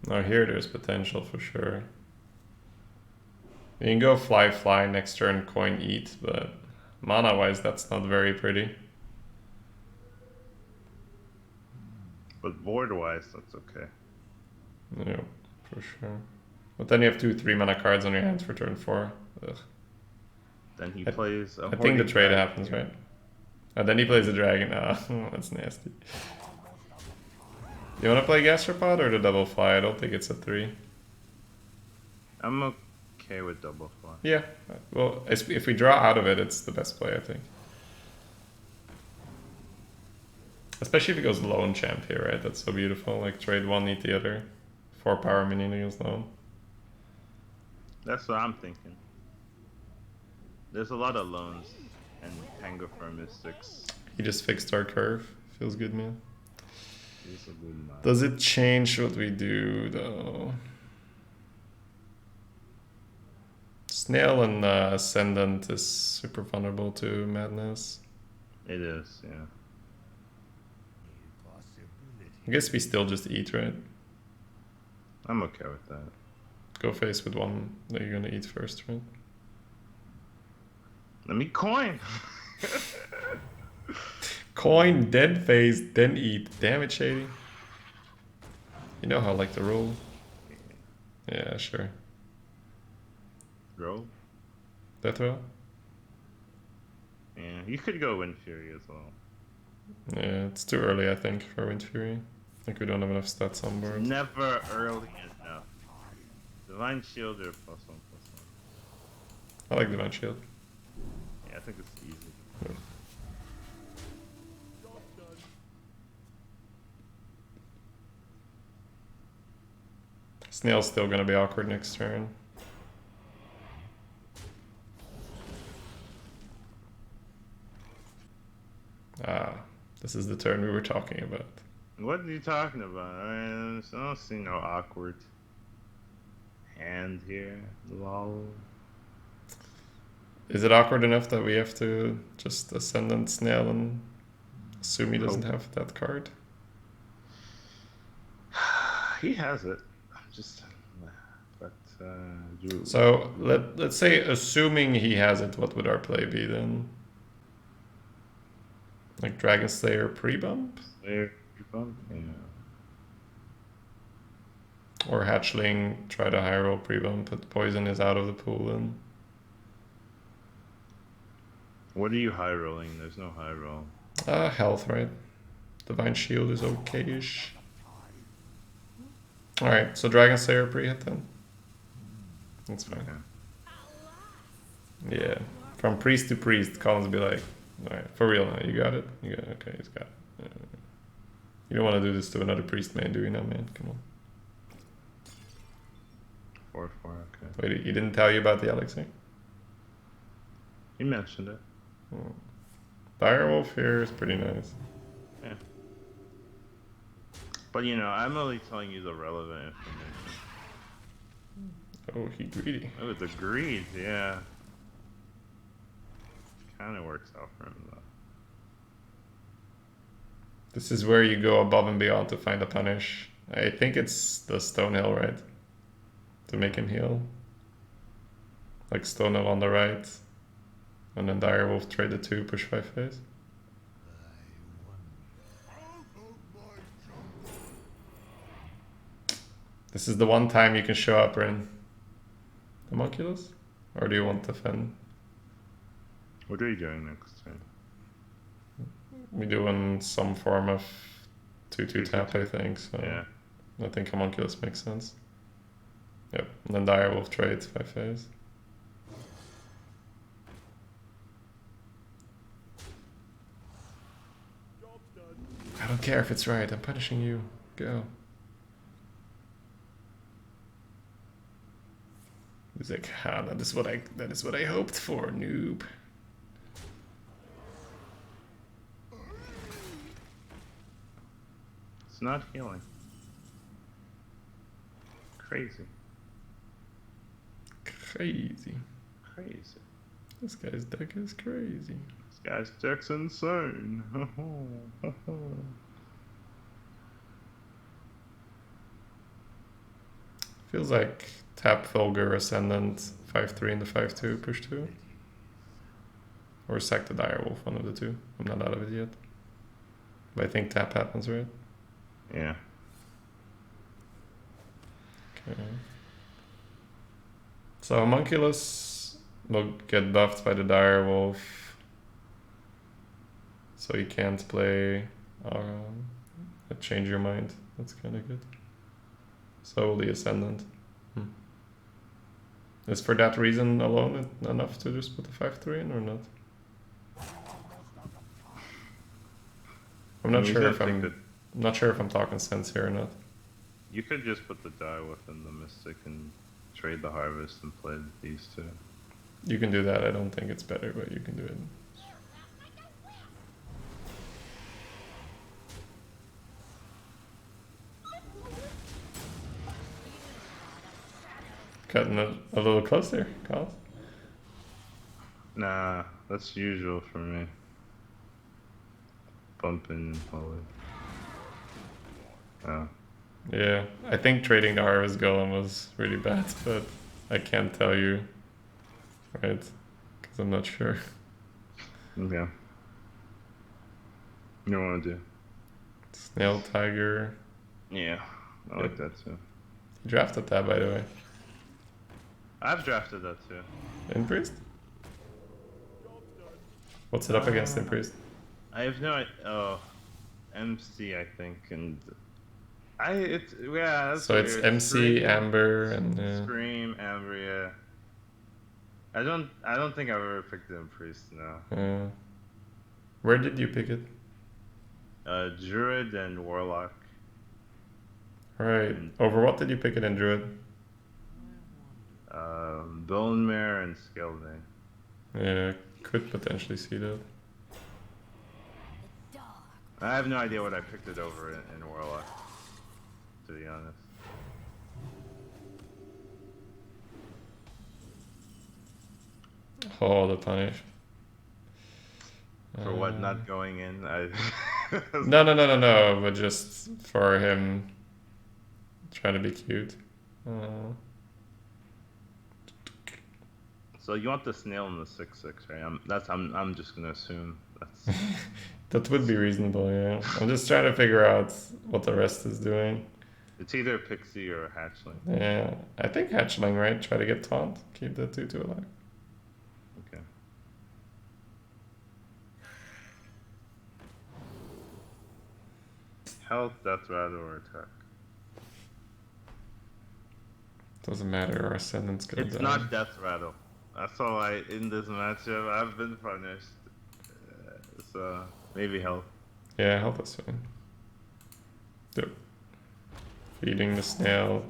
S3: Now here there's potential for sure. You can go fly next turn, coin eat, but mana wise that's not very pretty.
S2: But board wise, that's okay.
S3: Yeah, for sure. But then you have 2 3-mana cards on your hands for turn 4. Ugh.
S2: Then he plays a
S3: I think the
S2: Hoarding
S3: trade
S2: Dragon.
S3: happens, right? And then he plays a dragon. Ah, that's nasty. You want to play Gastropod or the double fly? I don't think it's a 3.
S2: I'm okay with double fly.
S3: Yeah, well, if we draw out of it, it's the best play, I think. Especially if he goes lone champ here, right? That's so beautiful. Like trade one, eat the other. 4 power minion against lone.
S2: That's what I'm thinking. There's a lot of loans and Tangofer Mystics.
S3: He just fixed our curve. Feels good, man.
S2: He's a good man.
S3: Does it change what we do, though? Snail and Ascendant is super vulnerable to madness.
S2: It is, yeah.
S3: I guess we still just eat, right?
S2: I'm okay with that.
S3: Go face with one that you're gonna eat first, right?
S2: Let me coin!
S3: Coin, then face, then eat. Damn it, Shady. You know how I like to roll. Yeah, sure.
S2: Roll?
S3: Death roll?
S2: Yeah, you could go Wind Fury as well.
S3: Yeah, it's too early, I think, for Wind Fury. I think we don't have enough stats on board.
S2: Never early enough. Divine Shield or +1/+1.
S3: I like Divine Shield.
S2: Yeah, I think it's easy.
S3: Yeah. Snail's still gonna be awkward next turn. Ah, this is the turn we were talking about.
S2: What are you talking about? I don't see no awkward hand here. Lol.
S3: Is it awkward enough that we have to just Ascendant Snail and assume he doesn't have that card?
S2: He has it. Just, but Drew.
S3: So let's say, assuming he has it, what would our play be then? Like Dragon Slayer pre-bump?
S2: Slayer bump? Yeah.
S3: Or Hatchling, try to high roll pre-bump, but poison is out of the pool then.
S2: What are you high rolling? There's no high roll.
S3: Health, right? Divine Shield is okay-ish. Alright, so Dragon Slayer pre-hit then. That's fine.
S2: Okay.
S3: Yeah. From priest to priest, Collins be like, alright, for real now, you got it? You got it? Okay, he's got it. You don't want to do this to another priest main, do you now, man? Come on.
S2: 4/4. Okay.
S3: Wait, he didn't tell you about the elixir?
S2: You mentioned it.
S3: Direwolf here is pretty nice.
S2: Yeah. But you know, I'm only telling you the relevant information.
S3: Oh, he greedy.
S2: Oh, the greed, yeah. Kind of works out for him though.
S3: This is where you go above and beyond to find a punish. I think it's the Stonehill, right? To make him heal. Like Stonehill on the right. And then Direwolf trade the 2, push 5 phase. This is the one time you can show up, Rin. Homunculus? Or do you want to defend?
S2: What are you doing next time?
S3: We doing some form of 2/2 tap, I think. So
S2: Yeah.
S3: I think Homunculus makes sense. Yep. And then Direwolf trades 5 phase. I don't care if it's right. I'm punishing you. Go. He's like, ah, that is what I hoped for, noob.
S2: It's not healing. Crazy.
S3: Crazy.
S2: Crazy.
S3: This guy's deck is crazy.
S2: This guy's deck's insane.
S3: Feels like tap Vulgar Ascendant 5/3 into 5/2 push 2. Or sack the Direwolf, one of the two. I'm not out of it yet. But I think tap happens, right?
S2: Yeah.
S3: Okay. So Homunculus will get buffed by the Direwolf. So you can't play Change Your Mind. That's kind of good. So the Ascendant. Is for that reason alone enough to just put the 5/3 in or not? I'm not sure if I'm talking sense here or not.
S2: You could just put the die within the Mystic and trade the Harvest and play these two.
S3: You can do that. I don't think it's better, but you can do it. Cutting a little closer, Kyle.
S2: Nah, that's usual for me. Bumping and holy. Oh.
S3: Yeah, I think trading the Harvest Golem was really bad, but I can't tell you, right? Because I'm not sure.
S2: Okay. You don't want to do?
S3: Snail Tiger.
S2: Yeah, I like that too.
S3: You drafted that, by the way.
S2: I've drafted that too.
S3: In Priest? What's it up against in Priest?
S2: I have no idea. Oh, MC, I think, and it's yeah. That's
S3: So it's
S2: weird.
S3: MC,
S2: Scream,
S3: Amber, and
S2: Scream, Amber. Yeah. I don't think I've ever picked it in Priest. No.
S3: Where did you pick it?
S2: Druid and Warlock.
S3: Right. Over what did you pick it in Druid?
S2: Bone Mare and Skeldane.
S3: Yeah, could potentially see that.
S2: I have no idea what I picked it over in Warlock, to be honest.
S3: Oh, the punish.
S2: For what, not going in?
S3: No, but just for him trying to be cute.
S2: So you want the snail in the 6/6, right? I'm just gonna assume that's.
S3: That would be reasonable, yeah. I'm just trying to figure out what the rest is doing.
S2: It's either a pixie or a hatchling.
S3: Yeah, I think hatchling, right? Try to get taunt, keep the 2/2 alive.
S2: Okay. Health, death rattle, or attack.
S3: Doesn't matter, our ascendant's gonna
S2: It's
S3: die.
S2: not death rattle. That's all in this matchup. I've been punished. So maybe health.
S3: Yeah, health is fine. Yep. Feeding the snail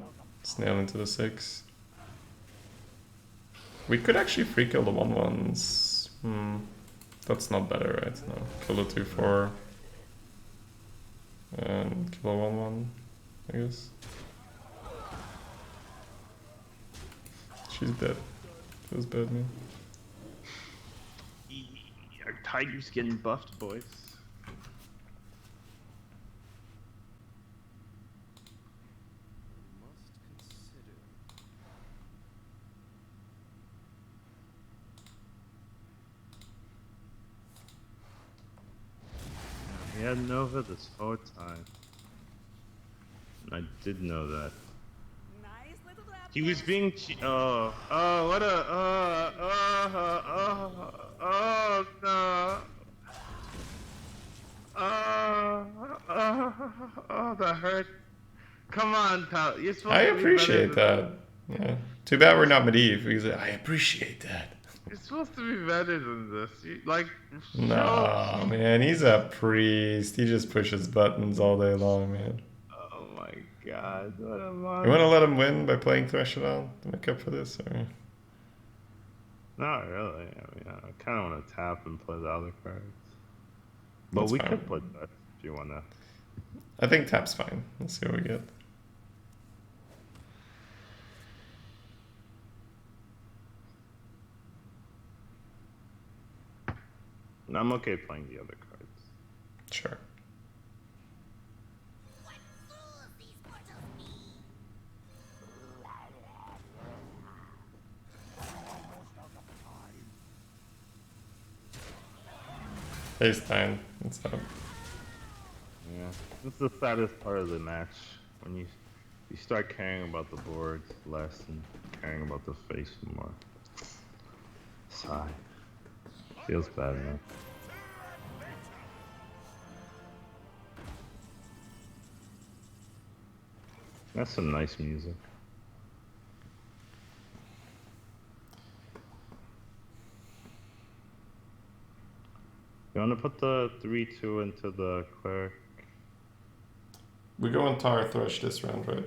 S3: into the 6. We could actually free kill the 1/1s. That's not better, right? No. Kill the 2/4. And kill a 1/1, I guess. She's dead. Feels bad, man.
S2: Our tiger's getting buffed, boys. He had Nova this whole time. I did know that.
S6: Nice little grab.
S2: He was being oh, what a, no. That hurt. Come on, pal. You're supposed
S3: I
S2: to be
S3: appreciate
S2: better
S3: that. Yeah. Too bad we're not Medivh, because I appreciate that.
S2: You're supposed to be better than this.
S3: Nah, man, he's a priest. He just pushes buttons all day long, man.
S2: Oh my god, what a
S3: You
S2: monster.
S3: want to let him win by playing Threshold to make up for this, or?
S2: Not really. I mean, I kind of want to tap and play the other cards. But
S3: That's
S2: we
S3: fine.
S2: could play that if you want to.
S3: I think tap's fine. Let's see what we get.
S2: I'm okay playing the other cards.
S3: Sure. FaceTime. What's up?
S2: Yeah, this is the saddest part of the match when you start caring about the board less and caring about the face more. Sigh. Feels bad, man. That's some nice music. You want to put the 3/2 into the cleric?
S3: We go on Tar Thresh this round, right?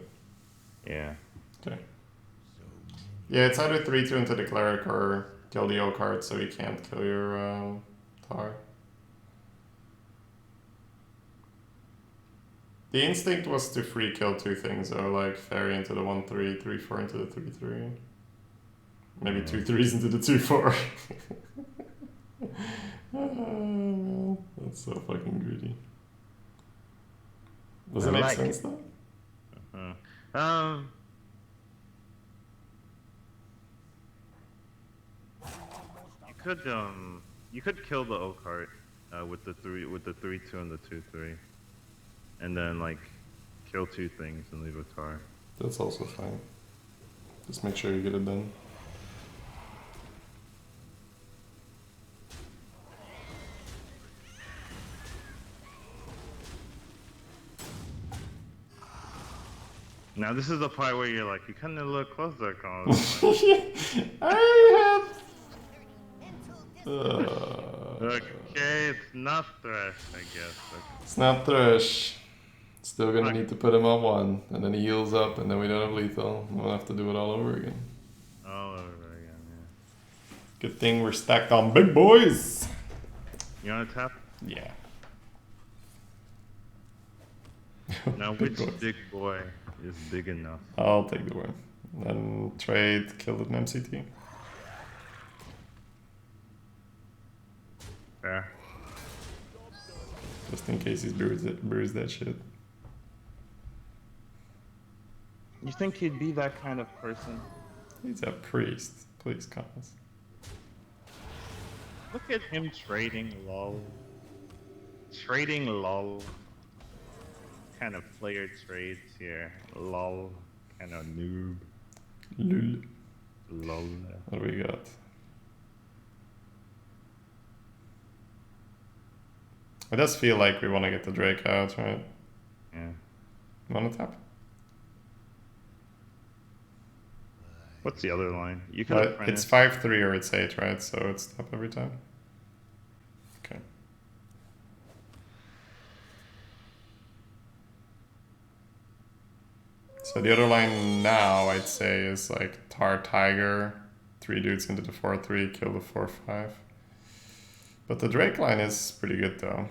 S2: Yeah.
S3: Okay. Yeah, it's either 3/2 into the cleric or kill the O card so you can't kill your Tar. The instinct was to free kill 2 things, or like fairy into the 1/3, 3/4 into the 3/3. Maybe 2 3s into the 2/4. Oh, that's so fucking greedy. Does it make
S2: like
S3: sense
S2: it.
S3: though?
S2: You could kill the O card with the 3/2 and the 2/3, and then like kill 2 things and leave a tar.
S3: That's also fine. Just make sure you get it done.
S2: Now this is the part where you're like, you kind of look closer, Colin.
S3: I had.
S2: Okay, it's not Thresh, I guess.
S3: It's not Thresh. Still gonna need to put him on 1, and then he heals up, and then we don't have lethal. We'll have to do it all over again.
S2: All over again, yeah.
S3: Good thing we're stacked on big boys.
S2: You want to tap?
S3: Yeah.
S2: Now,
S3: Big
S2: which
S3: boys.
S2: big boy is big enough?
S3: I'll take the win. Then trade, kill an MCT.
S2: Fair.
S3: Just in case he's bruised that shit.
S2: You think he'd be that kind of person?
S3: He's a priest. Please, Cons.
S2: Look at him trading, lol. Trading, lol. Kind of player trades here, lol. Kind of noob,
S3: Lul.
S2: lol.
S3: What do we got? It does feel like we want to get the Drake out, right?
S2: Yeah.
S3: Want to tap?
S2: What's the other line? You could
S3: It's 5-3 or it's 8, right? So it's tap every time. Okay. So the other line now, I'd say, is like Tar Tiger, 3 dudes into the 4-3, kill the 4-5. But the Drake line is pretty good though.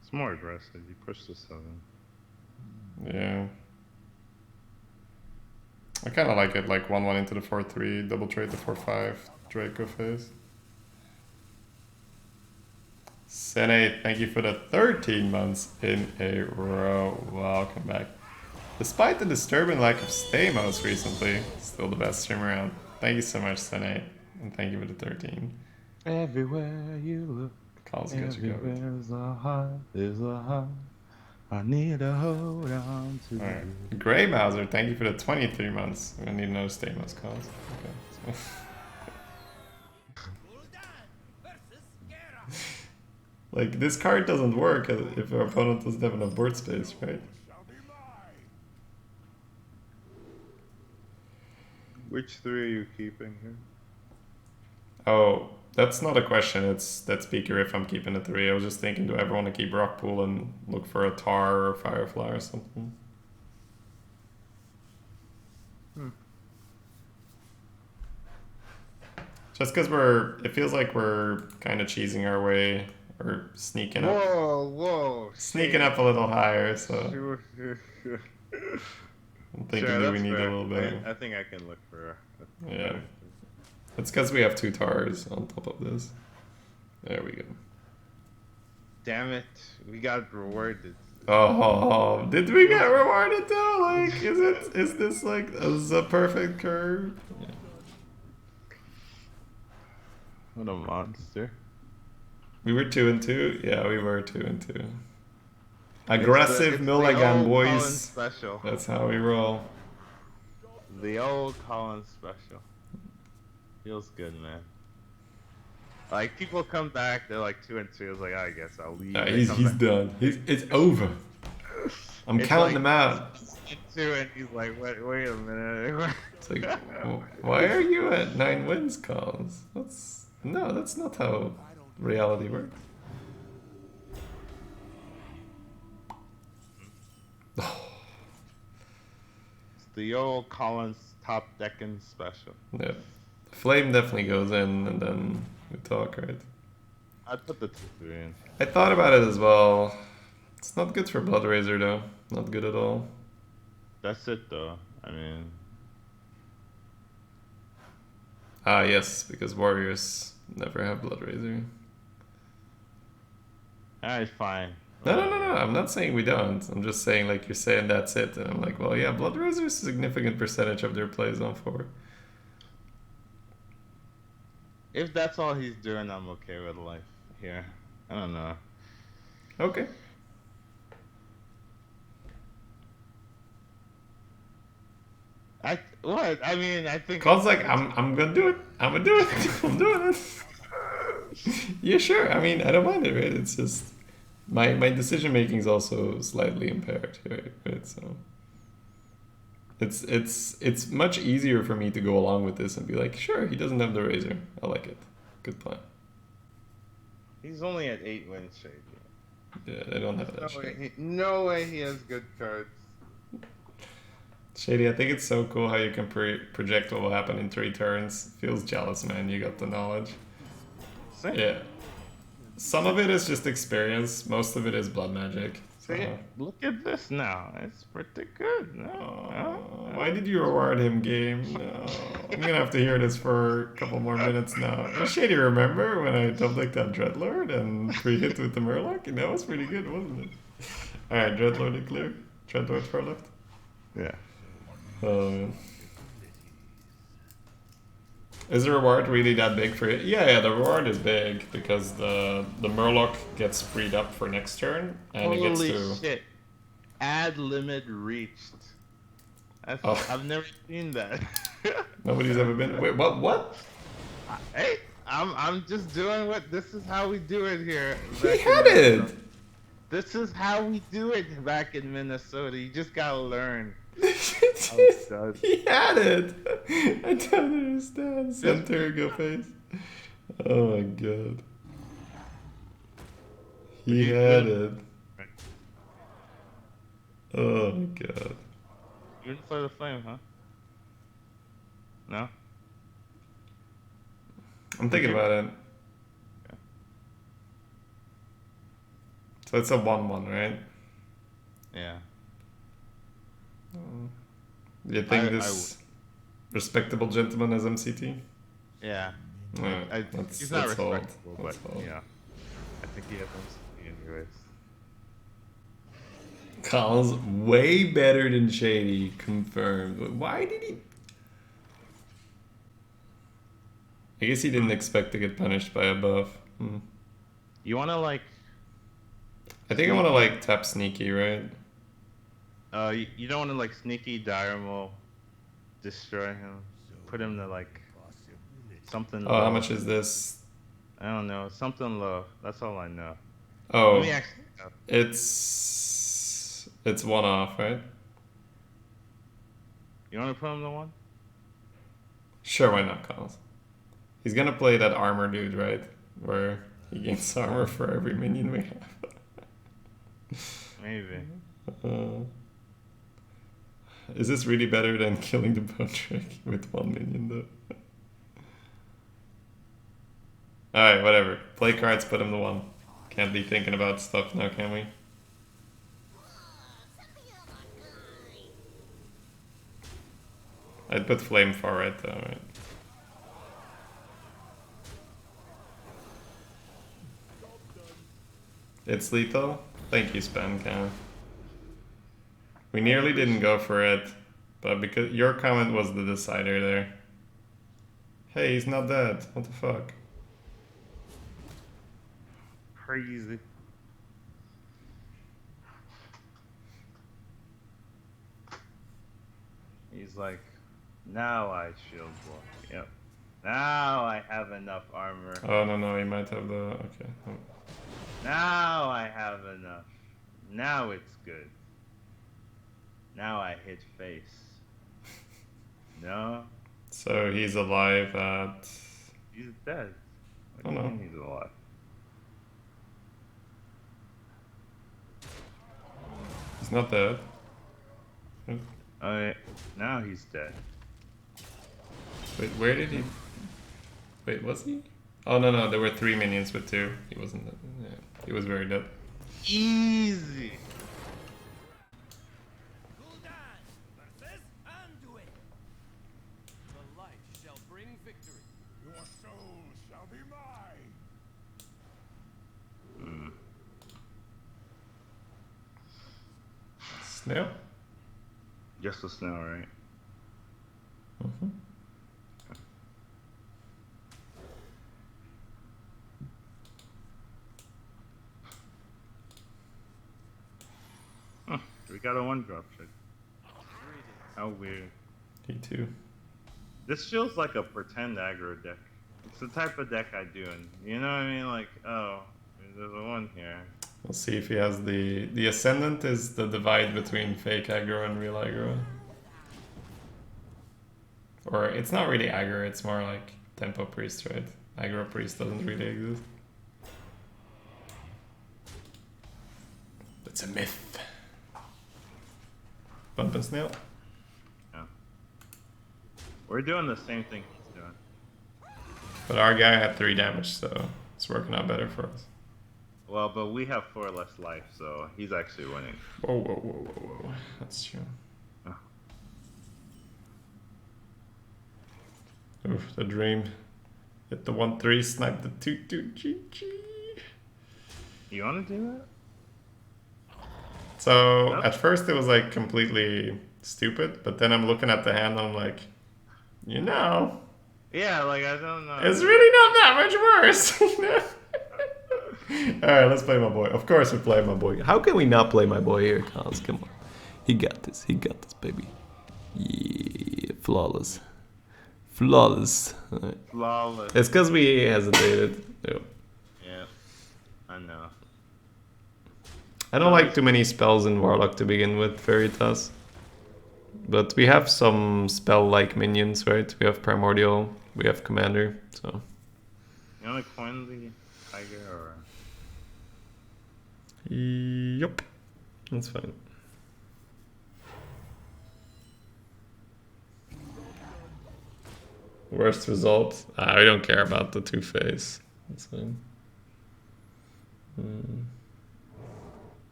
S2: It's more aggressive. You push the 7.
S3: Yeah. I kind of like it, like 1-1 into the 4-3, double trade the 4-5, Draco phase. Senate, thank you for the 13 months in a row. Welcome back. Despite the disturbing lack of Stamos recently, still the best stream around. Thank you so much, Senate, and thank you for the 13.
S2: Everywhere you look,
S3: Calls got you covered.
S2: there's a heart, there's a heart. I need to hold on to.
S3: Alright. Grey Mauser, thank you for the 23 months. We need no Stamos calls. Okay. So. Like, this card doesn't work if our opponent doesn't have enough board space, right?
S2: Which 3 are you keeping here?
S3: Oh, that's not a question. It's that speaker if I'm keeping the 3. I was just thinking, do I ever want to keep Rockpool and look for a Tar or a Firefly or something? Just because it feels like we're kind of cheesing our way or sneaking up.
S2: Whoa!
S3: Sneaking up a little higher, so I'm thinking
S2: Sure,
S3: that we
S2: that's
S3: need
S2: fair.
S3: a little bit.
S2: I think I can look for.
S3: Yeah. It's because we have 2 Tars on top of this. There we go.
S2: Damn it! We got rewarded.
S3: Oh, did we get rewarded though? Like, is this like a perfect curve? Yeah.
S2: What a monster!
S3: We were 2-2. Yeah, we were 2-2. Aggressive
S2: it's the
S3: Milligan
S2: old
S3: boys.
S2: Colin special.
S3: That's how we roll.
S2: The old Colin special. Feels good, man. Like, people come back, they're like 2-2. It's like, I guess I'll leave.
S3: He's done. It's over. I'm
S2: It's
S3: counting
S2: like-
S3: them out.
S2: 2 and he's like, wait a minute.
S3: It's like, why are you at 9 wins, Collins? That's not how reality works.
S2: It's the old Collins top decking special.
S3: Yeah. Flame definitely goes in and then we talk, right?
S2: I'd put the 2-3 in.
S3: I thought about it as well. It's not good for Blood Razor though. Not good at all.
S2: That's it though. I mean,
S3: Ah, yes, because Warriors never have Blood Razor.
S2: alright, fine.
S3: No. I'm not saying we don't. I'm just saying, like, you're saying that's it. And I'm like, well, yeah, Blood Razor is a significant percentage of their plays on 4.
S2: If that's all he's doing, I'm okay with life here. I don't know.
S3: Okay.
S2: What? I mean, I think.
S3: Cause like, I'm gonna do it. I'm gonna do it. I'm doing it. Yeah, sure. I mean, I don't mind it, right? It's just my decision making is also slightly impaired here, right? So it's much easier for me to go along with this and be like, sure, he doesn't have the razor. I like it. Good plan.
S2: He's only at 8 wins, Shady.
S3: Yeah, I don't have that shit.
S2: No way he has good cards.
S3: Shady, I think it's so cool how you can project what will happen in 3 turns. Feels jealous, man. You got the knowledge.
S2: Same.
S3: Yeah. Some of it is just experience. Most of it is blood magic.
S2: See, look at this now. It's pretty good. No.
S3: Why did you reward him, game? No. I'm gonna have to hear this for a couple more minutes now. Well, Shady, remember when I double-clicked that Dreadlord and pre-hit with the Murloc? That was pretty good, wasn't it? Alright, Dreadlord in clear. Dreadlord far left.
S2: Yeah.
S3: Oh, man. Is the reward really that big for it? Yeah, the reward is big because the Murloc gets freed up for next turn and it gets
S2: Holy
S3: to.
S2: shit! Ad limit reached.
S3: Oh.
S2: I've never seen that.
S3: Nobody's ever been. Wait, what? What?
S2: Hey, I'm just doing what. This is how we do it here.
S3: He
S2: back in
S3: had
S2: Minnesota.
S3: it.
S2: This is how we do it back in Minnesota. You just gotta learn. done.
S3: He had it. I don't understand. Centurigo face. Oh my god. He had it. Oh my god.
S2: You didn't play the flame, huh? No.
S3: I'm thinking about it. So it's a 1-1, right?
S2: Yeah.
S3: Do you think this respectable gentleman has MCT?
S2: Yeah.
S3: Yeah,
S2: He's not
S3: hold.
S2: respectable, but
S3: Let's hold.
S2: yeah. I think he has MCT anyways.
S3: Kyle's way better than Shady, confirmed. Why did he? I guess he didn't expect to get punished by a buff.
S2: You wanna like?
S3: I think I want to like tap sneaky, right?
S2: You don't wanna like sneaky Dyramo, destroy him, put him to like something.
S3: Oh,
S2: low.
S3: how much is this?
S2: I don't know, something low. That's all I know.
S3: Oh,
S2: Let me actually.
S3: it's 1 off, right?
S2: You wanna put him to 1?
S3: Sure, why not, Kyle's? He's gonna play that armor dude, right? Where he gains armor for every minion we have.
S2: Maybe.
S3: Is this really better than killing the bone trick with 1 minion though? Alright, whatever. Play cards, put him to 1. Can't be thinking about stuff now, can we? I'd put flame far right though, right? It's lethal? Thank you, Spam Cam. We nearly didn't go for it, but because your comment was the decider there. Hey, he's not dead. What the fuck?
S2: Crazy. He's like, now I shield block. Yep. Now I have enough armor.
S3: Oh, no, he might have the... Okay.
S2: Now I have enough. Now it's good. Now I hit face. No?
S3: So he's alive at...
S2: He's dead. What
S3: Oh,
S2: do you
S3: no.
S2: mean he's alive?
S3: He's not dead.
S2: Now he's dead.
S3: Wait, where did he... Wait, was he? Oh, no, there were 3 minions with 2. He wasn't dead. Yeah, he was very dead.
S2: Easy.
S1: Gul'dan versus Anduin. The light shall bring victory.
S5: Your soul shall be mine.
S3: Snail?
S2: Just a snail, right?
S3: Mm-hmm.
S2: We got a 1-drop check. How weird.
S3: He too.
S2: This feels like a pretend aggro deck. It's the type of deck I do, and you know what I mean? Like, oh, there's a 1 here.
S3: We'll see if he has the ascendant is the divide between fake aggro and real aggro. Or it's not really aggro, it's more like tempo priest, right? Aggro priest doesn't really exist. It's a myth. Bump and snail.
S2: Yeah. We're doing the same thing he's doing.
S3: But our guy had 3 damage, so it's working out better for us.
S2: Well, but we have 4 less life, so he's actually winning.
S3: Whoa. That's true.
S2: Oh.
S3: Oof, the dream. Hit the 1-3, snipe the 2-2, GG.
S2: You want to do that?
S3: So
S2: Nope.
S3: at first it was like completely stupid, but then I'm looking at the hand and I'm like, you know,
S2: Yeah, like I don't know.
S3: It's really not that much worse. Alright, let's play my boy. Of course we play my boy. How can we not play my boy here, Cons? Come on. He got this, baby. Yeah, flawless. Flawless. Alright.
S2: Flawless.
S3: It's because we hesitated. Yep.
S2: Yeah, I know.
S3: I don't like too many spells in Warlock to begin with, Veritas. But we have some spell-like minions, right? We have Primordial, we have Commander, so...
S2: You wanna coin the tiger or...
S3: Yup. That's fine. Worst result? I don't care about the two-face. That's fine.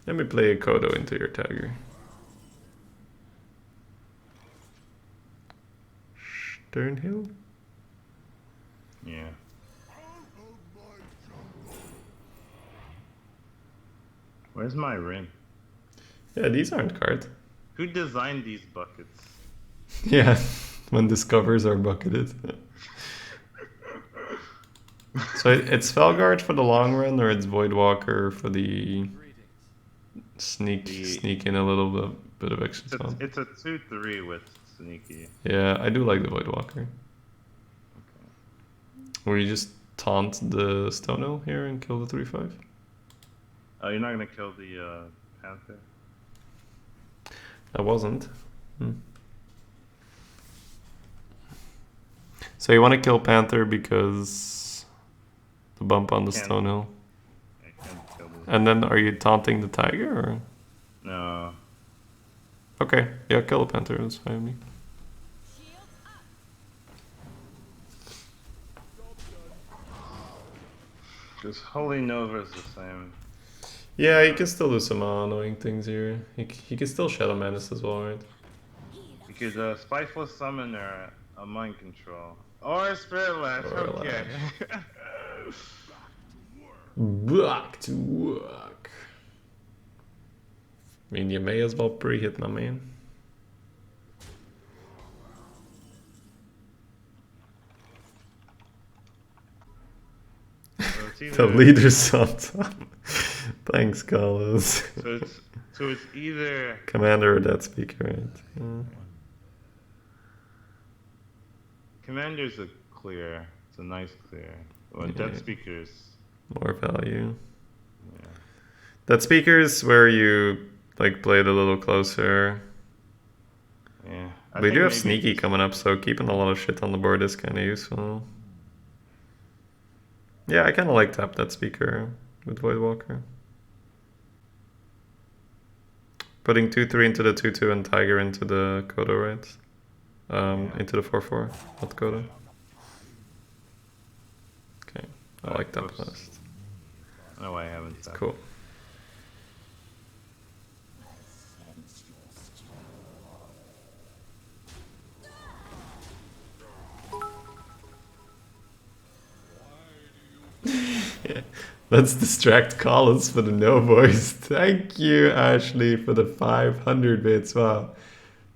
S3: Let me play a Kodo into your Tiger. Sternhill?
S2: Yeah. Where's my ring?
S3: Yeah, these aren't cards.
S2: Who designed these buckets?
S3: Yeah, when discovers are bucketed. So it's Felguard for the long run, or it's Voidwalker for the sneak in a little bit of extra time.
S2: It's a 2/3 with sneaky.
S3: Yeah, I do like the Voidwalker.
S2: Okay.
S3: Where you just taunt the Stonehill here and kill the 3/5.
S2: Oh, you're not gonna kill the panther?
S3: I wasn't. So you want to kill Panther because the bump on the Stonehill.
S2: I can't kill this.
S3: And then are you taunting the Tiger or?
S2: No.
S3: Okay, yeah, kill the Panther, that's fine with me.
S2: Because Holy Nova's the same.
S3: Yeah, you can still do some annoying things here. You can still Shadow Menace as well, right?
S2: You could Spiteful Summon or a Mind Control. Or a Spirit Lash,
S3: Or a
S2: okay.
S3: Back to work. I mean, you may as well pre-hit, my man.
S2: So it's
S3: The
S2: either,
S3: leader's on top. Thanks, Carlos.
S2: so it's either
S3: Commander or Dead Speaker, right? Yeah.
S2: Commander's a clear. It's a nice clear. When
S3: Yeah.
S2: Death Speaker's,
S3: More value.
S2: yeah.
S3: Dead Speaker's where you like play it a little closer.
S2: Yeah.
S3: We do have
S2: maybe
S3: Sneaky
S2: just-
S3: coming up, so keeping a lot of shit on the board is kind of useful. Yeah, I kind of like tap Dead Speaker with Voidwalker. Putting 2/3 into the 2/2 and Tiger into the Kodo, right? Into the 4/4, not Kodo. Okay, I like that
S2: close.
S3: last.
S2: No, I haven't.
S3: It's cool. Yeah. Let's distract Collins for the no voice. Thank you, Ashley, for the 500 bits. Wow.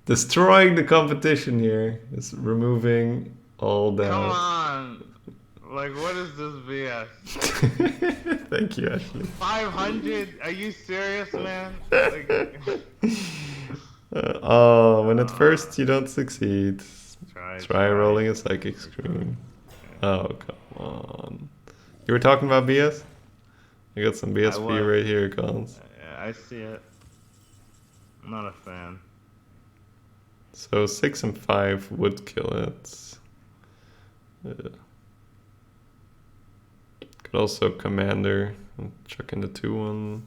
S3: Destroying the competition here. Just removing all that.
S2: Come on! Like, what is this BS?
S3: Thank you, Ashley.
S2: 500? Are you serious, man? Like,
S3: Oh, when at first you don't succeed.
S2: try
S3: Try rolling a psychic scream. Oh, come on. You were talking about BS? I got some BS for you
S2: was.
S3: right here, Collins.
S2: Yeah, I see it. I'm not a fan.
S3: So 6 and 5 would kill it. Could also Commander. Chuck in the 2/1.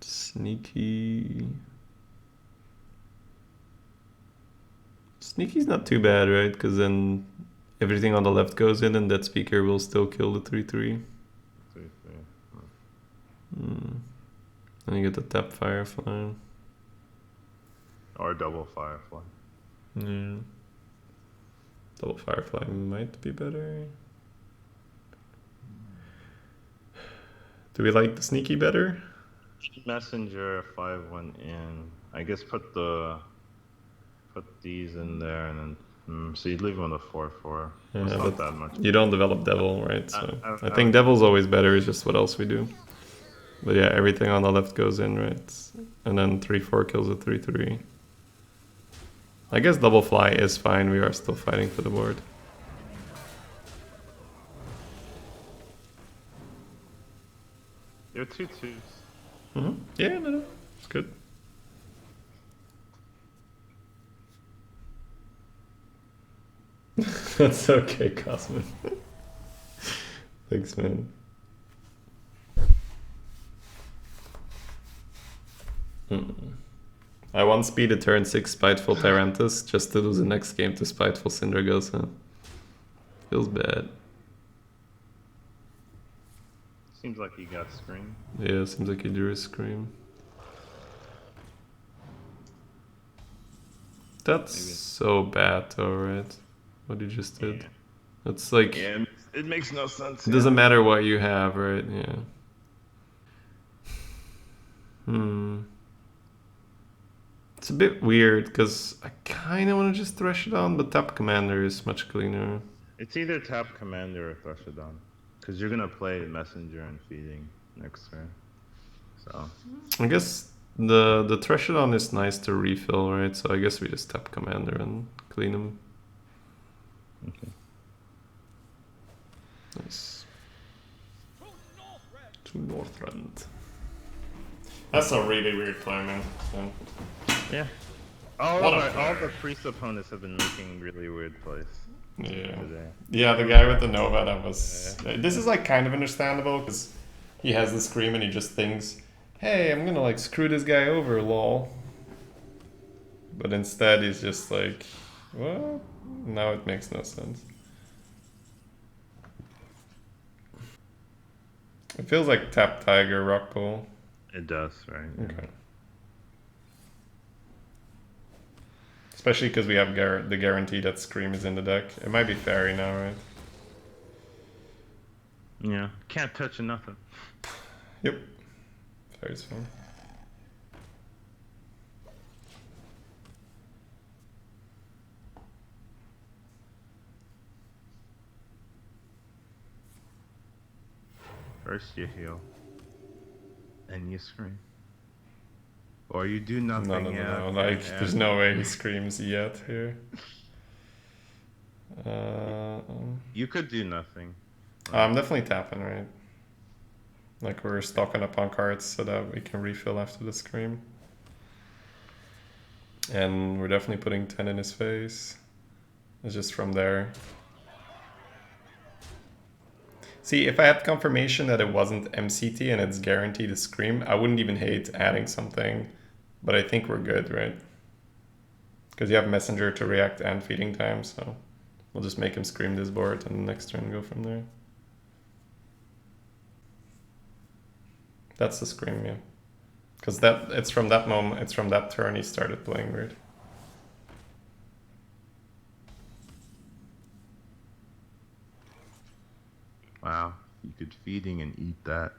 S3: Sneaky. Sneaky's not too bad, right? Because then everything on the left goes in and that speaker will still kill the 3/3. And you get the tap Firefly.
S2: Or double Firefly.
S3: Yeah. Double Firefly might be better. Do we like the Sneaky better?
S2: Messenger 5 went in. I guess put the put these in there, and then so you'd leave him on a 4/4.
S3: Yeah,
S2: It's not
S3: but
S2: that much.
S3: you don't develop Devil, right? So
S2: I
S3: I think Devil's always better. It's just what else we do. But yeah, everything on the left goes in, right? And then 3/4 kills a 3/3. I guess double fly is fine. We are still fighting for the board.
S2: You're 2/2s.
S3: Yeah, no, it's good. That's okay, Cosmin. Thanks, man. I want speed a turn 6 Spiteful Tyrantus just to lose the next game to Spiteful Syndragosa. Feels bad.
S2: Seems like he got Scream.
S3: Yeah, seems like he drew a Scream. That's
S2: Maybe.
S3: so bad though, right? What you just did. Yeah. It's like...
S2: Yeah, it makes no sense.
S3: It doesn't matter what you have, right? Yeah. It's a bit weird, because I kind of want to just thresh it on, but Tap Commander is much cleaner.
S2: It's either Tap Commander or Threshodon. Because you're going to play Messenger and Feeding next turn. So.
S3: I guess the Threshodon is nice to refill, right? So I guess we just Tap Commander and clean him.
S2: Okay.
S3: Nice. To Northrend. That's a really weird play, man. So.
S2: Yeah. All
S3: What
S2: the priest opponents have been making really weird plays.
S3: Yeah.
S2: Today.
S3: Yeah, the guy with the Nova, that was... This is like kind of understandable, because he has the Scream and he just thinks, hey, I'm gonna like screw this guy over, lol. But instead he's just like, well, now it makes no sense. It feels like Tap Tiger, Rock Pool.
S2: It does, right?
S3: Okay. Especially because we have the guarantee that Scream is in the deck. It might be Fairy now, right?
S2: Yeah. Can't touch nothing.
S3: Yep. Fairy's fine.
S2: First you heal. And you scream. Or you do nothing.
S3: No. Like, there's no way he screams yet here.
S2: You could do nothing.
S3: I'm definitely tapping, right? Like, we're stocking up on cards so that we can refill after the scream. And we're definitely putting 10 in his face. It's just from there. See, if I had confirmation that it wasn't MCT and it's guaranteed to scream, I wouldn't even hate adding something. But I think we're good, right? Because you have Messenger to react and feeding time, so we'll just make him scream this board and next turn go from there. That's the scream, yeah. Because it's from that moment, it's from that turn he started playing weird.
S2: Wow. You could feeding and eat that.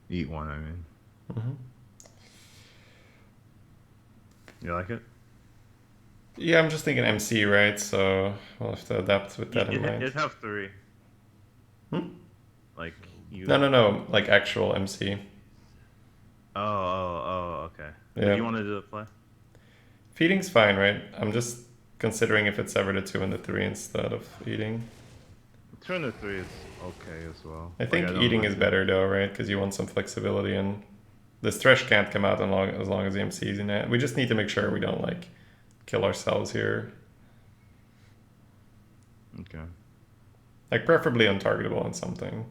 S2: Eat one, I mean.
S3: Mm-hmm.
S2: You like it?
S3: Yeah, I'm just thinking MC, right? So we'll have to adapt with that in mind.
S2: It'd have 3. Like, you...
S3: No, like actual MC.
S2: Oh, okay.
S3: Yeah.
S2: What do you want to do the play?
S3: Feeding's fine, right? I'm just considering if it's ever the 2 and the 3 instead of eating.
S2: 2 and the 3 is okay as well.
S3: I think eating is better though, right? Because you want some flexibility, and this thresh can't come out as long as the MC is in it. We just need to make sure we don't like kill ourselves here.
S2: Okay.
S3: Like preferably untargetable on something.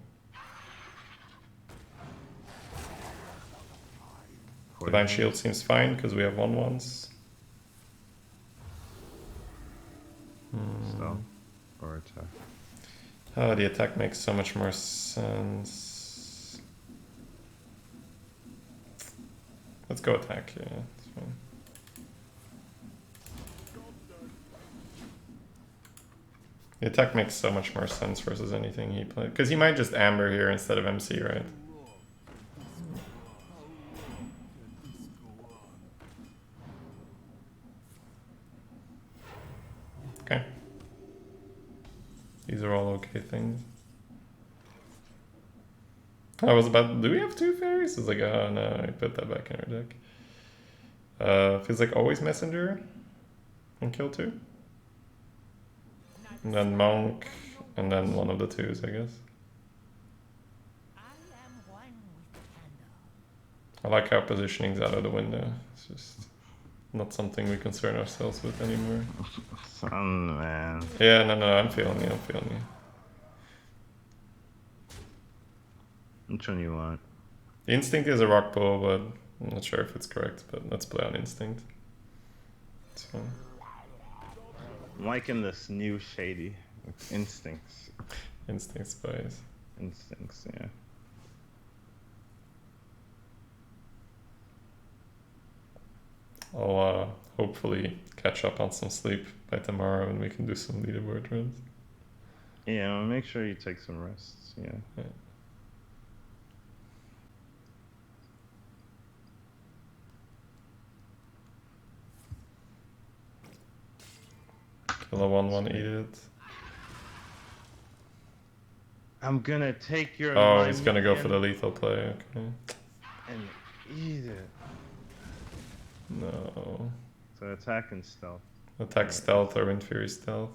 S3: Divine Shield seems fine because we have 1/1s.
S2: So, or attack.
S3: Oh, the attack makes so much more sense. Let's go attack, yeah, it's fine. The attack makes so much more sense versus anything he played. Because he might just Amber here instead of MC, right? Okay. These are all okay things. I was about, do we have 2 fairies? It's like, oh no, I put that back in our deck. Feels like always messenger and kill 2. And then monk, and then one of the 2s, I guess. I like how positioning's out of the window. It's just not something we concern ourselves with anymore.
S2: Son, man.
S3: Yeah, no, I'm feeling you, I'm feeling you.
S2: Which one you want?
S3: The instinct is a rock pull, but I'm not sure if it's correct, but let's play on instinct. So.
S2: I'm liking this new Shady. It's instincts.
S3: Instinct spies.
S2: Instincts, yeah.
S3: I'll hopefully catch up on some sleep by tomorrow and we can do some leaderboard runs.
S2: Yeah, well, make sure you take some rests, yeah.
S3: Kill a 1/1, eat it.
S2: I'm gonna take your.
S3: Oh, he's gonna go for the lethal play, okay.
S2: And eat it.
S3: No.
S2: So attack and stealth.
S3: Attack stealth or Wind Fury stealth.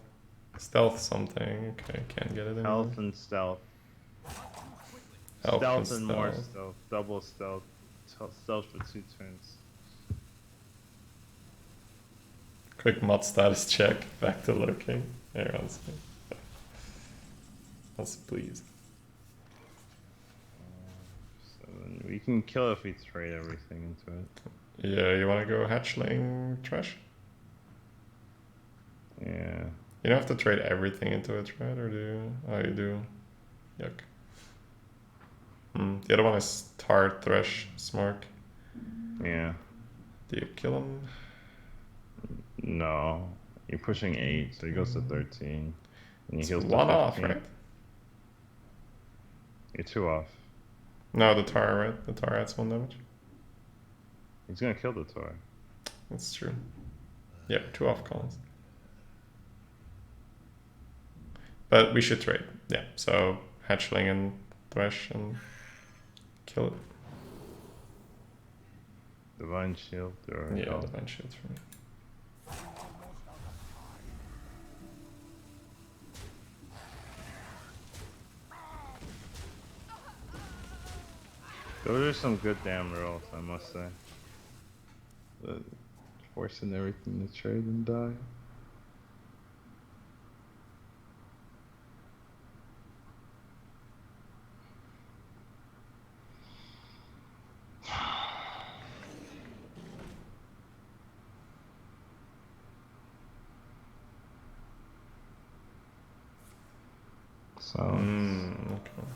S3: Stealth something, okay, can't get it anymore.
S2: Health and stealth.
S3: Health
S2: Stealth
S3: and
S2: and more
S3: stealth.
S2: stealth. Double stealth. Stealth for 2 turns.
S3: Quick mod status check, back to looking. Here, I'll see. Let's please.
S2: 7. We can kill if we trade everything into it.
S3: Yeah, you wanna go hatchling trash?
S2: Yeah.
S3: You don't have to trade everything into it, right? Or do you? Oh, you do. Yuck. The other one is Tar, Thresh, Smart.
S2: Yeah.
S3: Do you kill him?
S2: No. You're pushing 8, so he goes to 13. And he
S3: It's
S2: heals to
S3: 1 off,
S2: 15.
S3: right?
S2: You're 2 off.
S3: No, the Tar, right? The Tar adds 1 damage.
S2: He's gonna kill the Tor.
S3: That's true. Yeah, 2 off calls. But we should trade. Yeah, so Hatchling and Thresh and kill it.
S2: Divine Shield or
S3: Yeah,
S2: no.
S3: Divine Shield for me.
S2: Those are some good damn rolls, I must say. But forcing everything to trade and die. So
S3: Okay.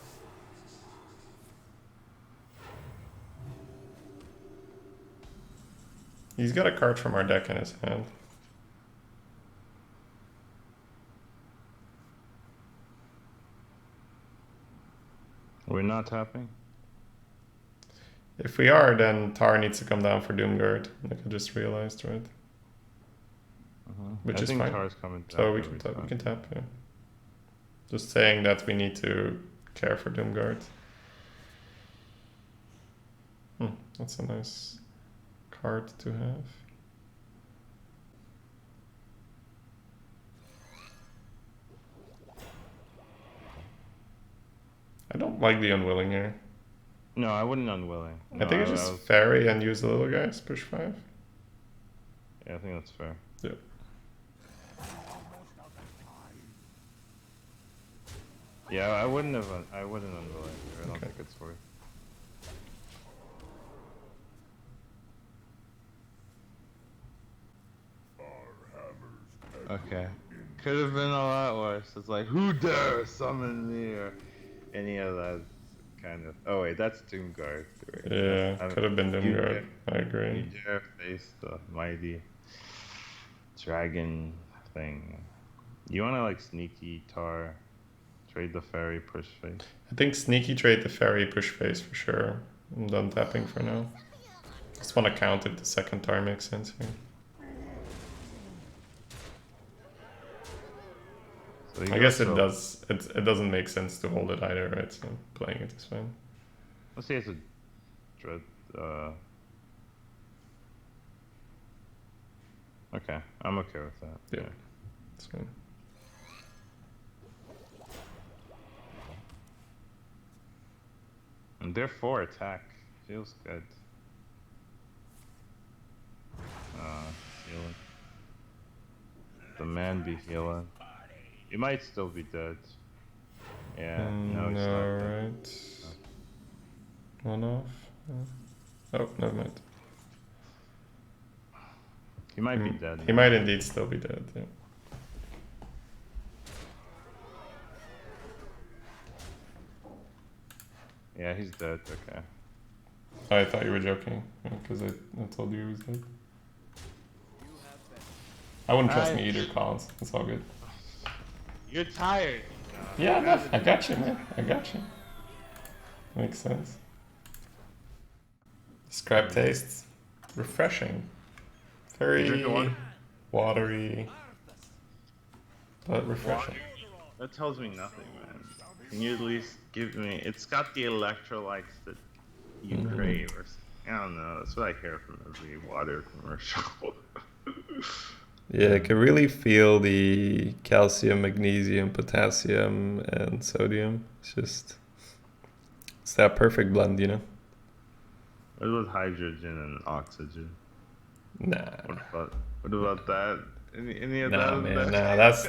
S3: He's got a card from our deck in his hand.
S2: we're not tapping?
S3: If we are, then Tar needs to come down for Doomguard, like I just realized, right? Which
S2: I
S3: is
S2: think
S3: fine.
S2: Tar's coming down.
S3: So we
S2: every
S3: can tap,
S2: time.
S3: we can tap, yeah. Just saying that we need to care for Doomguard. That's a nice card to have. I don't like the Unwilling here.
S2: No, I wouldn't unwilling.
S3: I think it's just Fairy and use the little guys, push 5.
S2: Yeah, I think that's fair.
S3: Yeah.
S2: Yeah, I wouldn't unwilling. I don't
S3: Okay.
S2: think it's worth. Okay. Could have been a lot worse. It's like, who dare summon me or any of that kind of. Oh wait, that's Doomguard.
S3: Yeah, could have been Doomguard. I
S2: You
S3: agree.
S2: dare face the mighty dragon thing. You wanna like sneaky Tar, trade the fairy, push face.
S3: I think sneaky trade the Fairy, push face for sure. I'm done tapping for now. Just want to count if the second Tar makes sense here.
S2: But
S3: I
S2: he
S3: guess it
S2: also-
S3: does. It doesn't make sense to hold it either, right? So playing it is fine.
S2: Let's see, it's a dread. Okay, I'm okay with that.
S3: Yeah, it's fine.
S2: And therefore, attack feels good. Healing. The man be healing. He might still be dead. Yeah, no, he's not dead.
S3: Right. One off. Oh, never mind.
S2: He might be dead.
S3: He might indeed still be dead. Yeah.
S2: Yeah, he's dead. Okay.
S3: I thought you were joking because I told you he was dead. I wouldn't trust me either, Collins. It's all good.
S2: You're tired.
S3: Yeah, no, I got you, man. I got you. Makes sense. Scrap tastes refreshing. Very watery, but refreshing.
S2: That tells me nothing, man. Can you at least give me? It's got the electrolytes that you crave, or I don't know. That's what I hear from every water commercial.
S3: Yeah, I can really feel the calcium, magnesium, potassium, and sodium. It's that perfect blend, you know?
S2: What about hydrogen and oxygen?
S3: Nah.
S2: What about that? Any of
S3: Nah,
S2: that?
S3: man, nah, that's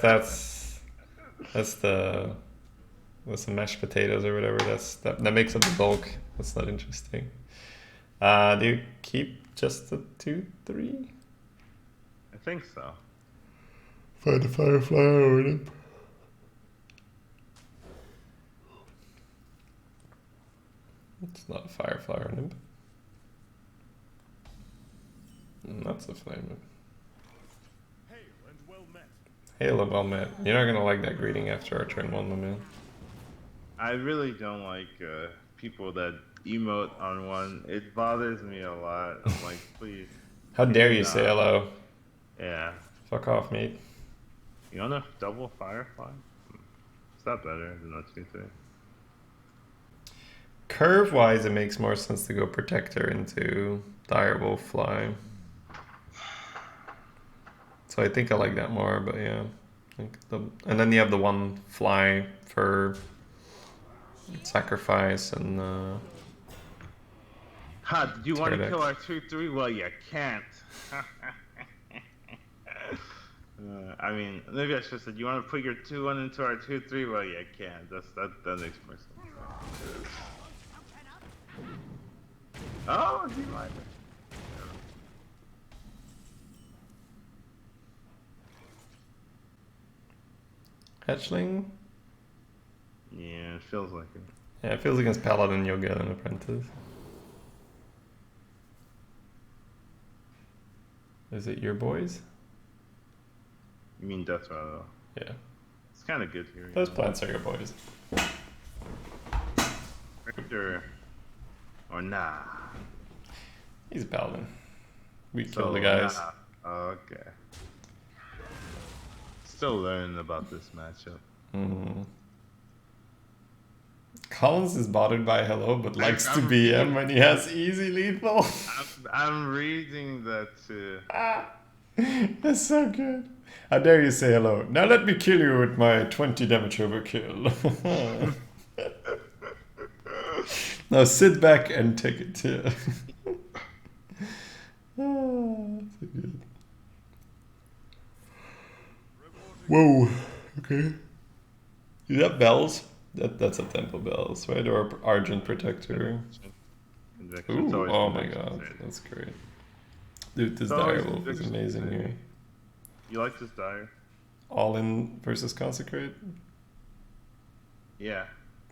S3: the mashed potatoes or whatever. That makes up the bulk. That's not interesting. Do you keep just the 2-3?
S2: I think so.
S3: Find the firefly over them. It's not a firefly or nymph. That's a flame.
S5: Hail and well met.
S3: Hail and well met. You're not gonna like that greeting after our turn 1, my man.
S2: I really don't like people that emote on one. It bothers me a lot. I'm like, please.
S3: How dare you say hello?
S2: Yeah.
S3: Fuck off, mate.
S2: You want a double firefly? Is that better than a 2-3?
S3: Curve-wise, it makes more sense to go Protector into Direwolf Fly. So I think I like that more, but yeah. And then you have the one fly for sacrifice and
S2: Ha! Did you want to
S3: Pterodactyl.
S2: kill our 2-3? Well, you can't. I mean, maybe I should have said, you want to put your 2-1 into our 2-3? Well, you can't. That makes more sense. Oh, do you like it?
S3: Hatchling.
S2: Yeah, it feels like it.
S3: Yeah, it feels against Paladin you'll get an Apprentice. Is it your boys?
S2: You mean Death Rattle?
S3: Yeah.
S2: It's kind of good here.
S3: Those plants are your boys.
S2: Victor. Or nah.
S3: He's a Paladin. We
S2: So,
S3: kill the guys.
S2: nah. Okay. Still learning about this matchup.
S3: Mm. Collins is bothered by hello, but likes to BM when he has easy lethal.
S2: I'm reading that too.
S3: That's so good. How dare you say hello? Now let me kill you with my 20 damage overkill. Now sit back and take it. Yeah. So good. Whoa. Okay. You have bells? That's a temple bells, right? Or Argent Protector.
S2: Conviction's
S3: Ooh,
S2: always
S3: oh my
S2: conviction,
S3: god,
S2: dude.
S3: that's great. Dude, this
S2: It's always
S3: Direwolf is
S2: conviction,
S3: amazing
S2: dude.
S3: here.
S2: You like this dire?
S3: All in versus Consecrate?
S2: Yeah.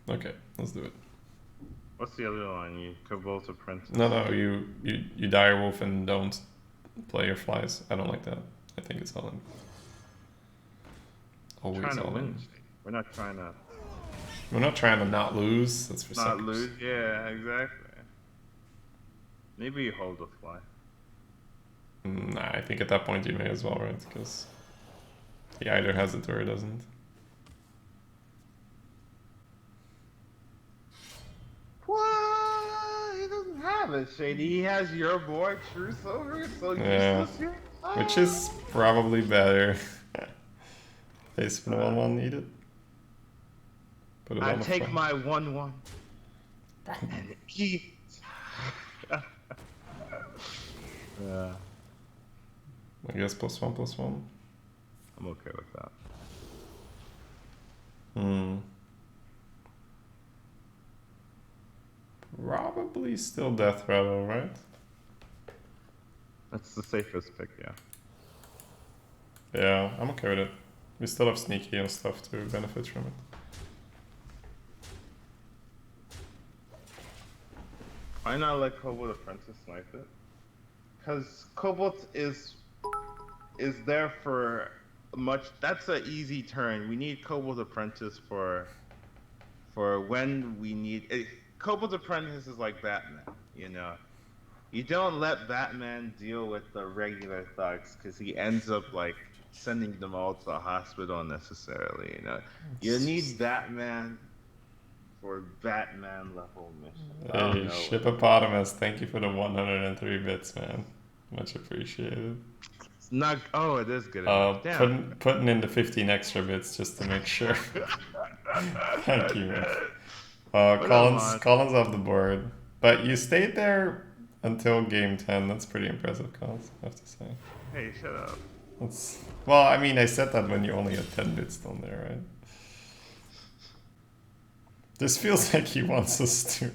S3: Okay, let's do it.
S2: What's the other line? You Cobalt Apprentice?
S3: No, you Direwolf and don't play your flies. I don't like that. I think it's all in.
S2: We're
S3: Always
S2: trying to
S3: all
S2: win.
S3: in.
S2: We're not trying to
S3: We're not trying to not lose. That's for
S2: not
S3: suckers.
S2: lose. Yeah, exactly. Maybe you hold the fly.
S3: Nah, I think at that point you may as well, right? Because he either has it or he doesn't.
S2: have it, Shady. He has your boy Truce over, so
S3: Yeah.
S2: useless here.
S3: Which is probably better. They spin a 1/1 needed. Put it
S2: I
S3: on the
S2: take
S3: front.
S2: my 1/1 and eat. Yeah,
S3: I guess +1/+1.
S2: I'm okay with that.
S3: Probably still Death Rattle, right?
S2: That's the safest pick, yeah.
S3: Yeah, I'm okay with it. We still have Sneaky and stuff to benefit from it.
S2: Why not let Cobalt Apprentice snipe it? Because Cobalt is there for much. That's an easy turn. We need Cobalt Apprentice for when we need it. Cobalt Apprentice is like Batman, you know. You don't let Batman deal with the regular thugs because he ends up like sending them all to the hospital unnecessarily. You know, you need Batman for Batman level missions. I don't
S3: Hey,
S2: know.
S3: Shippopotamus, thank you for the 103 bits, man. Much appreciated.
S2: It's not. Oh, it is good enough. Damn.
S3: Putting in the 15 extra bits just to make sure. Thank you, man. Collins off the board. But you stayed there until game 10. That's pretty impressive, Collins, I have to say.
S2: Hey, shut up.
S3: Well, I mean, I said that when you only had 10 bits down there, right? This feels like he wants us to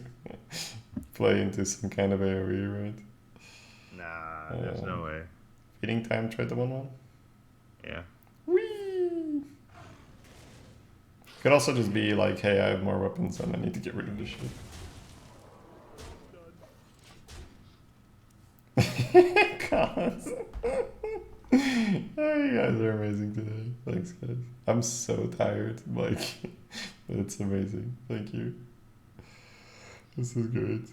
S3: play into some kind of AoE, right?
S2: Nah, there's no way.
S3: Feeding time, try the 1/1.
S2: Yeah.
S3: Whee! Could also just be like, hey, I have more weapons and I need to get rid of this shit. Collins. Oh, you guys are amazing today. Thanks, guys. I'm so tired, like, but it's amazing. Thank you. This is great.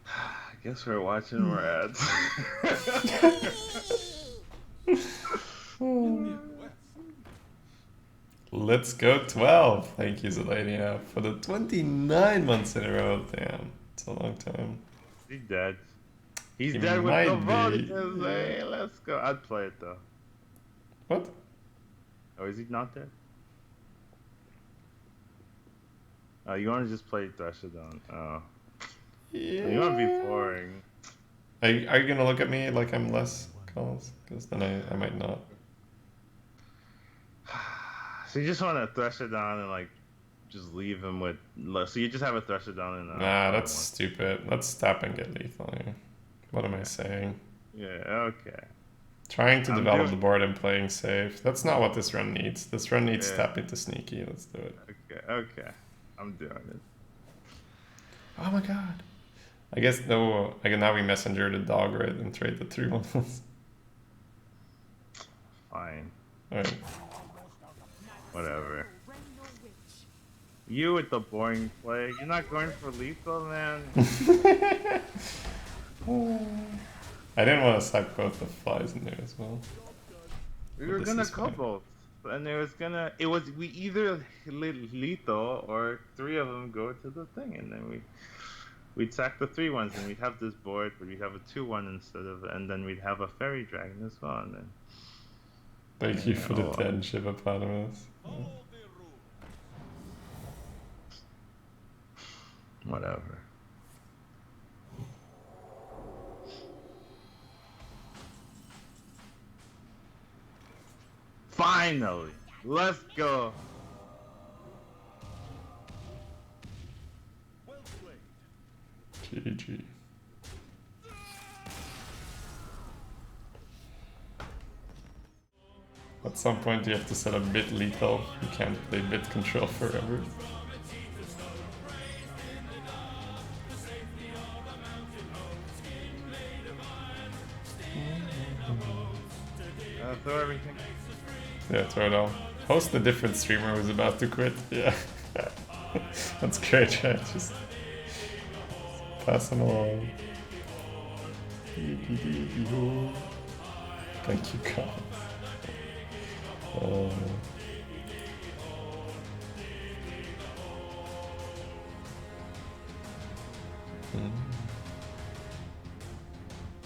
S2: I guess we're watching more ads.
S3: Let's go 12. Thank you, Zelania, for the 29 months in a row. Damn, it's a long time.
S2: He's dead. He's
S3: He
S2: dead with
S3: might
S2: the
S3: be.
S2: volumes. Hey, let's go. I'd play it though.
S3: What?
S2: Oh, is he not dead? Oh, you want to just play Threshodon? Oh.
S3: Yeah.
S2: You want to be boring.
S3: Are you gonna look at me like I'm less Collins? Because then I might not.
S2: So you just want to Threshodon and like just leave him with. So you just have a Threshodon and.
S3: Nah, that's stupid. Let's tap and get lethal here. What am I saying?
S2: Yeah. Okay.
S3: Trying to develop the board and playing safe. That's not what this run needs. This run needs tap into sneaky. Let's do it.
S2: Okay. Okay. I'm doing it.
S3: Oh my god. I guess no. Now we messenger the dog right and trade the 3/1s.
S2: Fine.
S3: Alright.
S2: Whatever. You with the boring play. You're not going for lethal, man.
S3: I didn't want to sack both the flies in there as well.
S2: We were gonna couple, and we either lethal or 3 of them go to the thing, and then we'd sack the 3/1s, and we'd have this board, but we'd have a 2/1 instead of, and then we'd have a fairy dragon as well, and then.
S3: Thank you for the 10 Shippopotamus.
S2: Whatever. Finally, let's go.
S5: Well played.
S3: GG. At some point you have to set up bit lethal. You can't play bit control forever.
S2: Throw everything.
S3: Yeah, throw it all. Host a different streamer who's about to quit. Yeah. That's great, right? Just pass them along. Thank you, guys.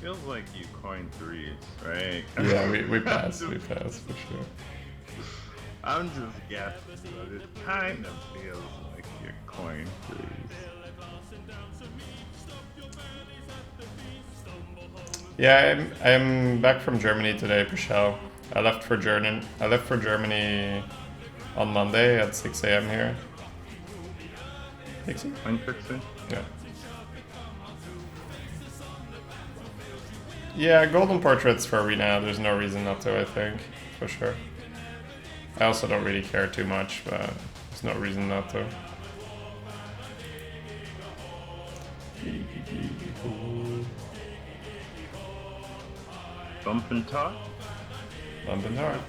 S2: Feels like you coined threes, right?
S3: Yeah, we pass for sure.
S2: I'm just guessing, but it kind of feels like you coined threes.
S3: Yeah, I'm back from Germany today, Michelle. I left for Germany on Monday at 6 a.m. here. Pixie?
S2: Coin fixing?
S3: Yeah. Yeah, golden portraits for Arena, there's no reason not to, I think, for sure. I also don't really care too much, but there's no reason not to.
S2: Bump and talk?
S3: London North.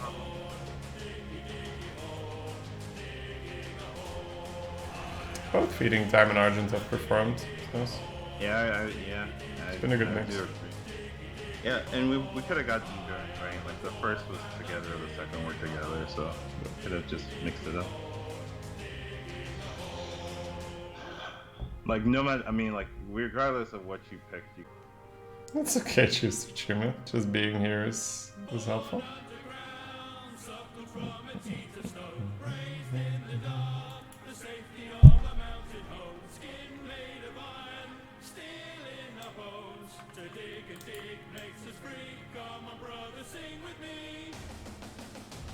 S3: Both Feeding Time and Argent have performed. Nice.
S2: Yeah,
S3: It's been a good mix.
S2: do agree. Yeah, and we could have gotten during, right? Like the first was together, the second were together, so we could have just mixed it up. Like no matter, I mean, like regardless of what you picked, you
S3: It's okay, choose Tsuchima. Just being here is helpful.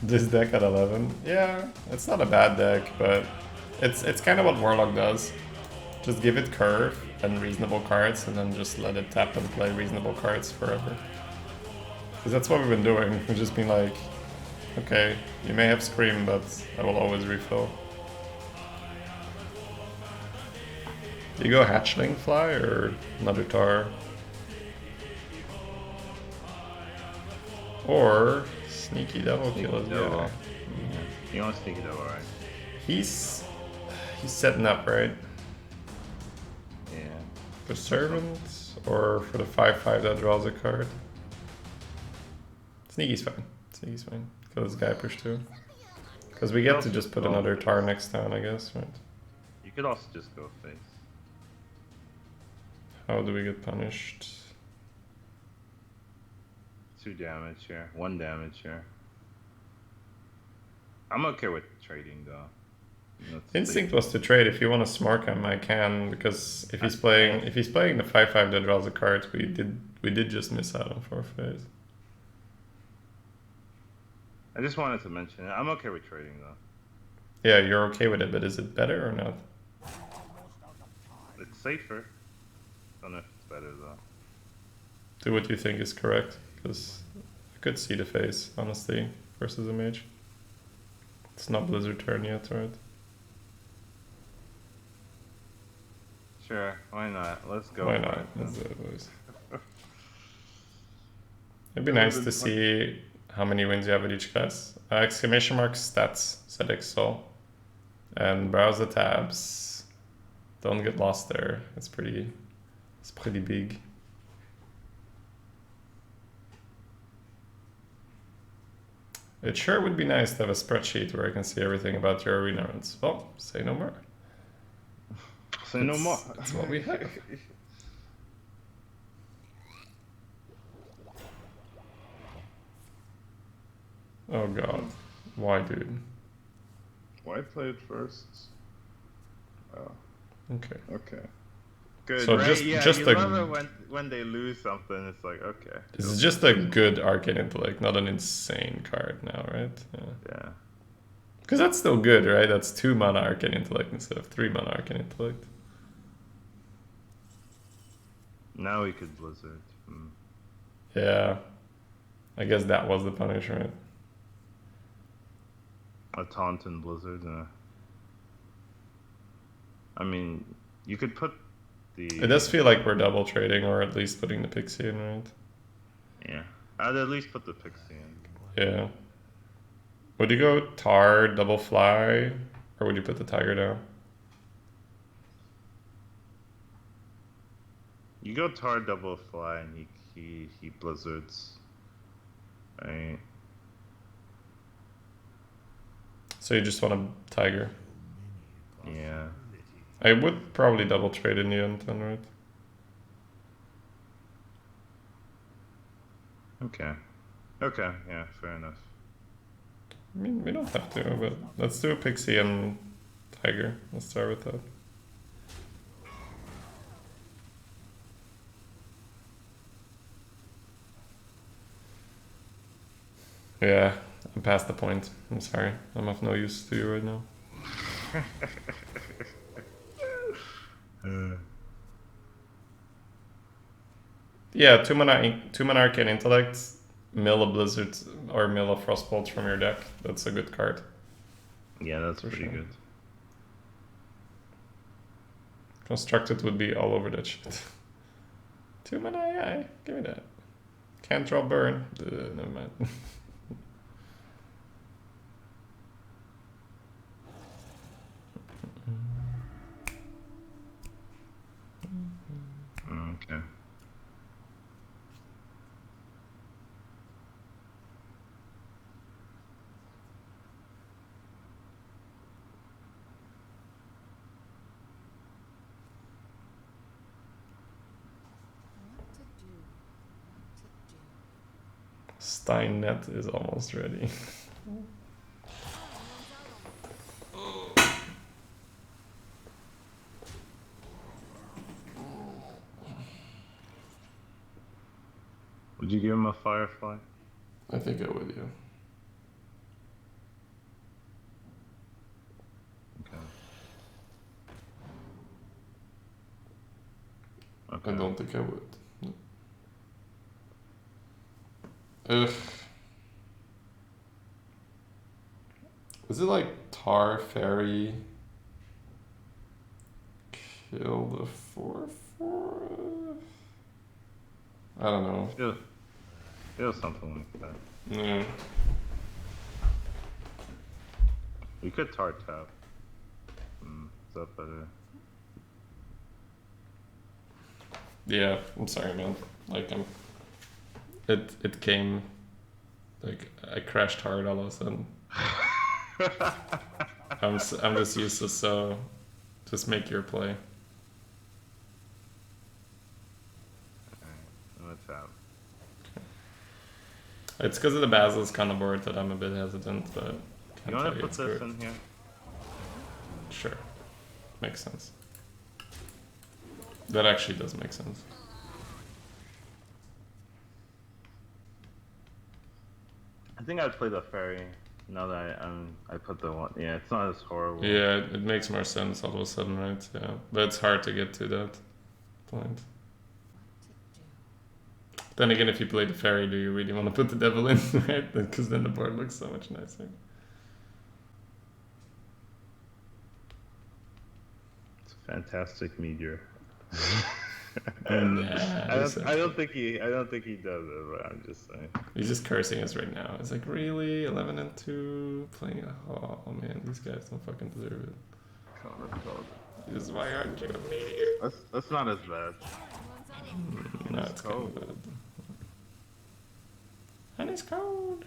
S3: This deck at 11? Yeah, it's not a bad deck, but it's kind of what Warlock does. Just give it curve and reasonable cards, and then just let it tap and play reasonable cards forever. Because that's what we've been doing. We've just been like, okay, you may have Scream, but I will always refill. Do you go Hatchling Fly or another Tar? Or Sneaky Devil Kill as
S2: Devil.
S3: well.
S2: You want to sneak it over, right?
S3: He's setting up, right?
S2: Yeah.
S3: For Servant or for the 5/5 that draws a card? Sneaky's fine. Sneaky's fine. Kill this guy, push 2. Because we get to just put another Tar next turn, I guess, right?
S2: You could also just go face.
S3: How do we get punished?
S2: 2 damage here, 1 damage here. I'm okay with trading though.
S3: Instinct was to trade. If you want to smork him, I can, because if he's playing the 5/5 that draws a card, we did just miss out on 4 phase.
S2: I just wanted to mention it. I'm okay with trading though.
S3: Yeah, you're okay with it, but is it better or not?
S2: It's safer. Don't know if it's better though.
S3: Do what you think is correct, because I could see the face, honestly, versus a mage. It's not Blizzard turn yet, right?
S2: Sure, why not? Let's go.
S3: Why
S2: for
S3: not?
S2: it.
S3: Let's do it, boys. It'd be nice to see how many wins you have with each class. Exclamation mark stats, said Excel. And browse the tabs. Don't get lost there. It's pretty big. It sure would be nice to have a spreadsheet where I can see everything about your arena runs. Well, say no more.
S2: Say no more.
S3: That's what we have. Oh god. Why, dude?
S2: Why play it first? Oh,
S3: Okay.
S2: okay. Good,
S3: So
S2: right?
S3: just-
S2: yeah,
S3: just
S2: you
S3: a-
S2: love it when they lose something. It's like, okay.
S3: This is just a good Arcane Intellect, not an insane card now, right?
S2: Yeah.
S3: Because that's still good, right? That's 2 mana Arcane Intellect instead of 3 mana Arcane Intellect.
S2: Now we could Blizzard.
S3: Yeah. I guess that was the punish, right?
S2: A taunt and Blizzard. I mean, you could put the...
S3: It does feel like we're double trading, or at least putting the Pixie in, right?
S2: Yeah. I'd at least put the Pixie in.
S3: Yeah. Would you go Tar, double fly, or would you put the Tiger down?
S2: You go Tar double fly and he Blizzards. Right.
S3: So you just want a Tiger.
S2: Yeah.
S3: I would probably double trade in the end then, right?
S2: Okay. Okay, yeah, fair enough.
S3: I mean, we don't have to, but let's do a Pixie and Tiger. Let's start with that. Yeah, I'm past the point. I'm sorry. I'm of no use to you right now. Yeah, 2 mana Arcane Intellect, mill a Blizzard or mill a Frostbolt from your deck. That's a good card.
S2: Yeah, that's
S3: For
S2: pretty
S3: sure.
S2: good.
S3: Constructed would be all over that shit. 2 mana AI, give me that. Can't draw burn. Never mind.
S2: Okay.
S6: What to do? What to do?
S3: Steinnet is almost ready.
S2: Would you give him a Firefly?
S3: I think I would, yeah.
S2: Okay.
S3: I
S2: Okay.
S3: don't think I would. Ugh. Is it like Tar Fairy? Kill the 4/4? I don't know.
S2: Feel something like that.
S3: Yeah.
S2: We could tar tap. Is that better?
S3: Yeah, I'm sorry, man. Like, it came, like, I crashed hard all of a sudden. I'm just useless, so just make your play.
S2: I'm gonna tap.
S3: It's because of the Basilisk on the board that I'm a bit hesitant, but
S2: You
S3: can't
S2: wanna
S3: tell you
S2: put
S3: it's
S2: this
S3: good.
S2: in here?
S3: Sure. Makes sense. That actually does make sense.
S2: I think I'd play the fairy. Now that I put the one. Yeah, it's not as horrible.
S3: Yeah, it makes more sense all of a sudden, right? Yeah, but it's hard to get to that point.
S6: What to do?
S3: Then again, if you play the fairy, do you really want to put the devil in, right? Because then the board looks so much nicer.
S2: It's a fantastic meteor.
S3: Nah,
S2: I don't think he does it, but I'm just saying.
S3: he's just cursing us right now. It's like, really? 11 and 2? Playing oh man, these guys don't fucking deserve it. This is why aren't you a meteor?
S2: That's not as bad.
S3: No, it's kind of bad. And it's cold.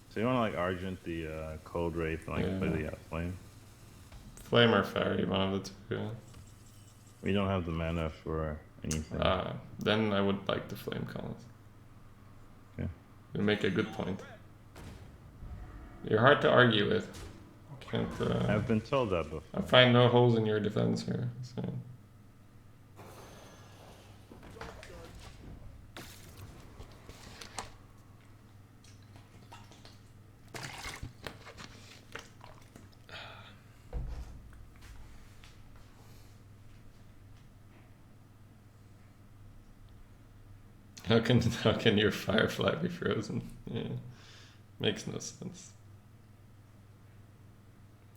S2: So you want to like Argent the Cold Wraith and like play the Flame?
S3: Flame or fairy, one of the two. Yeah.
S2: We don't have the mana for anything.
S3: Then I would like the flame colors.
S2: Okay.
S3: You make a good point. You're hard to argue with. Can't.
S2: I've been told that before.
S3: I find no holes in your defense here. So. How can your firefly be frozen? Yeah, makes no sense.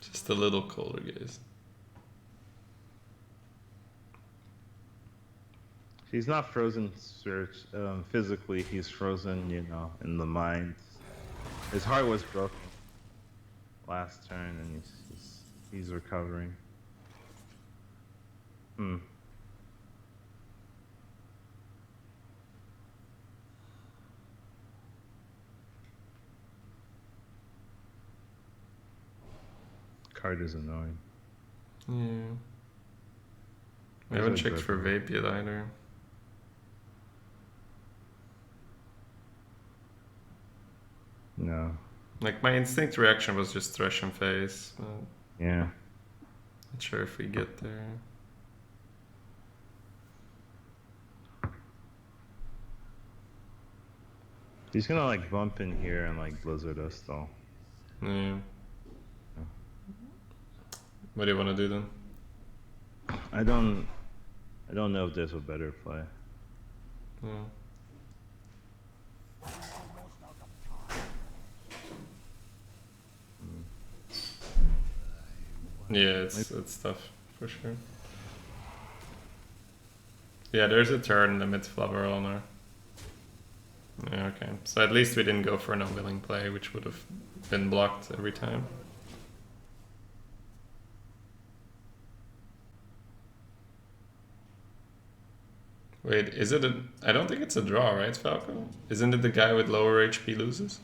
S3: Just a little colder, guys.
S2: He's not frozen physically. He's frozen, in the mind. His heart was broken last turn, and he's recovering. Card is annoying.
S3: Yeah. We
S2: There's
S3: haven't
S2: a
S3: checked
S2: good
S3: for
S2: one.
S3: vape yet either.
S2: No.
S3: Like my instinct reaction was just thresh and face, but
S2: Yeah.
S3: not sure if we get there.
S2: He's gonna like bump in here and like blizzard us though.
S3: Yeah. What do you want to do then?
S2: I don't know if there's a better play.
S3: Yeah. Yeah, it's tough for sure. Yeah, there's a turn in the mid flower owner. Yeah, okay. So at least we didn't go for an unwilling play, which would have been blocked every time. Wait, is it a... I don't think it's a draw, right, Falco? Isn't it the guy with lower HP loses?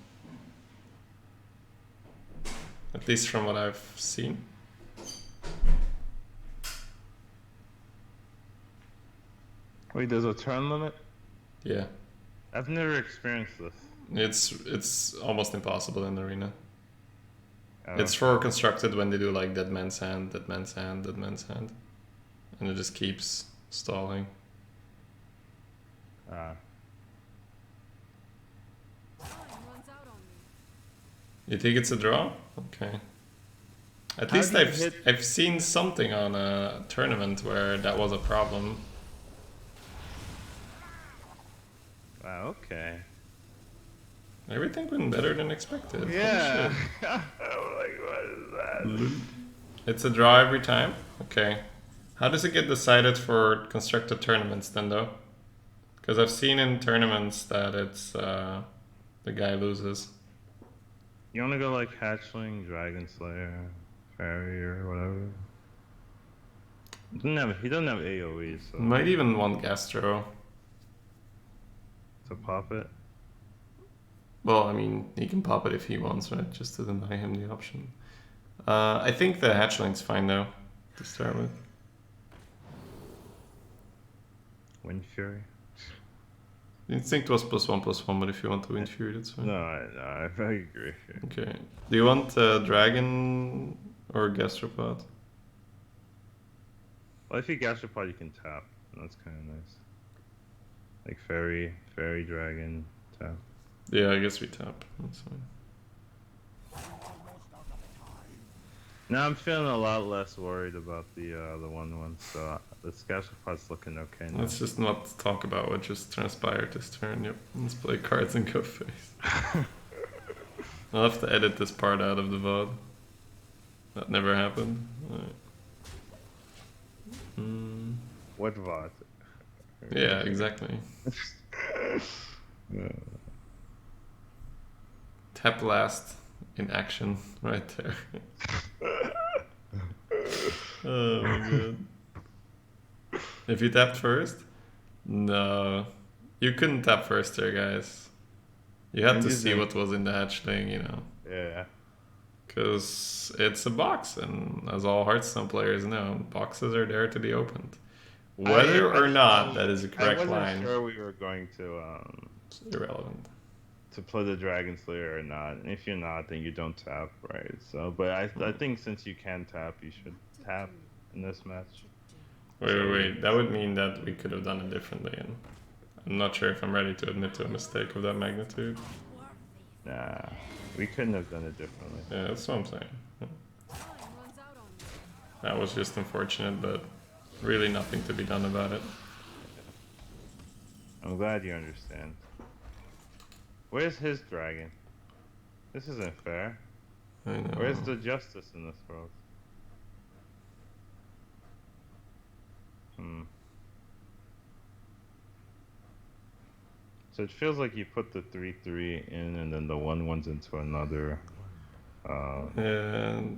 S3: At least from what I've seen.
S2: Wait, there's a turn limit?
S3: Yeah.
S2: I've never experienced this.
S3: It's almost impossible in the arena.
S2: Oh.
S3: It's for constructed when they do like Dead Man's Hand, Dead Man's Hand, Dead Man's Hand. And it just keeps stalling.
S6: Time runs out on me.
S3: You think it's a draw? Okay. At
S2: How
S3: least
S2: do you hit-
S3: I've seen something on a tournament where that was a problem.
S2: Wow, okay.
S3: Everything went better than expected. Holy
S2: Yeah.
S3: shit.
S2: I'm like, what is that?
S3: It's a draw every time? Okay. How does it get decided for constructed tournaments then though? Because I've seen in tournaments that it's the guy loses.
S2: You wanna go like Hatchling, Dragon Slayer, Fairy, or whatever? He doesn't have AoE, so
S3: Might even want Gastro.
S2: to pop it.
S3: Well, I mean, he can pop it if he wants, right? Just to deny him the option. I think the Hatchling's fine though, to start with.
S2: Wind Fury.
S3: Instinct was +1/+1, but if you want to Wind Fury, that's fine.
S2: No, I agree.
S3: Okay. Do you want Dragon or Gastropod?
S2: Well, if you Gastropod, you can tap. That's kind of nice. Like Fairy, Dragon, tap.
S3: Yeah, I guess we tap. That's fine.
S2: Now I'm feeling a lot less worried about the 1/1, so the Gastropod's looking okay now.
S3: Let's just not talk about what just transpired this turn. Yep. Let's play cards and go face. I'll have to edit this part out of the VOD. That never happened. Alright.
S2: What VOD?
S3: Yeah, exactly. Tap last in action right there. Oh my god. If you tapped first? No. You couldn't tap first there, guys. You had to see what was in the hatchling, you know.
S2: Yeah.
S3: Because it's a box, and as all Hearthstone players know, boxes are there to be opened. Whether or not that is a correct
S2: I wasn't
S3: line,
S2: sure we were going to
S3: it's irrelevant.
S2: to play the Dragon Slayer or not. And if you're not, then you don't tap, right? So, but I think since you can tap, you should tap in this match.
S3: Wait. That would mean that we could have done it differently, and I'm not sure if I'm ready to admit to a mistake of that magnitude.
S2: Nah, we couldn't have done it differently.
S3: Yeah, that's what I'm saying.
S6: Time runs out on me.
S3: That was just unfortunate, but really nothing to be done about it.
S2: I'm glad you understand. Where's his dragon? This isn't fair.
S3: I know.
S2: Where's the justice in this world? So it feels like you put the 3/3 in and then the 1/1's into another.
S3: And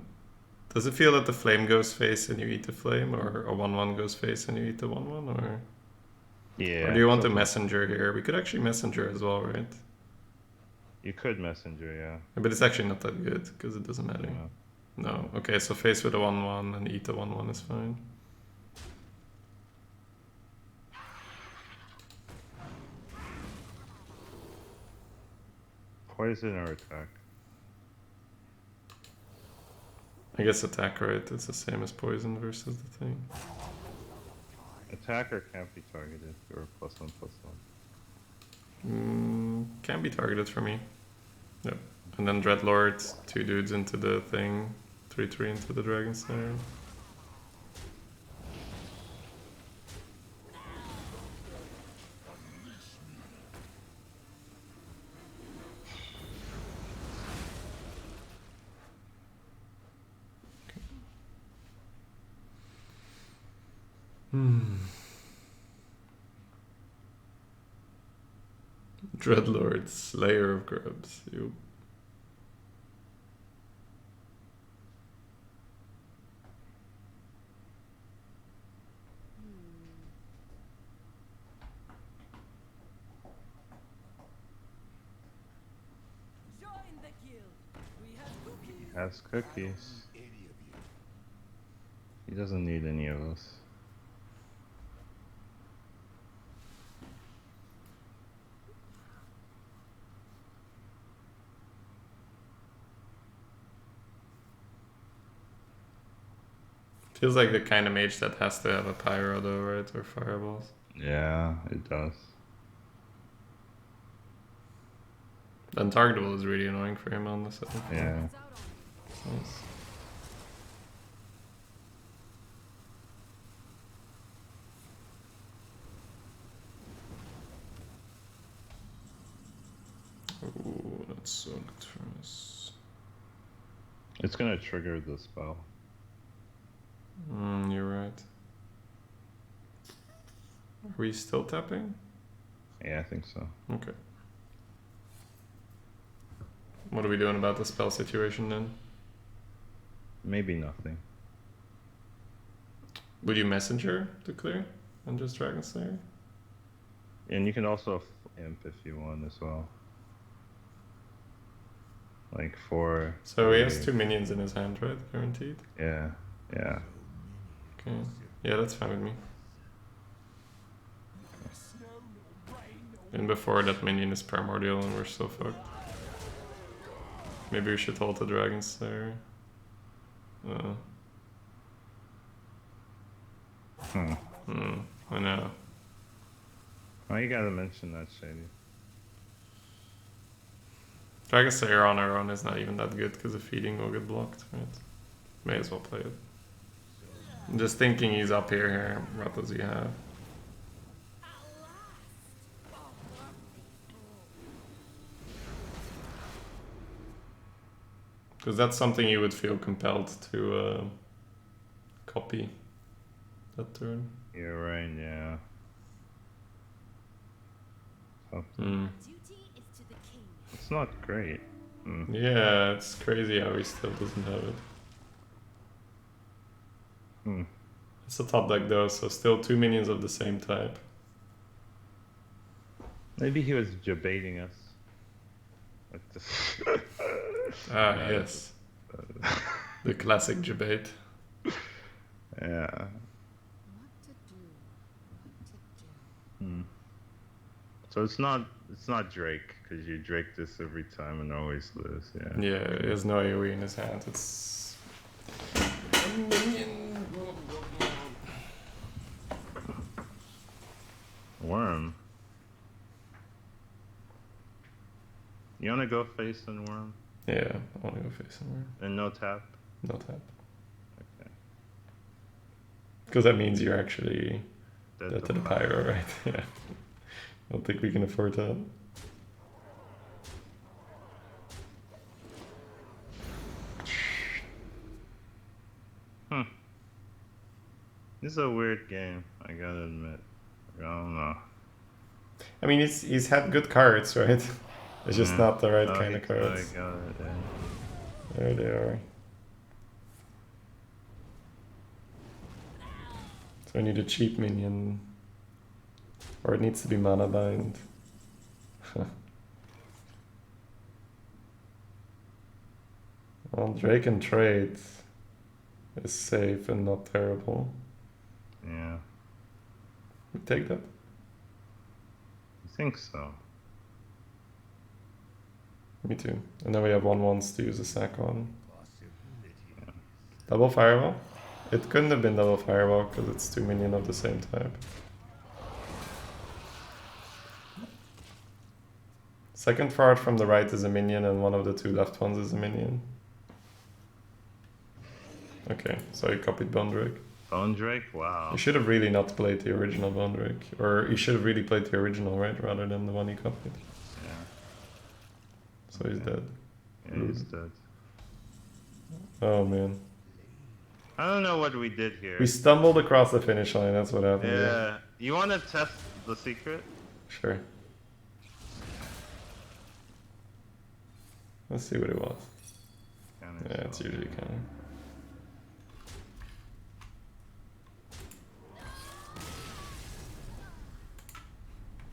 S3: does it feel that the flame goes face and you eat the flame, or a 1/1 goes face and you eat the 1/1, or?
S2: Yeah.
S3: Or do you want a messenger here? We could actually messenger as well, right?
S2: You could messenger, yeah.
S3: But it's actually not that good because it doesn't matter.
S2: Yeah.
S3: No. Okay, so face with a 1/1 and eat the 1/1 is fine.
S2: poison or attack?
S3: I guess attack, right? It's the same as poison versus the thing.
S2: Attacker can't be targeted, or +1/+1.
S3: Can be targeted for me. Yep. And then Dreadlord, 2 dudes into the thing, 3/3 into the Dragon Slayer. Dreadlord, Slayer of Grubs. You.
S1: Join the guild. We have cookies.
S2: Has cookies. He doesn't need any of us.
S3: Feels like the kind of mage that has to have a pyro though, right? Or fireballs.
S2: Yeah, it does.
S3: Untargetable is really annoying for him on the second floor.
S2: Yeah.
S3: Nice. Ooh, that's so nocturnus.
S2: It's gonna trigger the spell.
S3: You're right. Are we still tapping?
S2: Yeah, I think so.
S3: Okay. What are we doing about the spell situation then?
S2: Maybe nothing.
S3: Would you messenger to clear and just Dragon Slayer?
S2: And you can also imp if you want as well. Like 4.
S3: So he has 2 minions in his hand, right? Guaranteed?
S2: Yeah, yeah.
S3: Okay. Yeah, that's fine with me. And before that minion is primordial and we're still fucked. Maybe we should hold the Dragon Slayer. I know.
S2: Oh, you gotta mention that, Shady.
S3: Dragon Slayer on our own is not even that good because the feeding will get blocked, right? May as well play it. I'm just thinking he's up here. What does he have? Because that's something you would feel compelled to copy that turn.
S2: You're right, yeah. So, it's not great.
S3: Yeah, it's crazy how he still doesn't have it. It's a top deck though, so still 2 minions of the same type.
S2: Maybe he was debating us. Like this.
S3: Yes. The classic debate.
S2: Yeah.
S6: What to do? What to do?
S2: So it's not Drake, because you Drake this every time and always lose, yeah.
S3: Yeah, he has no AoE in his hand. It's a minion.
S2: Worm. You wanna go face and worm?
S3: Yeah, I want to go face somewhere.
S2: And no tap?
S3: No tap.
S2: Okay.
S3: Because that means you're actually
S2: Dead
S3: dead to the pyro, right? Yeah. I don't think we can afford that.
S2: This is a weird game, I gotta admit. I don't know.
S3: I mean, he's had good cards, right? It's just not the right kind of cards. There they are. So I need a cheap minion. Or it needs to be mana bind. Well, Drake and Trade is safe and not terrible.
S2: Yeah.
S3: We take that.
S2: I think so.
S3: Me too. And then we have 1/1s to use a sack on. Double Fireball? It couldn't have been Double Fireball because it's 2 minion of the same type. Second forward from the right is a minion and one of the 2 left ones is a minion. Okay, so he copied Bone Drake.
S2: Bone Drake? Wow.
S3: You should have really not played the original Bone Drake. Or you should have really played the original, right? Rather than the one he copied.
S2: Yeah.
S3: So he's dead.
S2: Yeah, he's dead.
S3: Oh man.
S2: I don't know what we did here.
S3: We stumbled across the finish line, that's what happened.
S2: Yeah. You want to test the secret?
S3: Sure. Let's see what it was. Yeah, it's usually kind of.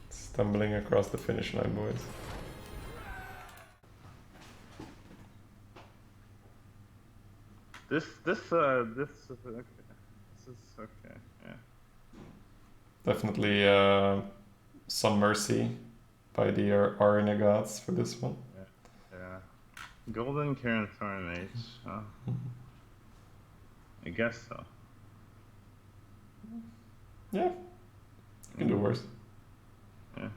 S3: Stumbling across the finish line, boys.
S2: This is okay. This is okay. Yeah.
S3: Definitely some mercy by the Arena gods for this one.
S2: Yeah. Golden Karen Thorn Mage. Huh? I guess so.
S3: Yeah. You can do worse.
S2: Yeah.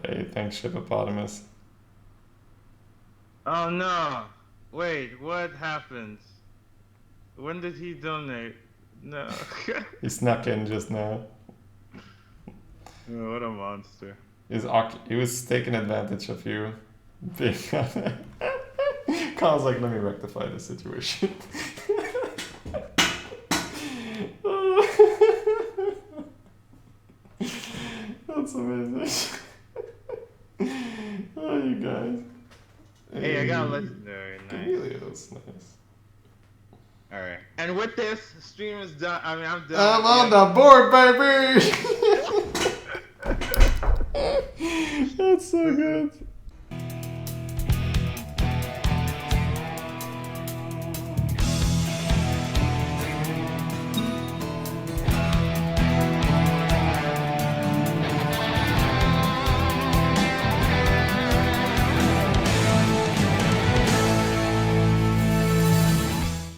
S3: Hey, thanks, Hippopotamus.
S2: Oh no! Wait, what happened? When did he donate? No.
S3: He snuck in just now.
S2: Oh, what a monster.
S3: He was taking advantage of you being Kyle's like, let me rectify the situation. That's amazing. Oh, you guys.
S2: Hey, I got a legendary. Nice.
S3: Chameleon's nice.
S2: Alright. And with this, stream is done. I mean, I'm done.
S3: I'm on the board, baby! That's so good.